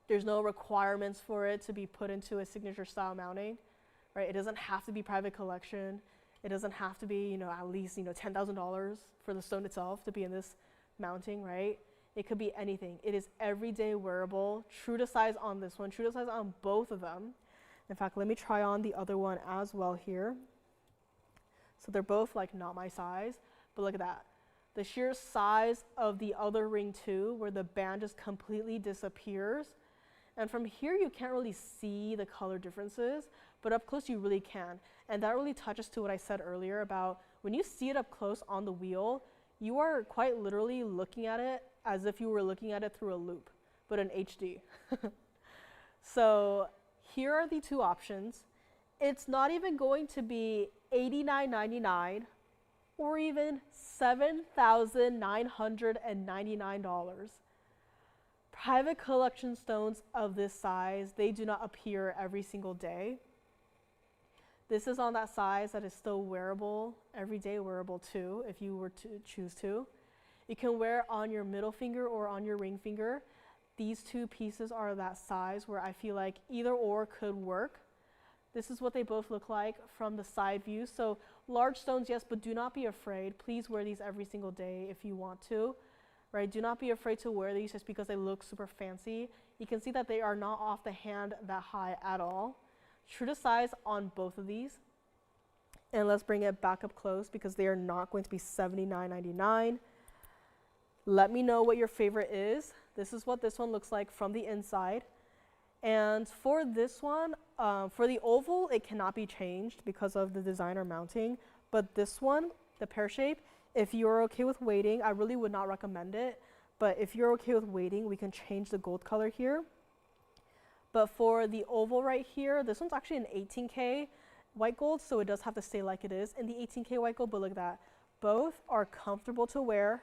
There's no requirements for it to be put into a signature style mounting, right? It doesn't have to be private collection. It doesn't have to be, at least, $10,000 for the stone itself to be in this mounting, right? It could be anything. It is everyday wearable, true to size on this one, true to size on both of them. In fact, let me try on the other one as well here. So they're both like not my size, but look at that. The sheer size of the other ring too, where the band just completely disappears. And from here, you can't really see the color differences, but up close you really can. And that really touches to what I said earlier about when you see it up close on the wheel, you are quite literally looking at it as if you were looking at it through a loop, but in HD. So here are the two options. It's not even going to be $89.99 or even $7,999. Private collection stones of this size, they do not appear every single day. This is on that size that is still wearable, everyday wearable too, if you were to choose to. You can wear on your middle finger or on your ring finger. These two pieces are that size where I feel like either or could work. This is what they both look like from the side view. So large stones, yes, but do not be afraid. Please wear these every single day if you want to, right? Do not be afraid to wear these just because they look super fancy. You can see that they are not off the hand that high at all. True to size on both of these. And let's bring it back up close because they are not going to be $79.99. Let me know what your favorite is. This is what this one looks like from the inside. And for this one, for the oval, it cannot be changed because of the designer mounting. But this one, the pear shape, if you're okay with waiting, I really would not recommend it. But if you're okay with waiting, we can change the gold color here. But for the oval right here, this one's actually an 18K white gold, so it does have to stay like it is in the 18K white gold, but look at that. Both are comfortable to wear.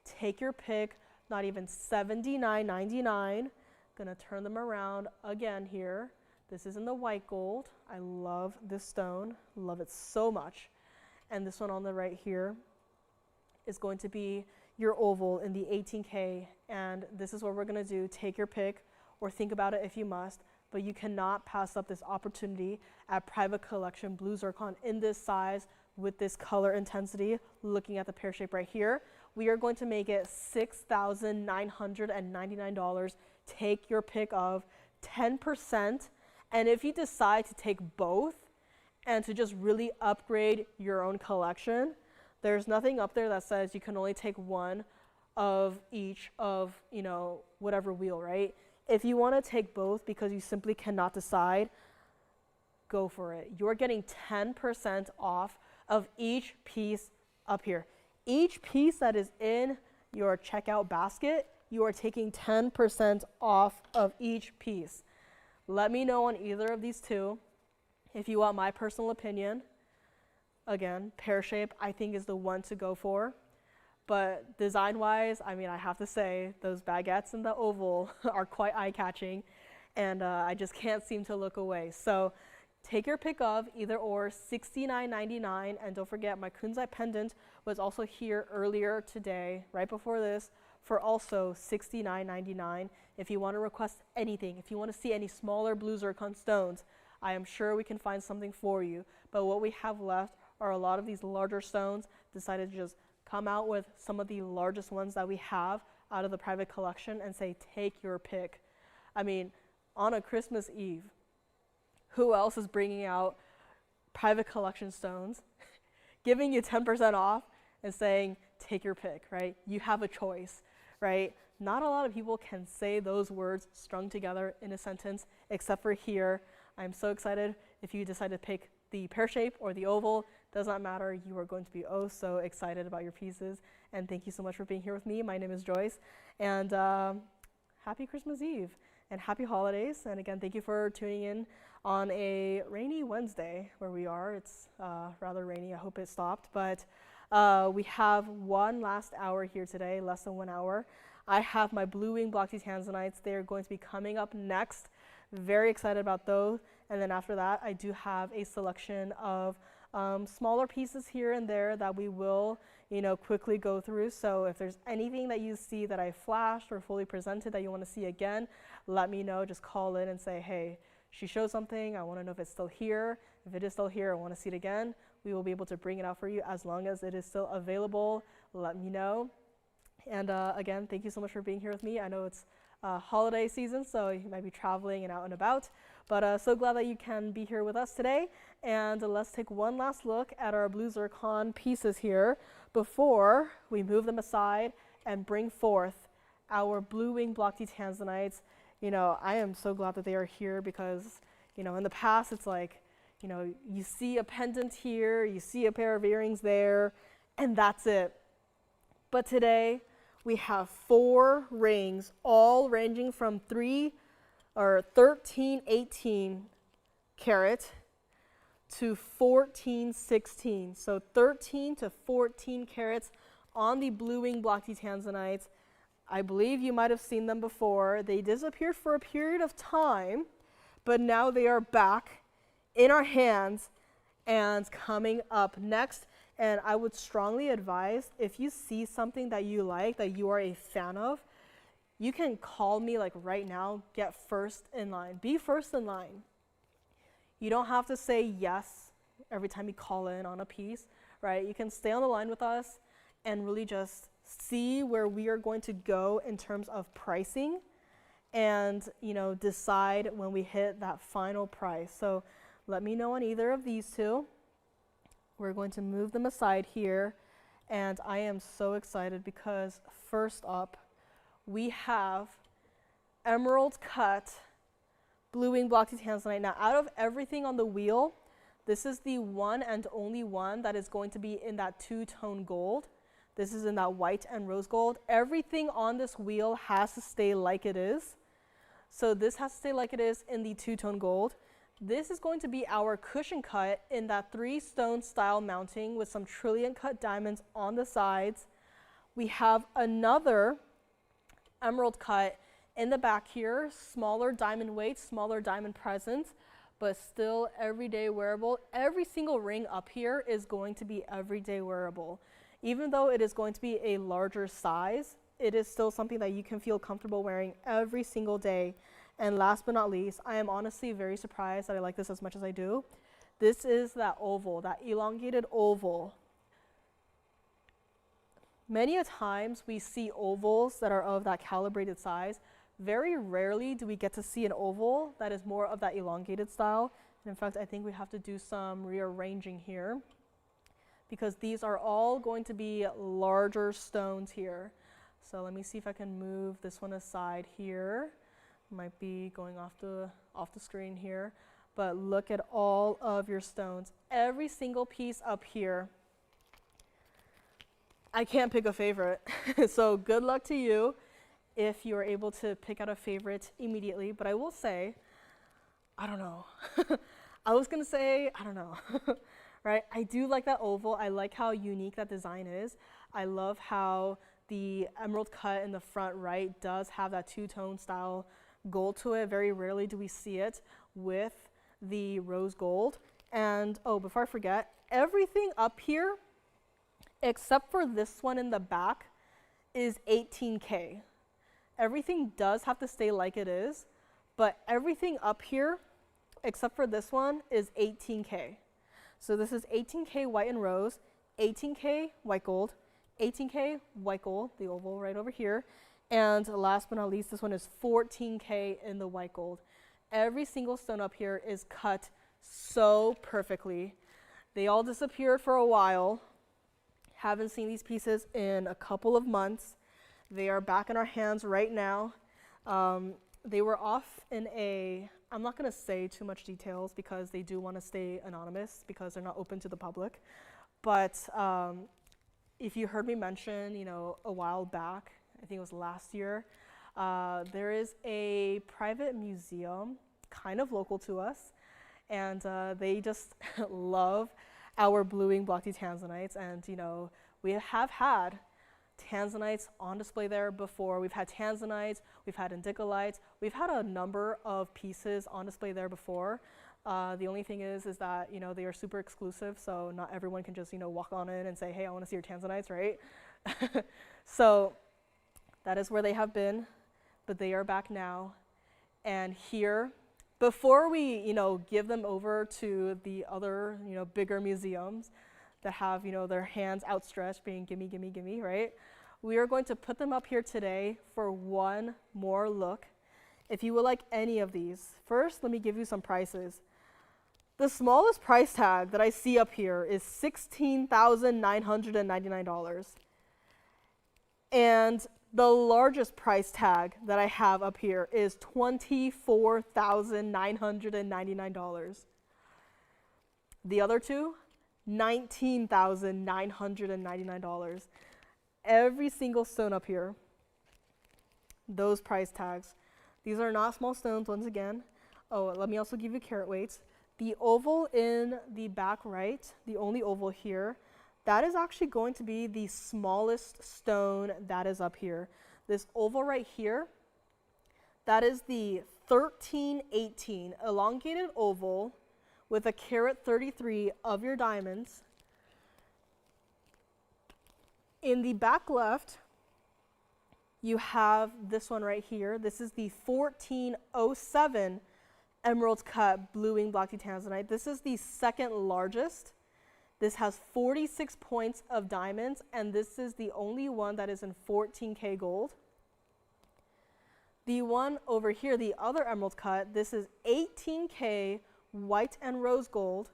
Take your pick, not even $79.99. Gonna turn them around again here. This is in the white gold. I love this stone, love it so much. And this one on the right here is going to be your oval in the 18K. And this is what we're gonna do. Take your pick or think about it if you must, but you cannot pass up this opportunity at Private Collection Blue Zircon in this size with this color intensity. Looking at the pear shape right here, we are going to make it $6,999. Take your pick of 10%. And if you decide to take both and to just really upgrade your own collection, there's nothing up there that says you can only take one of each of, whatever wheel, right? If you want to take both because you simply cannot decide, go for it. You're getting 10% off of each piece up here. Each piece that is in your checkout basket, you are taking 10% off of each piece. Let me know on either of these two if you want my personal opinion. Again, pear shape I think is the one to go for. But design-wise, I have to say, those baguettes in the oval are quite eye-catching, and I just can't seem to look away. So take your pick of either or, $69.99, and don't forget my kunzite pendant was also here earlier today, right before this, for also $69.99. If you want to request anything, if you want to see any smaller blue zircon stones, I am sure we can find something for you. But what we have left are a lot of these larger stones. Decided to just come out with some of the largest ones that we have out of the private collection and say, take your pick. On a Christmas Eve, who else is bringing out private collection stones, giving you 10% off and saying, take your pick, right? You have a choice, right? Not a lot of people can say those words strung together in a sentence, except for here. I'm so excited. If you decide to pick the pear shape or the oval, does not matter. You are going to be oh so excited about your pieces. And thank you so much for being here with me. My name is Joyce. And happy Christmas Eve and happy holidays. And again, thank you for tuning in on a rainy Wednesday where we are. It's rather rainy. I hope it stopped. But we have one last hour here today, less than 1 hour. I have my blue wing blocky Tanzanites. They're going to be coming up next. Very excited about those. And then after that, I do have a selection of smaller pieces here and there that we will, quickly go through. So if there's anything that you see that I flashed or fully presented that you want to see again, let me know. Just call in and say, hey, she showed something. I want to know if it's still here. If it is still here, I want to see it again. We will be able to bring it out for you as long as it is still available. Let me know. And again, thank you so much for being here with me. I know it's holiday season, so you might be traveling and out and about. But so glad that you can be here with us today. And let's take one last look at our blue zircon pieces here before we move them aside and bring forth our blue wing blocky Tanzanites. I am so glad that they are here because, in the past it's like, you see a pendant here, you see a pair of earrings there, and that's it. But today we have 4 rings, all ranging from 13, 18 carat to 14, 16. So 13 to 14 carats on the blue wing blocky Tanzanites. I believe you might have seen them before. They disappeared for a period of time, but now they are back in our hands and coming up next. And I would strongly advise, if you see something that you like, that you are a fan of, you can call me like right now, get first in line. Be first in line. You don't have to say yes every time you call in on a piece, right? You can stay on the line with us and really just see where we are going to go in terms of pricing and, decide when we hit that final price. So let me know on either of these two. We're going to move them aside here, and I am so excited because first up, we have emerald cut blue wing blocky Tanzanite. Now, out of everything on the wheel, this is the one and only one that is going to be in that two-tone gold. This is in that white and rose gold. Everything on this wheel has to stay like it is. So this has to stay like it is in the two-tone gold. This is going to be our cushion cut in that 3-stone style mounting with some trillion cut diamonds on the sides. We have another emerald cut in the back here, smaller diamond weight, smaller diamond presence, but still everyday wearable. Every single ring up here is going to be everyday wearable. Even though it is going to be a larger size, it is still something that you can feel comfortable wearing every single day. And last but not least, I am honestly very surprised that I like this as much as I do. This is that oval, that elongated oval. Many a times we see ovals that are of that calibrated size. Very rarely do we get to see an oval that is more of that elongated style. And in fact, I think we have to do some rearranging here because these are all going to be larger stones here. So let me see if I can move this one aside here. Might be going off the screen here, but look at all of your stones. Every single piece up here. I can't pick a favorite, so good luck to you if you are able to pick out a favorite immediately. But I will say, I don't know. I was gonna say, I don't know, right? I do like that oval. I like how unique that design is. I love how the emerald cut in the front right does have that two-tone style gold to it. Very rarely do we see it with the rose gold. And oh, before I forget, everything up here except for this one in the back is 18K. Everything does have to stay like it is, but everything up here except for this one is 18K. So this is 18K white and rose, 18K white gold, 18K white gold, the oval right over here. And last but not least, this one is 14K in the white gold. Every single stone up here is cut so perfectly. They all disappeared for a while. Haven't seen these pieces in a couple of months. They are back in our hands right now. They were off in I'm not going to say too much details because they do want to stay anonymous because they're not open to the public. But if you heard me mention, a while back, I think it was last year, there is a private museum kind of local to us, and they just love our bluing blocky Tanzanites. And we have had Tanzanites on display there before. We've had Tanzanites, we've had indicolites, we've had a number of pieces on display there before. The only thing is that they are super exclusive, so not everyone can just walk on in and say, hey, I want to see your Tanzanites, right? So that is where they have been, but they are back now. And here, before we give them over to the other bigger museums that have their hands outstretched being gimme, gimme, gimme, right? We are going to put them up here today for one more look. If you would like any of these, first let me give you some prices. The smallest price tag that I see up here is $16,999. And the largest price tag that I have up here is $24,999. The other two, $19,999. Every single stone up here, those price tags. These are not small stones, once again. Oh, let me also give you carat weights. The oval in the back right, the only oval here, that is actually going to be the smallest stone that is up here. This oval right here, that is the 1318 elongated oval with a carat 33 of your diamonds. In the back left, you have this one right here. This is the 1407 emerald cut bluing blocky Tanzanite. This is the second largest. This has 46 points of diamonds, and this is the only one that is in 14K gold. The one over here, the other emerald cut, this is 18K white and rose gold.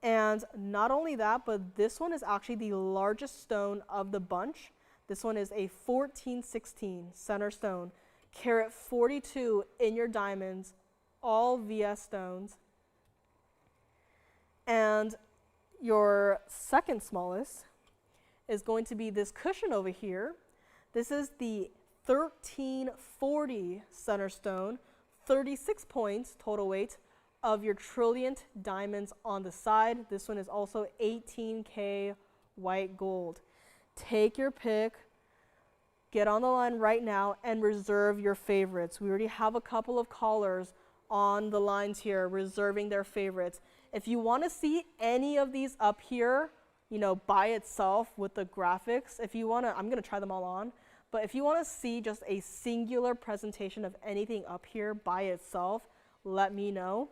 And not only that, but this one is actually the largest stone of the bunch. This one is a 1416 center stone, carat 42 in your diamonds, all VS stones. And your second smallest is going to be this cushion over here. This is the 1340 center stone, 36 points total weight of your trillionth diamonds on the side. This one is also 18K white gold. Take your pick, get on the line right now, and reserve your favorites. We already have a couple of callers on the lines here reserving their favorites. If you want to see any of these up here, by itself with the graphics, if you want to, I'm going to try them all on, but if you want to see just a singular presentation of anything up here by itself, let me know.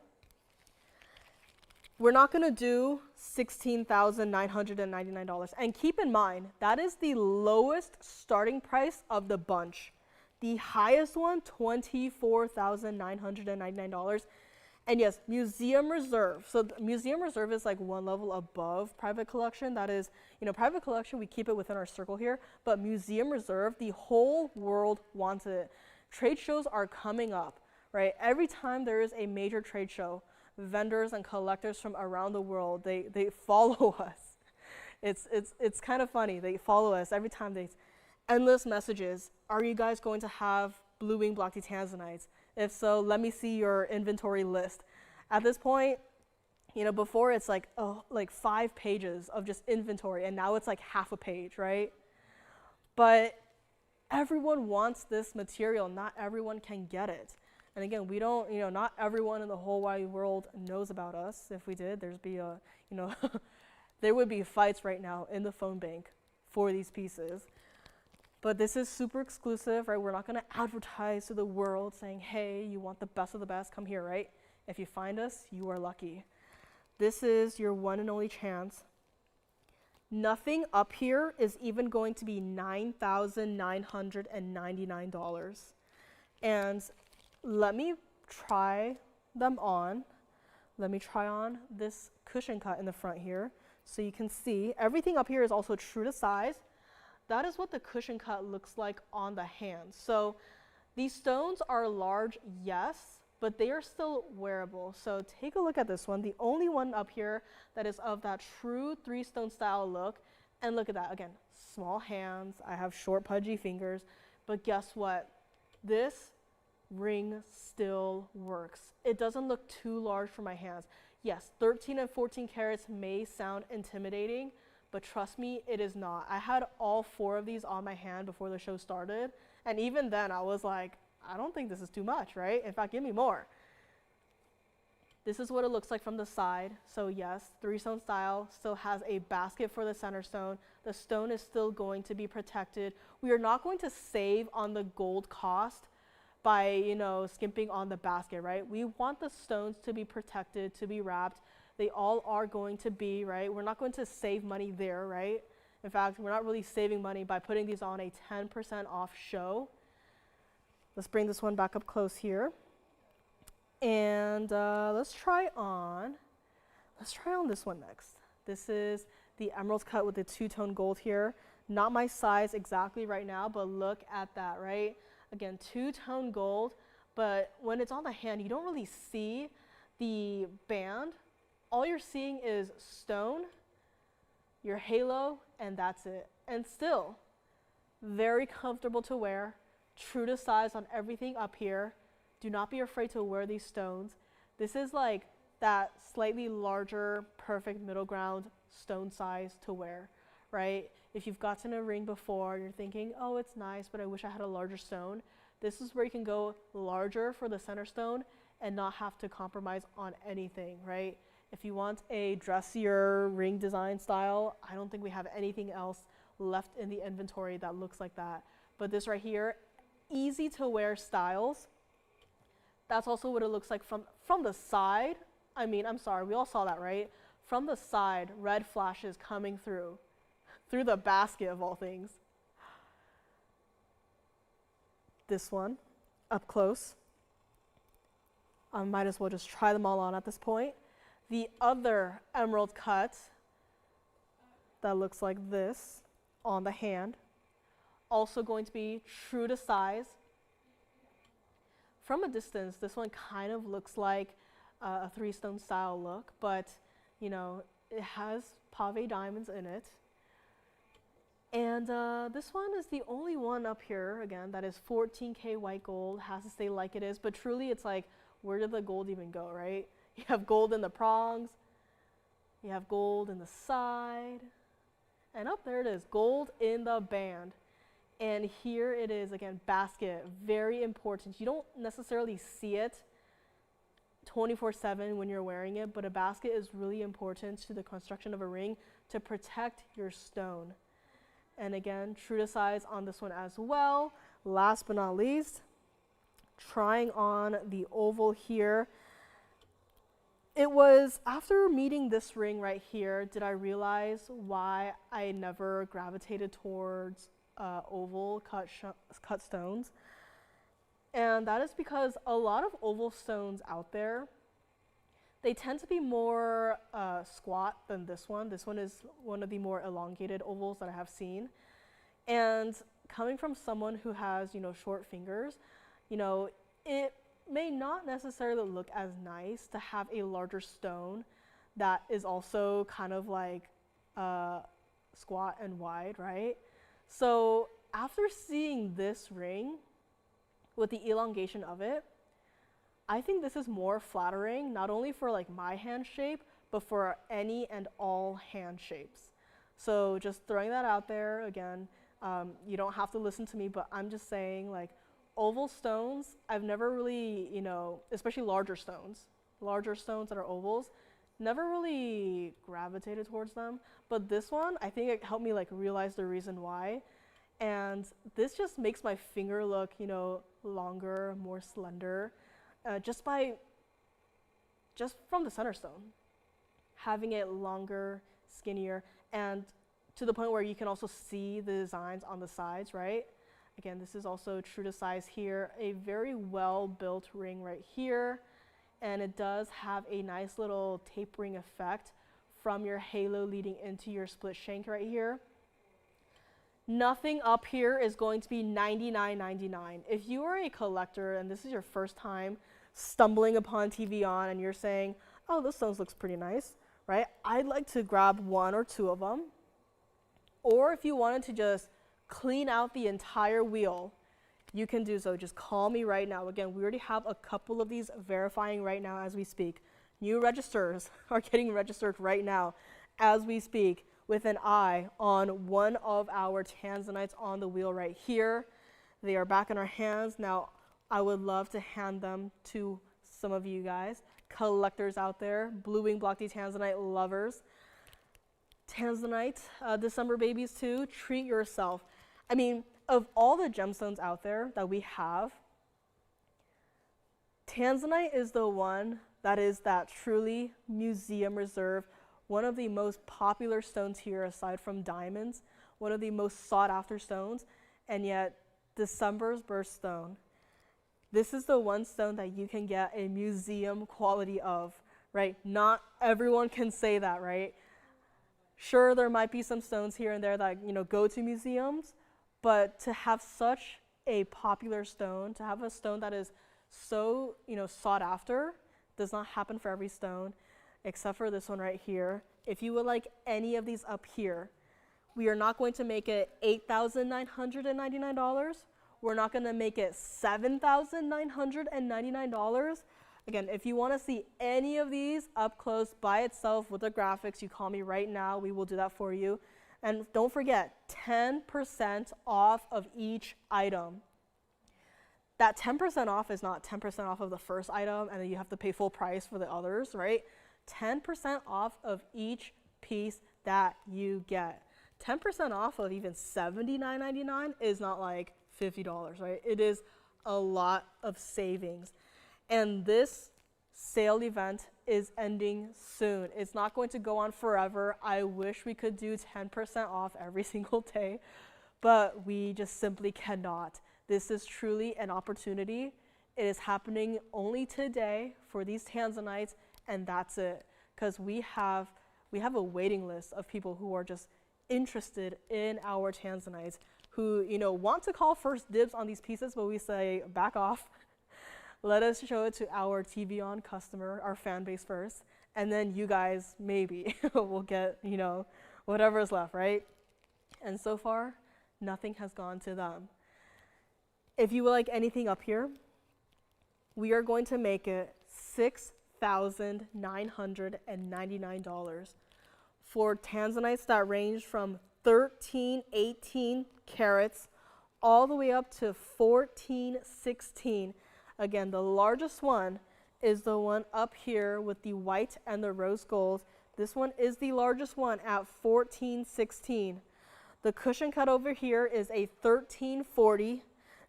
We're not going to do $16,999. And keep in mind, that is the lowest starting price of the bunch. The highest one, $24,999. And yes, museum reserve. So museum reserve is like one level above private collection. That is, private collection, we keep it within our circle here. But museum reserve, the whole world wants it. Trade shows are coming up, right? Every time there is a major trade show, vendors and collectors from around the world, they follow us. It's kind of funny. They follow us every time. They endless messages. Are you guys going to have bluing blocky Tanzanites? If so, let me see your inventory list. At this point, before it's like 5 pages of just inventory, and now it's like half a page, right? But everyone wants this material. Not everyone can get it. And again, we don't, not everyone in the whole wide world knows about us. If we did, there'd be there would be fights right now in the phone bank for these pieces. But this is super exclusive, right? We're not going to advertise to the world saying, hey, you want the best of the best, come here, right? If you find us, you are lucky. This is your one and only chance. Nothing up here is even going to be $9,999. And let me try them on. Let me try on this cushion cut in the front here so you can see. Everything up here is also true to size. That is what the cushion cut looks like on the hand. So these stones are large, yes, but they are still wearable. So take a look at this one, the only one up here that is of that true 3-stone style look. And look at that, again, small hands, I have short pudgy fingers, but guess what? This ring still works. It doesn't look too large for my hands. Yes, 13 and 14 carats may sound intimidating, but trust me, it is not. I had all 4 of these on my hand before the show started, and even then I was like, I don't think this is too much, right? In fact, give me more. This is what it looks like from the side. So yes, 3-stone style still has a basket for the center stone. The stone is still going to be protected. We are not going to save on the gold cost by, you know, skimping on the basket, right? We want the stones to be protected, to be wrapped. They all are going to be, right? We're not going to save money there, right? In fact, we're not really saving money by putting these on a 10% off show. Let's bring this one back up close here. And let's try on this one next. This is the emerald cut with the 2-tone gold here. Not my size exactly right now, but look at that, right? Again, 2-tone gold, but when it's on the hand, you don't really see the band. All you're seeing is stone, your halo, and that's it. And still, very comfortable to wear, true to size on everything up here. Do not be afraid to wear these stones. This is like that slightly larger, perfect middle ground stone size to wear, right? If you've gotten a ring before, you're thinking, oh, it's nice, but I wish I had a larger stone. This is where you can go larger for the center stone and not have to compromise on anything, right? If you want a dressier ring design style, I don't think we have anything else left in the inventory that looks like that. But this right here, easy to wear styles. That's also what it looks like from the side. I mean, I'm sorry, we all saw that, right? From the side, red flashes coming through the basket of all things. This one, up close. I might as well just try them all on at this point. The other emerald cut that looks like this on the hand, also going to be true to size. From a distance, this one kind of looks like a 3-stone style look, but you know, it has pave diamonds in it. And this one is the only one up here, again, that is 14K white gold, has to stay like it is, but truly it's like, where did the gold even go, right? You have gold in the prongs, you have gold in the side, and up there it is, gold in the band. And here it is, again, basket, very important. You don't necessarily see it 24/7 when you're wearing it, but a basket is really important to the construction of a ring to protect your stone. And again, true to size on this one as well. Last but not least, trying on the oval here. It was after meeting this ring right here, did I realize why I never gravitated towards oval cut stones. And that is because a lot of oval stones out there, they tend to be more squat than this one. This one is one of the more elongated ovals that I have seen. And coming from someone who has, you know, short fingers, you know, it may not necessarily look as nice to have a larger stone that is also kind of like squat and wide, right? So after seeing this ring with the elongation of it, I think this is more flattering, not only for like my hand shape, but for any and all hand shapes. So just throwing that out there again, you don't have to listen to me, but I'm just saying, like, oval stones, I've never really, you know, especially larger stones that are ovals, never really gravitated towards them. But this one, I think it helped me like realize the reason why. And this just makes my finger look, you know, longer, more slender, just from the center stone. Having it longer, skinnier, and to the point where you can also see the designs on the sides, right? Again, this is also true to size here. A very well built ring right here. and it does have a nice little tapering effect from your halo leading into your split shank right here. Nothing up here is going to be $99.99. If you are a collector and this is your first time stumbling upon TVON and you're saying, oh, this stone looks pretty nice, right? I'd like to grab one or two of them. Or if you wanted to just clean out the entire wheel, you can do so. Just call me right now. Again, we already have a couple of these verifying right now as we speak. New registers are getting registered right now as we speak with an eye on one of our Tanzanites on the wheel right here. They are back in our hands. Now, I would love to hand them to some of you guys, collectors out there, blue wing blocky Tanzanite lovers. Tanzanite, December babies too, treat yourself. I mean, of all the gemstones out there that we have, Tanzanite is the one that is that truly museum reserve, one of the most popular stones here aside from diamonds, one of the most sought after stones, and yet December's birthstone. This is the one stone that you can get a museum quality of, right? Not everyone can say that, right? Sure, there might be some stones here and there that, go to museums, but to have such a popular stone, to have a stone that is so, sought after, does not happen for every stone, except for this one right here. If you would like any of these up here, we are not going to make it $8,999. We're not going to make it $7,999. Again, if you want to see any of these up close by itself with the graphics, you call me right now. We will do that for you. And don't forget, 10% off of each item. That 10% off is not 10% off of the first item and then you have to pay full price for the others, right? 10% off of each piece that you get. 10% off of even $79.99 is not like $50, right? It is a lot of savings. And this sale event is ending soon. It's not going to go on forever. I wish we could do 10% off every single day, but we just simply cannot. This is truly an opportunity. It is happening only today for these Tanzanites, and that's it. Because we have a waiting list of people who are just interested in our Tanzanites, who want to call first dibs on these pieces, but we say back off. Let us show it to our TVON customer, our fan base first, and then you guys maybe will get, whatever is left, right? And so far, nothing has gone to them. If you would like anything up here, we are going to make it $6,999 for Tanzanites that range from 13, 18 carats all the way up to 14, 16. Again, the largest one is the one up here with the white and the rose gold. This one is the largest one at 1416. The cushion cut over here is a 1340.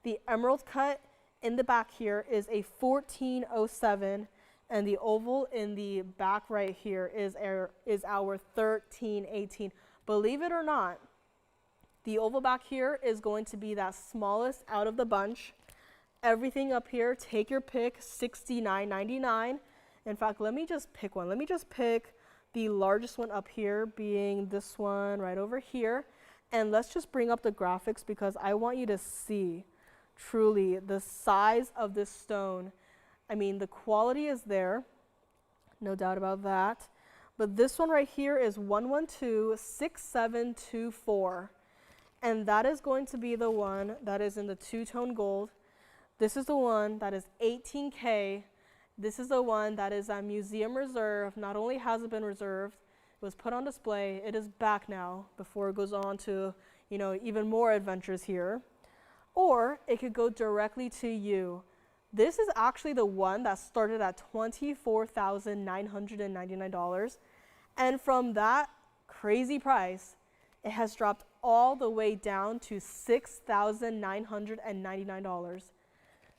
The emerald cut in the back here is a 1407. And the oval in the back right here is our 1318. Believe it or not, the oval back here is going to be that smallest out of the bunch. Everything up here, take your pick, $69.99. In fact, let me just pick one. Let me just pick the largest one up here, being this one right over here. And let's just bring up the graphics because I want you to see truly the size of this stone. I mean, the quality is there, no doubt about that. But this one right here is 1126724. And that is going to be the one that is in the two-tone gold. This is the one that is 18K. This is the one that is at museum reserve. Not only has it been reserved, it was put on display. It is back now before it goes on to, even more adventures here. Or it could go directly to you. This is actually the one that started at $24,999. And from that crazy price, it has dropped all the way down to $6,999.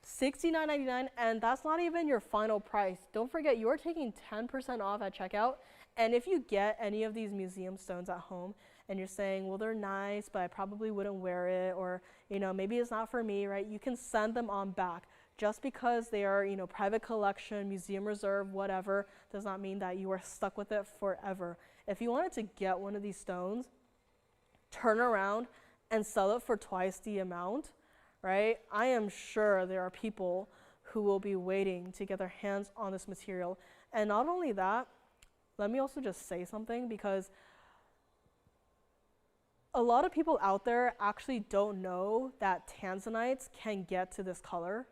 $69.99, and that's not even your final price. Don't forget, you are taking 10% off at checkout. And if you get any of these museum stones at home and you're saying, well, they're nice, but I probably wouldn't wear it, or maybe it's not for me, right? You can send them on back. Just because they are, private collection, museum reserve, whatever, does not mean that you are stuck with it forever. If you wanted to get one of these stones, turn around and sell it for twice the amount, right? I am sure there are people who will be waiting to get their hands on this material. And not only that, let me also just say something, because a lot of people out there actually don't know that Tanzanites can get to this color.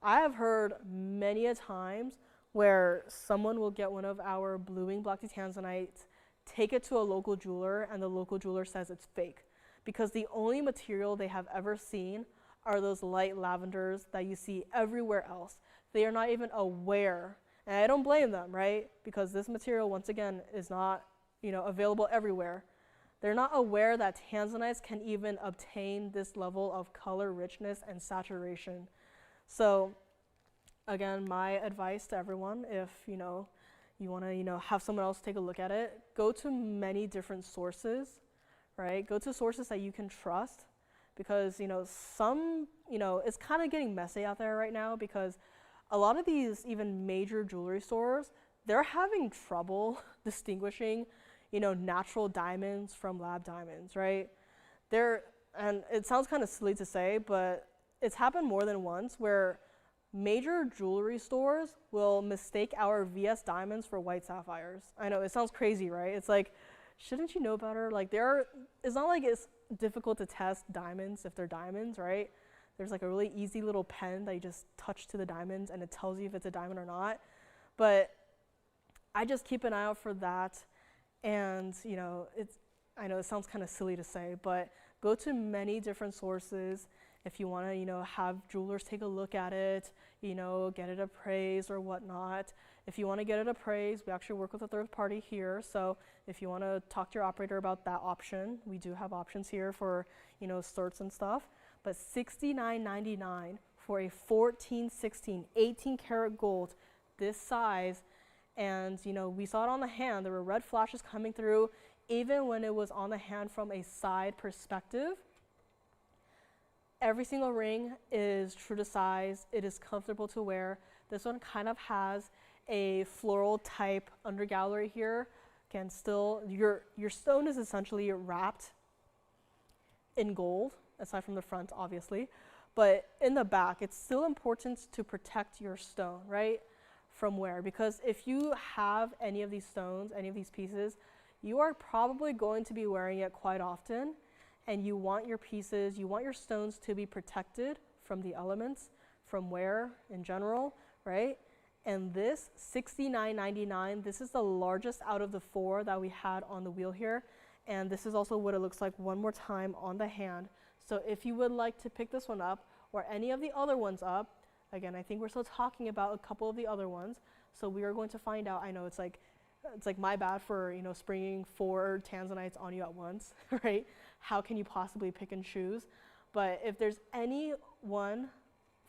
I have heard many a times where someone will get one of our bluing blocky Tanzanites, take it to a local jeweler, and the local jeweler says it's fake, because the only material they have ever seen are those light lavenders that you see everywhere else. They are not even aware, and I don't blame them, right? Because this material, once again, is not, available everywhere. They're not aware that Tanzanites can even obtain this level of color richness and saturation. So again, my advice to everyone, if you want to have someone else take a look at it, go to many different sources, right? Go to sources that you can trust, because some it's kind of getting messy out there right now, because a lot of these even major jewelry stores, they're having trouble distinguishing natural diamonds from lab diamonds, right? And it sounds kind of silly to say, but it's happened more than once where major jewelry stores will mistake our VS diamonds for white sapphires. I know, it sounds crazy, right? It's like, shouldn't you know better? Like, it's not like it's difficult to test diamonds if they're diamonds, right? There's like a really easy little pen that you just touch to the diamonds and it tells you if it's a diamond or not. But I just keep an eye out for that. And I know it sounds kind of silly to say, but go to many different sources. If you want to, have jewelers take a look at it, get it appraised or whatnot. If you want to get it appraised, we actually work with a third party here. So if you want to talk to your operator about that option, we do have options here for, certs and stuff. But $69.99 for a 14, 16, 18 karat gold this size. And, we saw it on the hand. There were red flashes coming through, even when it was on the hand from a side perspective. Every single ring is true to size. It is comfortable to wear. This one kind of has a floral type undergallery here. Again, still, your stone is essentially wrapped in gold, aside from the front, obviously. But in the back, it's still important to protect your stone, right? From wear. Because if you have any of these stones, any of these pieces, you are probably going to be wearing it quite often. And you want your pieces, you want your stones to be protected from the elements, from wear in general, right? And this $69.99, this is the largest out of the 4 that we had on the wheel here. And this is also what it looks like one more time on the hand. So if you would like to pick this one up or any of the other ones up, again, I think we're still talking about a couple of the other ones. So we are going to find out. I know it's like my bad for, springing 4 Tanzanites on you at once, right? How can you possibly pick and choose? But if there's any one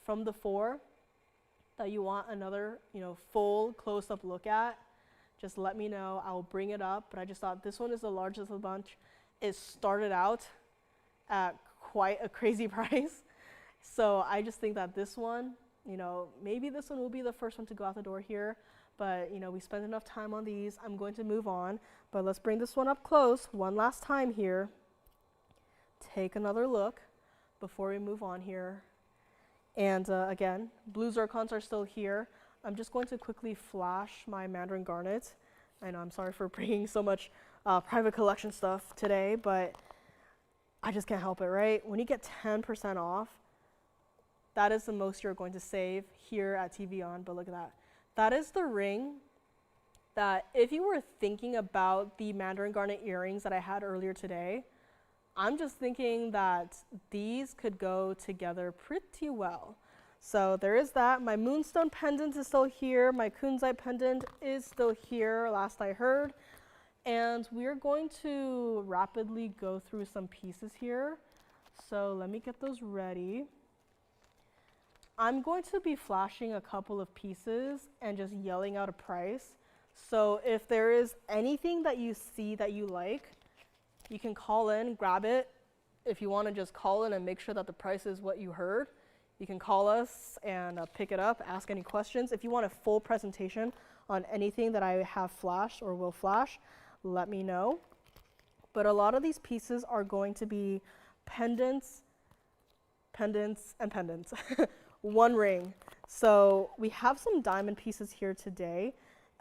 from the 4 that you want another, full close-up look at, just let me know. I'll bring it up. But I just thought this one is the largest of the bunch. It started out at quite a crazy price. So I just think that this one, maybe this one will be the first one to go out the door here. But, we spent enough time on these. I'm going to move on. But let's bring this one up close one last time here. Take another look before we move on here. And again, blue zircons are still here. I'm just going to quickly flash my Mandarin garnet. I know, I'm sorry for bringing so much private collection stuff today, but I just can't help it, right? When you get 10% off, that is the most you're going to save here at TVON. But look at that. That is the ring that if you were thinking about the Mandarin garnet earrings that I had earlier today, I'm just thinking that these could go together pretty well. So there is that. My Moonstone pendant is still here. My kunzite pendant is still here, last I heard. And we're going to rapidly go through some pieces here. So let me get those ready. I'm going to be flashing a couple of pieces and just yelling out a price. So if there is anything that you see that you like, you can call in, grab it. If you want to just call in and make sure that the price is what you heard, You can call us and pick it up, ask any questions. If you want a full presentation on anything that I have flashed or will flash, let me know. But a lot of these pieces are going to be pendants, pendants, and pendants. One ring. So we have some diamond pieces here today.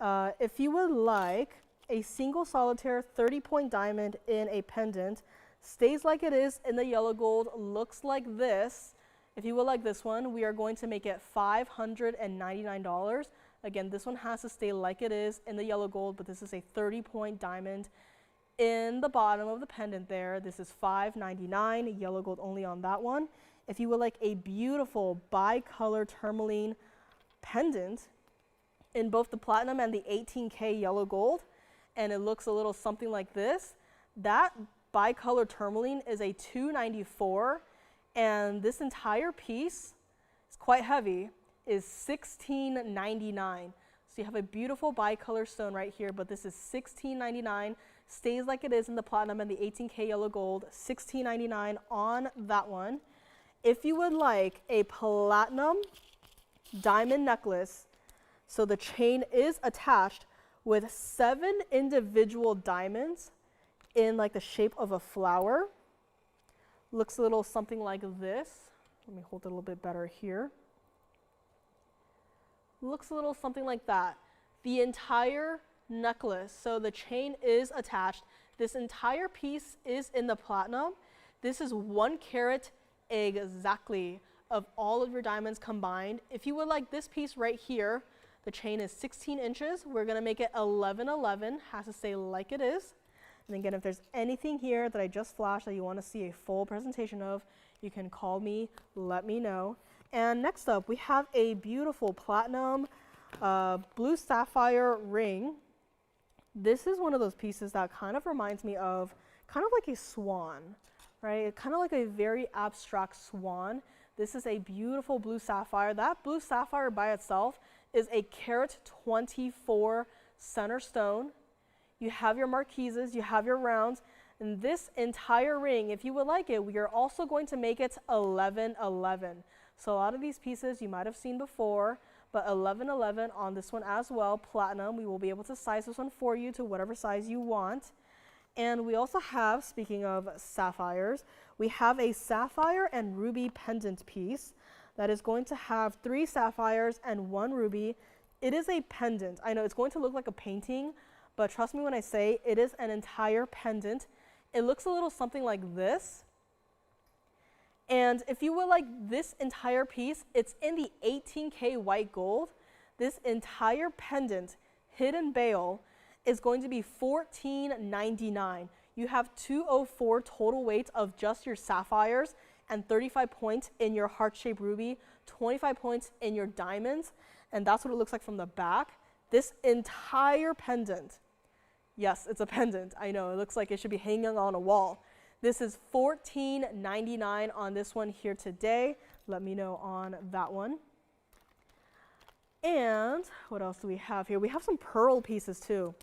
If you would like a single solitaire 30-point diamond in a pendant, stays like it is in the yellow gold, looks like this. If you would like this one, we are going to make it $599. Again, this one has to stay like it is in the yellow gold, but this is a 30-point diamond in the bottom of the pendant there. This is $599, yellow gold only on that one. If you would like a beautiful bicolor tourmaline pendant in both the platinum and the 18K yellow gold, and it looks a little something like this, that bicolor tourmaline is a $294, and this entire piece is quite heavy, is $1699. So you have a beautiful bicolor stone right here, but this is $1699, stays like it is in the platinum and the 18K yellow gold, $1699 on that one. If you would like a platinum diamond necklace, so the chain is attached with 7 individual diamonds in like the shape of a flower. Looks a little something like this. Let me hold it a little bit better here. Looks a little something like that. The entire necklace, so the chain is attached. This entire piece is in the platinum. This is 1 carat exactly of all of your diamonds combined. If you would like this piece right here, the chain is 16 inches. We're gonna make it 1111, has to stay like it is. And again, if there's anything here that I just flashed that you wanna see a full presentation of, you can call me, let me know. And next up, we have a beautiful platinum blue sapphire ring. This is one of those pieces that kind of reminds me of kind of like a swan, right? Kind of like a very abstract swan. This is a beautiful blue sapphire. That blue sapphire by itself is a carat 24 center stone. You have your marquises, you have your rounds, and this entire ring, if you would like it, we are also going to make it 1111. So a lot of these pieces you might have seen before, but 1111 on this one as well, platinum. We will be able to size this one for you to whatever size you want. And we also have, speaking of sapphires, we have a sapphire and ruby pendant piece that is going to have 3 sapphires and 1 ruby. It is a pendant. I know it's going to look like a painting, but trust me when I say it is an entire pendant. It looks a little something like this. And if you would like this entire piece, it's in the 18K white gold. This entire pendant, hidden bail, is going to be $14.99. You have 204 total weight of just your sapphires and 35 points in your heart-shaped ruby, 25 points in your diamonds, and that's what it looks like from the back. This entire pendant, yes, it's a pendant. I know, it looks like it should be hanging on a wall. This is $14.99 on this one here today. Let me know on that one. And what else do we have here? We have some pearl pieces too.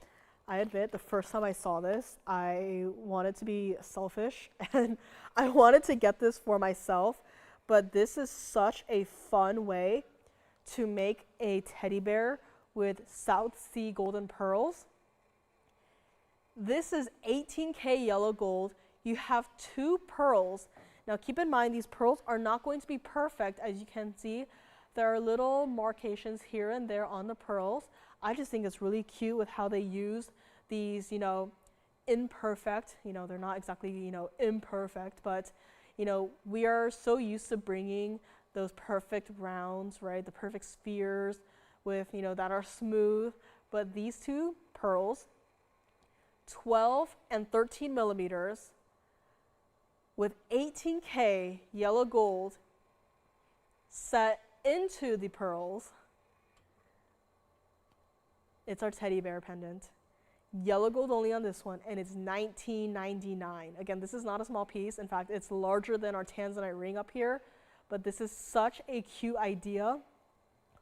I admit the first time I saw this, I wanted to be selfish and I wanted to get this for myself, but this is such a fun way to make a teddy bear with South Sea golden pearls. This is 18K yellow gold. You have 2 pearls. Now keep in mind, these pearls are not going to be perfect. As you can see, there are little markations here and there on the pearls. I just think it's really cute with how they use these, imperfect, they're not exactly, imperfect, but, we are so used to bringing those perfect rounds, right? The perfect spheres with, that are smooth. But these 2 pearls, 12 and 13 millimeters, with 18K yellow gold set into the pearls. It's our teddy bear pendant. Yellow gold only on this one, and it's $19.99. Again, this is not a small piece. In fact, it's larger than our Tanzanite ring up here, but this is such a cute idea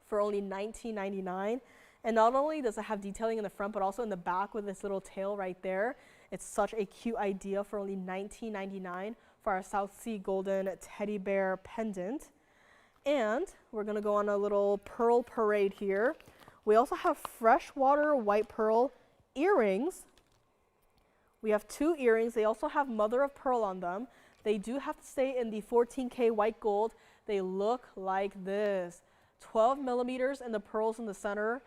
for only $19.99. And not only does it have detailing in the front, but also in the back with this little tail right there. It's such a cute idea for only $19.99 for our South Sea golden teddy bear pendant. And we're going to go on a little pearl parade here. We also have freshwater white pearl earrings. We have 2 earrings. They also have mother of pearl on them. They do have to stay in the 14K white gold. They look like this. 12 millimeters in the pearls in the center,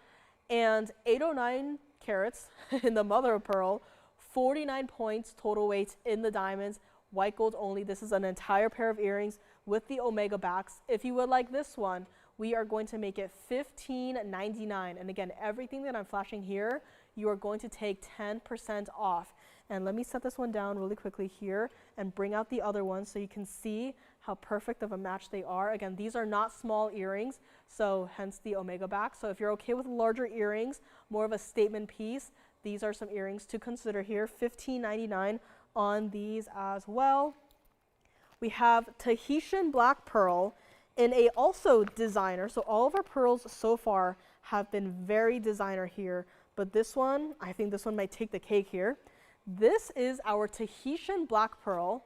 and 809 carats in the mother of pearl, 49 points total weight in the diamonds, white gold only. This is an entire pair of earrings with the omega backs. If you would like this one, we are going to make it $15.99. And again, everything that I'm flashing here, you are going to take 10% off. And let me set this one down really quickly here and bring out the other one so you can see how perfect of a match they are. Again, these are not small earrings, so hence the omega back. So if you're okay with larger earrings, more of a statement piece, these are some earrings to consider here. $15.99 on these as well. We have Tahitian black pearl in a also designer. So all of our pearls so far have been very designer here, but this one, I think this one might take the cake here. This is our Tahitian black pearl.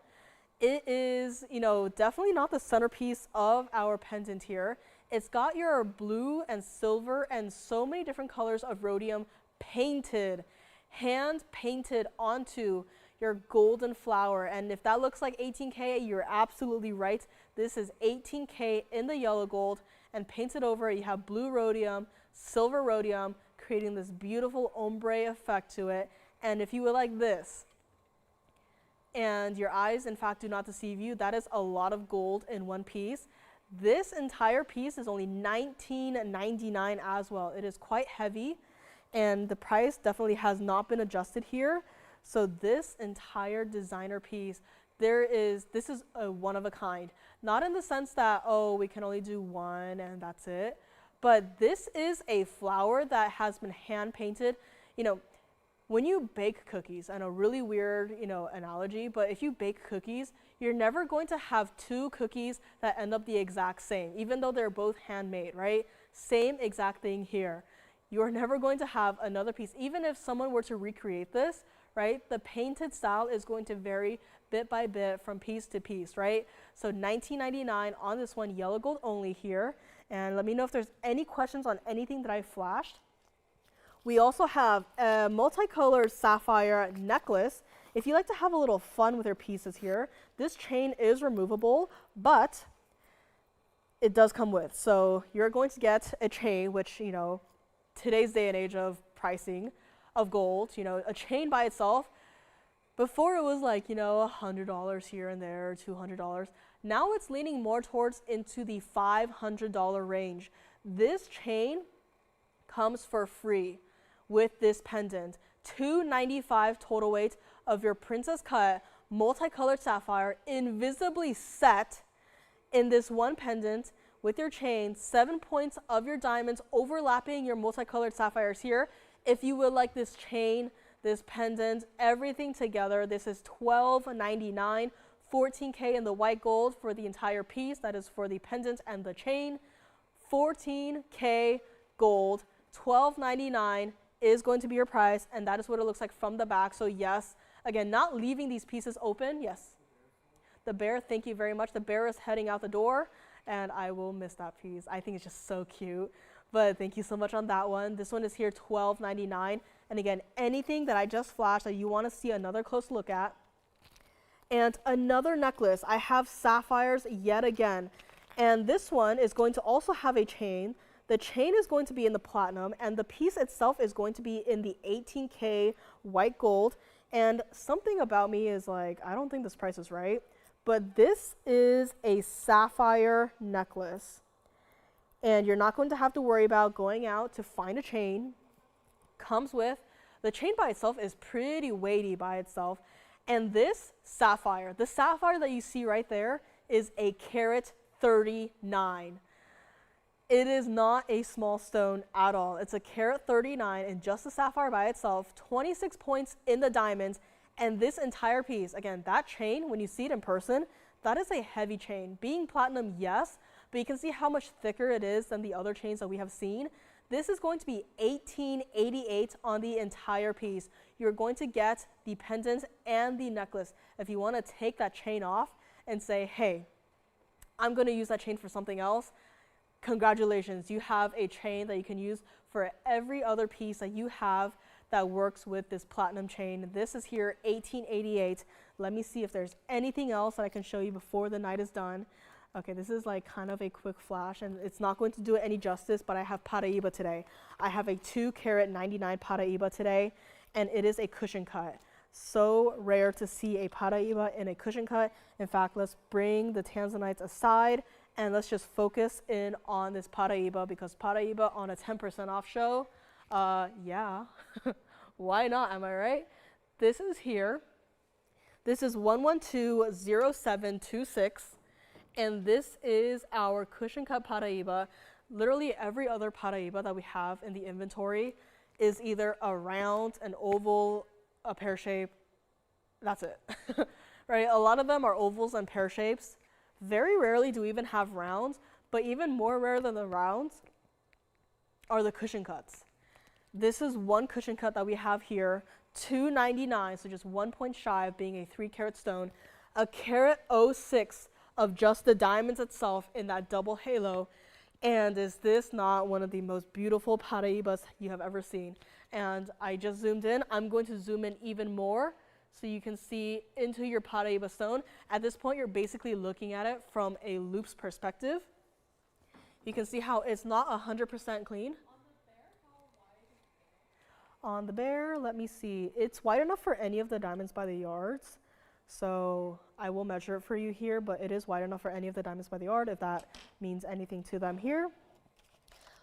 It is, definitely not the centerpiece of our pendant here. It's got your blue and silver and so many different colors of rhodium painted, hand painted onto your golden flower. And if that looks like 18K, you're absolutely right. This is 18K in the yellow gold, and painted over it, you have blue rhodium, silver rhodium, creating this beautiful ombre effect to it. And if you would like this, and your eyes in fact do not deceive you, that is a lot of gold in one piece. This entire piece is only $19.99 as well. It is quite heavy, and the price definitely has not been adjusted here. So this entire designer piece, this is a one of a kind. Not in the sense that, oh, we can only do one and that's it, but this is a flower that has been hand painted. When you bake cookies, I know, really weird, analogy, but if you bake cookies, you're never going to have 2 cookies that end up the exact same, even though they're both handmade, right? Same exact thing here. You're never going to have another piece. Even if someone were to recreate this, right, the painted style is going to vary bit by bit from piece to piece, right? So $19.99 on this one, yellow gold only here. And let me know if there's any questions on anything that I flashed. We also have a multicolored sapphire necklace. If you like to have a little fun with your pieces here, this chain is removable, but it does come with. So you're going to get a chain, which, today's day and age of pricing of gold, a chain by itself, before it was like, $100 here and there, $200. Now it's leaning more towards into the $500 range. This chain comes for free with this pendant. $295 total weight of your princess cut multicolored sapphire, invisibly set in this one pendant with your chain, 7 points of your diamonds overlapping your multicolored sapphires here. If you would like this chain, this pendant, everything together, this is $12.99, 14K in the white gold for the entire piece. That is for the pendant and the chain. 14K gold, $12.99 is going to be your price, and that is what it looks like from the back. So yes, again, not leaving these pieces open. Yes, the bear, thank you very much. The bear is heading out the door, and I will miss that piece. I think it's just so cute, but thank you so much on that one. This one is here, $12.99. And again, anything that I just flashed that you want to see another close look at. And another necklace, I have sapphires yet again, and this one is going to also have a chain. The chain is going to be in the platinum, and the piece itself is going to be in the 18K white gold. And something about me is like, I don't think this price is right, but this is a sapphire necklace. And you're not going to have to worry about going out to find a chain. Comes with, the chain by itself is pretty weighty by itself. And this sapphire, the sapphire that you see right there, is a carat 39. It is not a small stone at all. It's a carat 39, and just the sapphire by itself, 26 points in the diamonds, and this entire piece, again, that chain, when you see it in person, that is a heavy chain. Being platinum, yes, but you can see how much thicker it is than the other chains that we have seen. This is going to be $18.88 on the entire piece. You're going to get the pendant and the necklace. If you want to take that chain off and say, hey, I'm going to use that chain for something else, congratulations, you have a chain that you can use for every other piece that you have that works with this platinum chain. This is here 1888. Let me see if there's anything else that I can show you before the night is done. Okay, this is like kind of a quick flash, and it's not going to do it any justice, but I have Paraíba today. I have a 2-carat 99 Paraíba today, and it is a cushion cut. So rare to see a Paraíba in a cushion cut. In fact, let's bring the Tanzanites aside, and let's just focus in on this Paraíba, because Paraíba on a 10% off show, yeah, why not, am I right? This is here. This is 1120726. And this is our cushion cut Paraíba. Literally every other Paraíba that we have in the inventory is either a round, an oval, a pear shape. That's it, right? A lot of them are ovals and pear shapes. Very rarely do we even have rounds, but even more rare than the rounds are the cushion cuts. This is one cushion cut that we have here, $2.99, so just 1 point shy of being a 3-carat stone, a carat 06 of just the diamonds itself in that double halo. And is this not one of the most beautiful Paraíbas you have ever seen? And I just zoomed in. I'm going to zoom in even more so you can see into your Paraíba stone. At this point, you're basically looking at it from a loop's perspective. You can see how it's not 100% clean. On the Bear, let me see. It's wide enough for any of the diamonds by the yards. So I will measure it for you here, but it is wide enough for any of the diamonds by the yard, if that means anything to them here.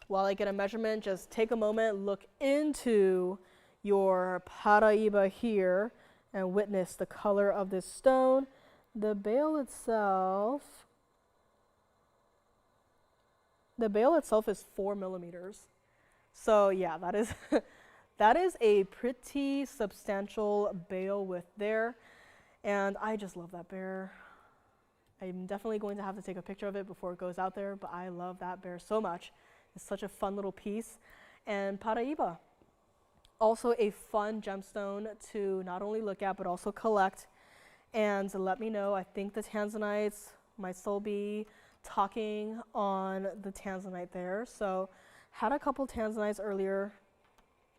While I get a measurement, just take a moment, look into your Paraíba here, and witness the color of this stone. The bale itself is 4 millimeters. So yeah, that is that is a pretty substantial bale width there. And I just love that bear. I'm definitely going to have to take a picture of it before it goes out there, but I love that bear so much. It's such a fun little piece. And Paraíba, also a fun gemstone to not only look at, but also collect. And let me know, I think the Tanzanites might still be talking on the Tanzanite there. So had a couple Tanzanites earlier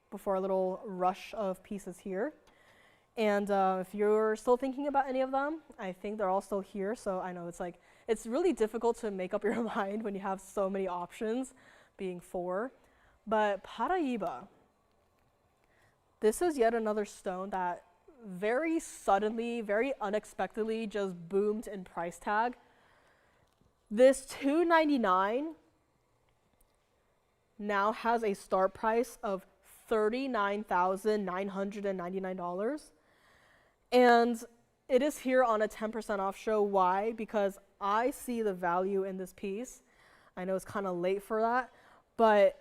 before a little rush of pieces here. And if you're still thinking about any of them, I think they're all still here. So I know it's really difficult to make up your mind when you have so many options, being 4. But Paraíba, this is yet another stone that very suddenly, very unexpectedly just boomed in price tag. This $2.99 now has a start price of $39,999. And it is here on a 10% off show. Why? Because I see the value in this piece. I know it's kind of late for that, but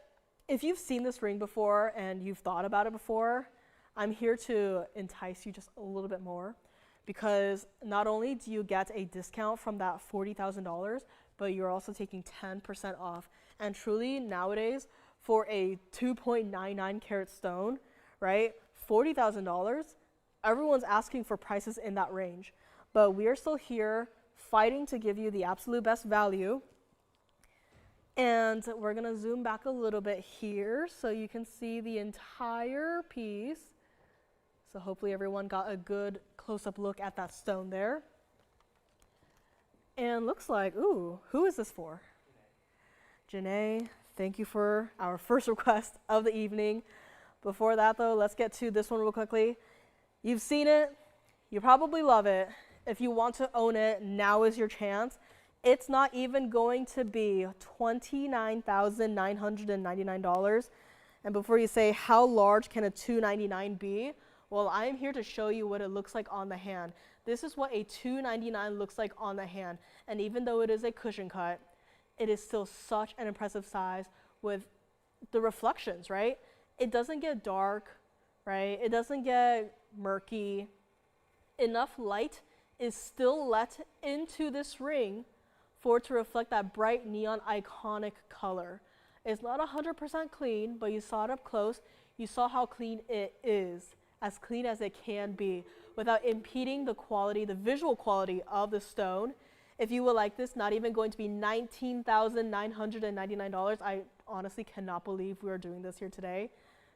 if you've seen this ring before and you've thought about it before, I'm here to entice you just a little bit more, because not only do you get a discount from that $40,000, but you're also taking 10% off. And truly nowadays, for a 2.99 carat stone, right, $40,000, everyone's asking for prices in that range. But we are still here fighting to give you the absolute best value. And we're gonna zoom back a little bit here so you can see the entire piece. So hopefully everyone got a good close-up look at that stone there. And looks like, ooh, who is this for? Janae, thank you for our first request of the evening. Before that though, let's get to this one real quickly. You've seen it, you probably love it. If you want to own it, now is your chance. It's not even going to be $29,999. And before you say, how large can a $2.99 be? Well, I'm here to show you what it looks like on the hand. This is what a $2.99 looks like on the hand. And even though it is a cushion cut, it is still such an impressive size with the reflections, right? It doesn't get dark, right? It doesn't get murky. Enough light is still let into this ring for it to reflect that bright neon iconic color. It's not 100% clean, but you saw it up close. You saw how clean it is, as clean as it can be, without impeding the quality, the visual quality of the stone. If you would like this, not even going to be $19,999. I honestly cannot believe we are doing this here today.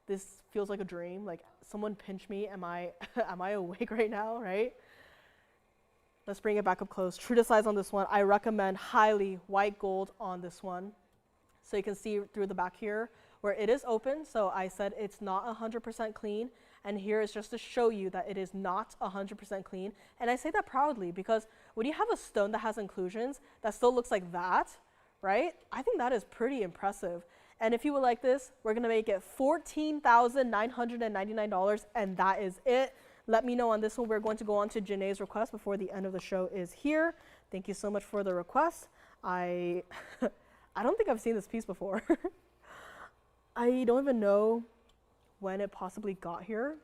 This feels like a dream. Like someone pinch me. Am I awake right now, right? Let's bring it back up close. True to size on this one. I recommend highly white gold on this one. So you can see through the back here where it is open. So I said it's not 100% clean. And here is just to show you that it is not 100% clean. And I say that proudly because when you have a stone that has inclusions that still looks like that, right? I think that is pretty impressive. And if you would like this, we're gonna make it $14,999, and that is it. Let me know on this one. We're going to go on to Janae's request before the end of the show is here. Thank you so much for the request. I don't think I've seen this piece before. I don't even know when it possibly got here.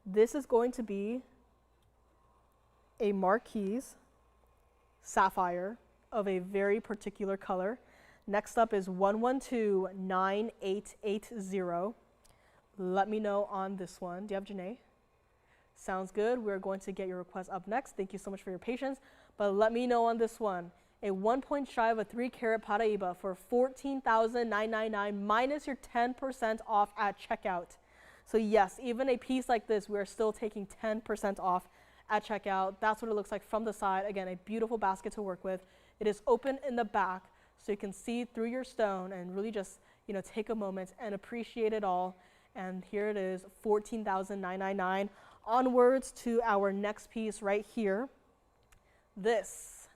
This is going to be a Marquise sapphire of a very particular color. Next up is 1129880. Let me know on this one. Do you have Janae? Sounds good. We're going to get your request up next. Thank you so much for your patience. But let me know on this one. A 1 point shy of a 3-carat Paraíba for $14,999 minus your 10% off at checkout. So yes, even a piece like this, we're still taking 10% off at checkout. That's what it looks like from the side. Again, a beautiful basket to work with. It is open in the back, so you can see through your stone and really just, take a moment and appreciate it all. And here it is, $14,999. Onwards to our next piece right here. This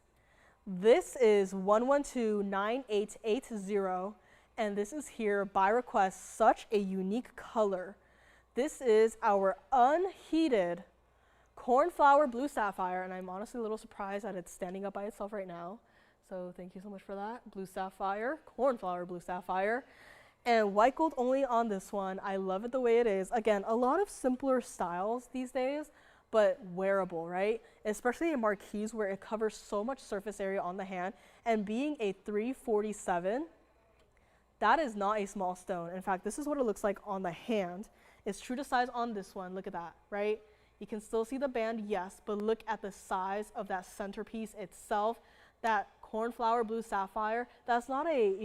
is 1129880, and this is here by request, such a unique color. This is our unheated cornflower blue sapphire, and I'm honestly a little surprised that it's standing up by itself right now. So thank you so much for that. Blue sapphire, cornflower blue sapphire. And white gold only on this one. I love it the way it is. Again, a lot of simpler styles these days, but wearable, right? Especially in Marquise where it covers so much surface area on the hand. And being a 347, that is not a small stone. In fact, this is what it looks like on the hand. It's true to size on this one. Look at that, right? You can still see the band, yes, but look at the size of that centerpiece itself. That cornflower blue sapphire, that's not a,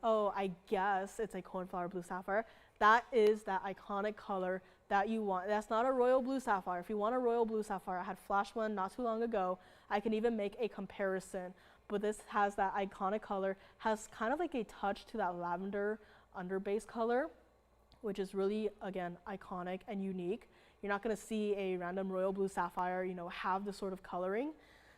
oh, I guess it's a cornflower blue sapphire. That is that iconic color that you want. That's not a royal blue sapphire. If you want a royal blue sapphire, I had flashed one not too long ago. I can even make a comparison, but this has that iconic color, has kind of like a touch to that lavender underbase color, which is really, again, iconic and unique. You're not gonna see a random royal blue sapphire, have this sort of coloring.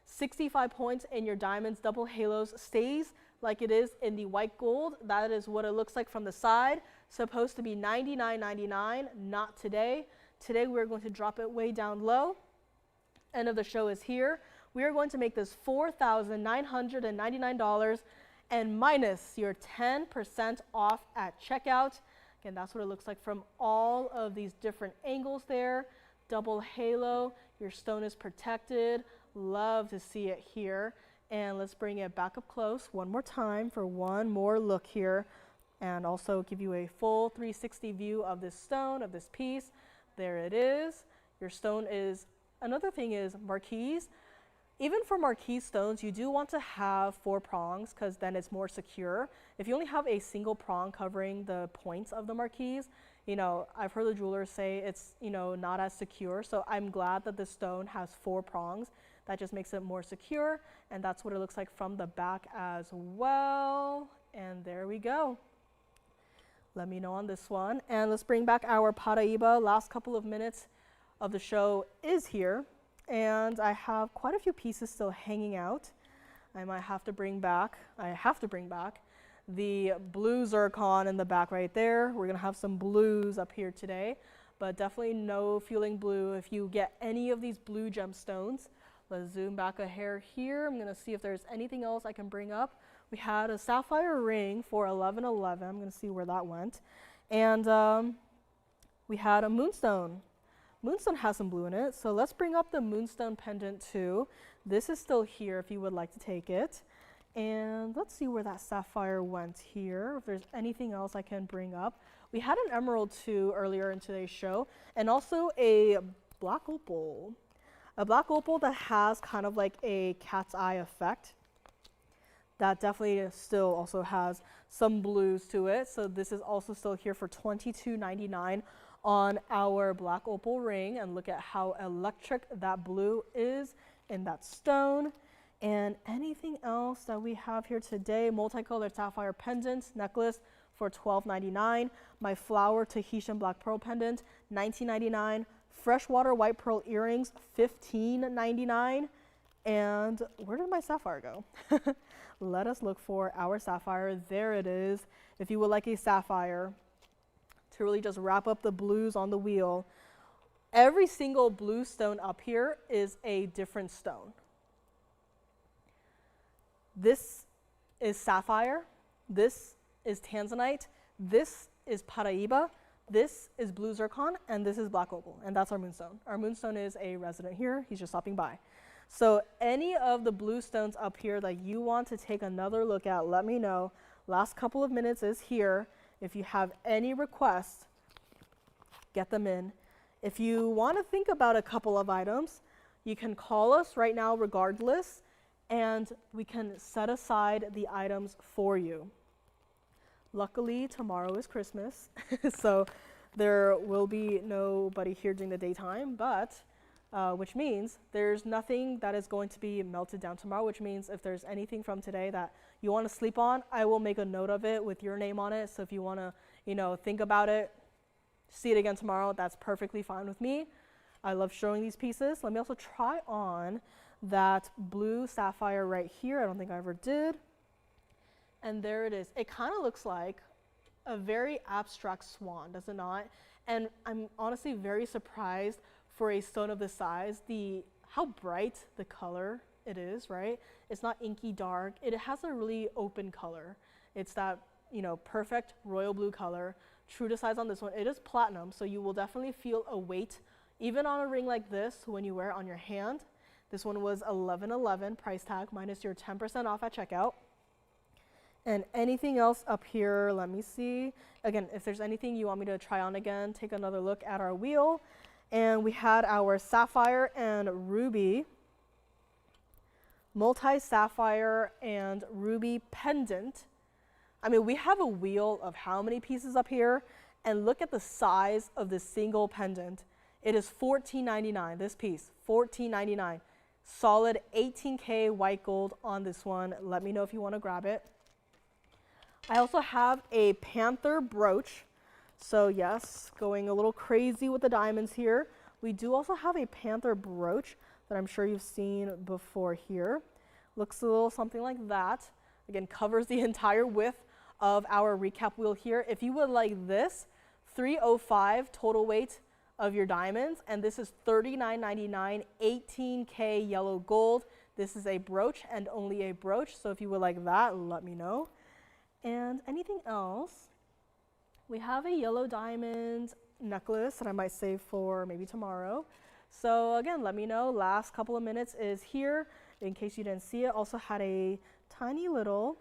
65 points in your diamonds, double halos, stays like it is in the white gold. That is what it looks like from the side. Supposed to be $99.99, not today. Today we're going to drop it way down low. End of the show is here. We are going to make this $4,999 and minus your 10% off at checkout. Again, that's what it looks like from all of these different angles there. Double halo, your stone is protected. Love to see it here. And let's bring it back up close one more time for one more look here, and also give you a full 360 view of this stone, of this piece. There it is. Your stone is, another thing is Marquise. Even for Marquise stones, you do want to have 4 prongs because then it's more secure. If you only have a single prong covering the points of the Marquise, I've heard the jewelers say it's, not as secure. So I'm glad that this stone has 4 prongs. That just makes it more secure, and that's what it looks like from the back as well. And there we go. Let me know on this one. And let's bring back our Paraíba. Last couple of minutes of the show is here, and I have quite a few pieces still hanging out. I have to bring back the blue zircon in the back right there. We're gonna have some blues up here today, but definitely no fueling blue if you get any of these blue gemstones. Let's zoom back a hair here. I'm gonna see if there's anything else I can bring up. We had a sapphire ring for $11.11. I'm gonna see where that went. And we had a moonstone. Moonstone has some blue in it, so let's bring up the moonstone pendant too. This is still here if you would like to take it. And let's see where that sapphire went here, if there's anything else I can bring up. We had an emerald too earlier in today's show, and also a black opal. A black opal that has kind of like a cat's eye effect. That definitely still also has some blues to it. So this is also still here for $22.99 on our black opal ring. And look at how electric that blue is in that stone. And anything else that we have here today, multicolored sapphire pendant necklace for $12.99. My flower Tahitian black pearl pendant, $19.99. Freshwater white pearl earrings, $15.99. And where did my sapphire go? Let us look for our sapphire. There it is. If you would like a sapphire to really just wrap up the blues on the wheel, every single blue stone up here is a different stone. This is sapphire. This is Tanzanite. This is Paraiba. This is blue zircon, and this is black opal, and that's our moonstone. Our moonstone is a resident here. He's just stopping by. So any of the blue stones up here that you want to take another look at, let me know. Last couple of minutes is here. If you have any requests, get them in. If you want to think about a couple of items, you can call us right now regardless, and we can set aside the items for you. Luckily, tomorrow is Christmas, so there will be nobody here during the daytime, but which means there's nothing that is going to be melted down tomorrow, which means if there's anything from today that you want to sleep on, I will make a note of it with your name on it. So if you want to, think about it, see it again tomorrow, that's perfectly fine with me. I love showing these pieces. Let me also try on that blue sapphire right here. I don't think I ever did. And there it is. It kind of looks like a very abstract swan, does it not? And I'm honestly very surprised for a stone of this size, how bright the color it is, right? It's not inky dark. It has a really open color. It's that, perfect royal blue color. True to size on this one. It is platinum, so you will definitely feel a weight, even on a ring like this when you wear it on your hand. This one was $11.11 price tag minus your 10% off at checkout. And anything else up here, let me see. Again, if there's anything you want me to try on again, take another look at our wheel. And we had our sapphire and ruby, multi-sapphire and ruby pendant. I mean, we have a wheel of how many pieces up here, and look at the size of this single pendant. It is $14.99, this piece, $14.99. Solid 18K white gold on this one. Let me know if you want to grab it. I also have a panther brooch. So yes, going a little crazy with the diamonds here. We do also have a panther brooch that I'm sure you've seen before here. Looks a little something like that. Again, covers the entire width of our recap wheel here. If you would like this, 305 total weight of your diamonds, and this is $39.99, 18K yellow gold. This is a brooch and only a brooch, so if you would like that, let me know. And anything else? We have a yellow diamond necklace that I might save for maybe tomorrow. So again, let me know. Last couple of minutes is here in case you didn't see it. Also had a tiny little,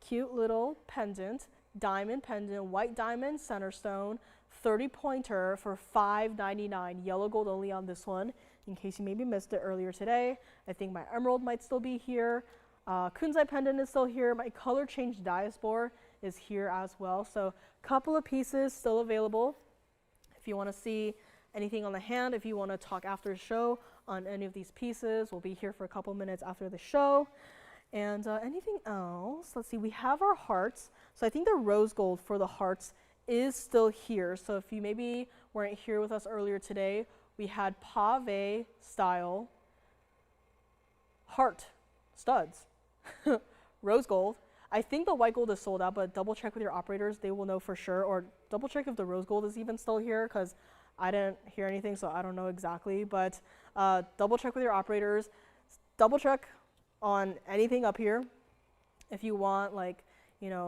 cute little pendant, diamond pendant, white diamond center stone, 30 pointer for $5.99. Yellow gold only on this one in case you maybe missed it earlier today. I think my emerald might still be here. Kunzite pendant is still here. My color change diaspore is here as well. So a couple of pieces still available. If you want to see anything on the hand, if you want to talk after the show on any of these pieces, we'll be here for a couple minutes after the show. And anything else? Let's see, we have our hearts. So I think the rose gold for the hearts is still here. So if you maybe weren't here with us earlier today, we had pave style heart studs. Rose gold. I think the white gold is sold out, but double check with your operators. They will know for sure, or double check if the rose gold is even still here, because I didn't hear anything, so I don't know exactly. But double check with your operators. Double check on anything up here. If you want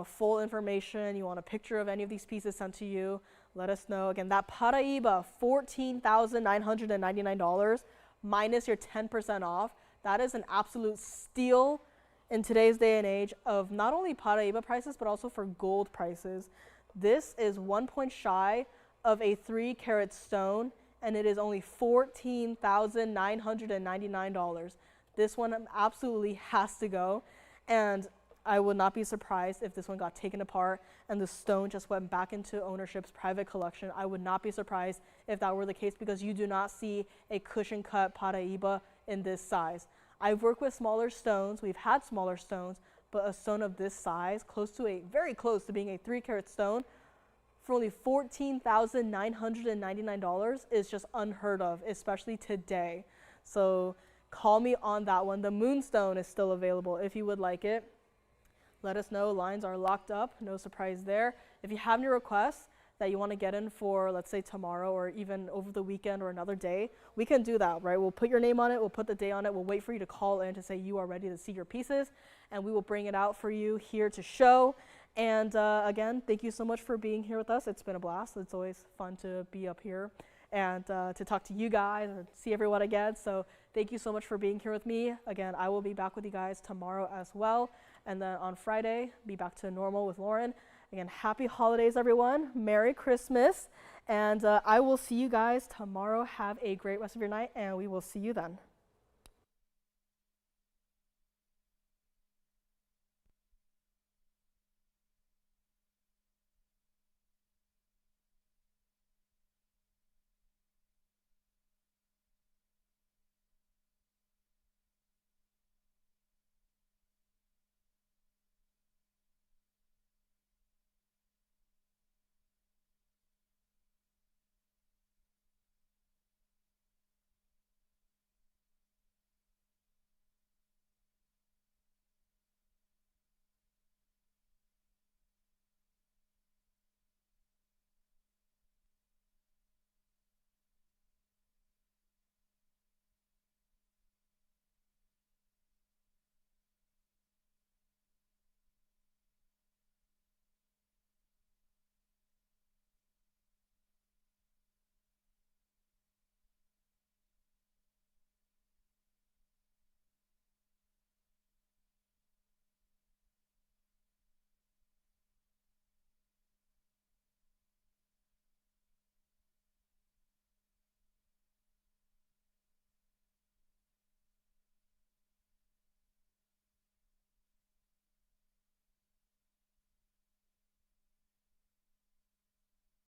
full information, you want a picture of any of these pieces sent to you, let us know. Again, that Paraiba, $14,999 minus your 10% off. That is an absolute steal in today's day and age of not only Paraiba prices, but also for gold prices. This is 1 point shy of a 3-carat stone, and it is only $14,999. This one absolutely has to go, and I would not be surprised if this one got taken apart and the stone just went back into ownership's private collection. I would not be surprised if that were the case, because you do not see a cushion cut Paraíba in this size. I've worked with smaller stones, we've had smaller stones, but a stone of this size, very close to being a 3-carat stone, for only $14,999 is just unheard of, especially today. So call me on that one. The Moonstone is still available if you would like it. Let us know. Lines are locked up. No surprise there. If you have any requests that you want to get in for, let's say tomorrow or even over the weekend or another day, we can do that, right? We'll put your name on it. We'll put the day on it. We'll wait for you to call in to say you are ready to see your pieces, and we will bring it out for you here to show. And again, thank you so much for being here with us. It's been a blast. It's always fun to be up here and to talk to you guys and see everyone again. So thank you so much for being here with me. Again, I will be back with you guys tomorrow as well. And then on Friday, be back to normal with Lauren. Again, happy holidays, everyone. Merry Christmas. And I will see you guys tomorrow. Have a great rest of your night, and we will see you then.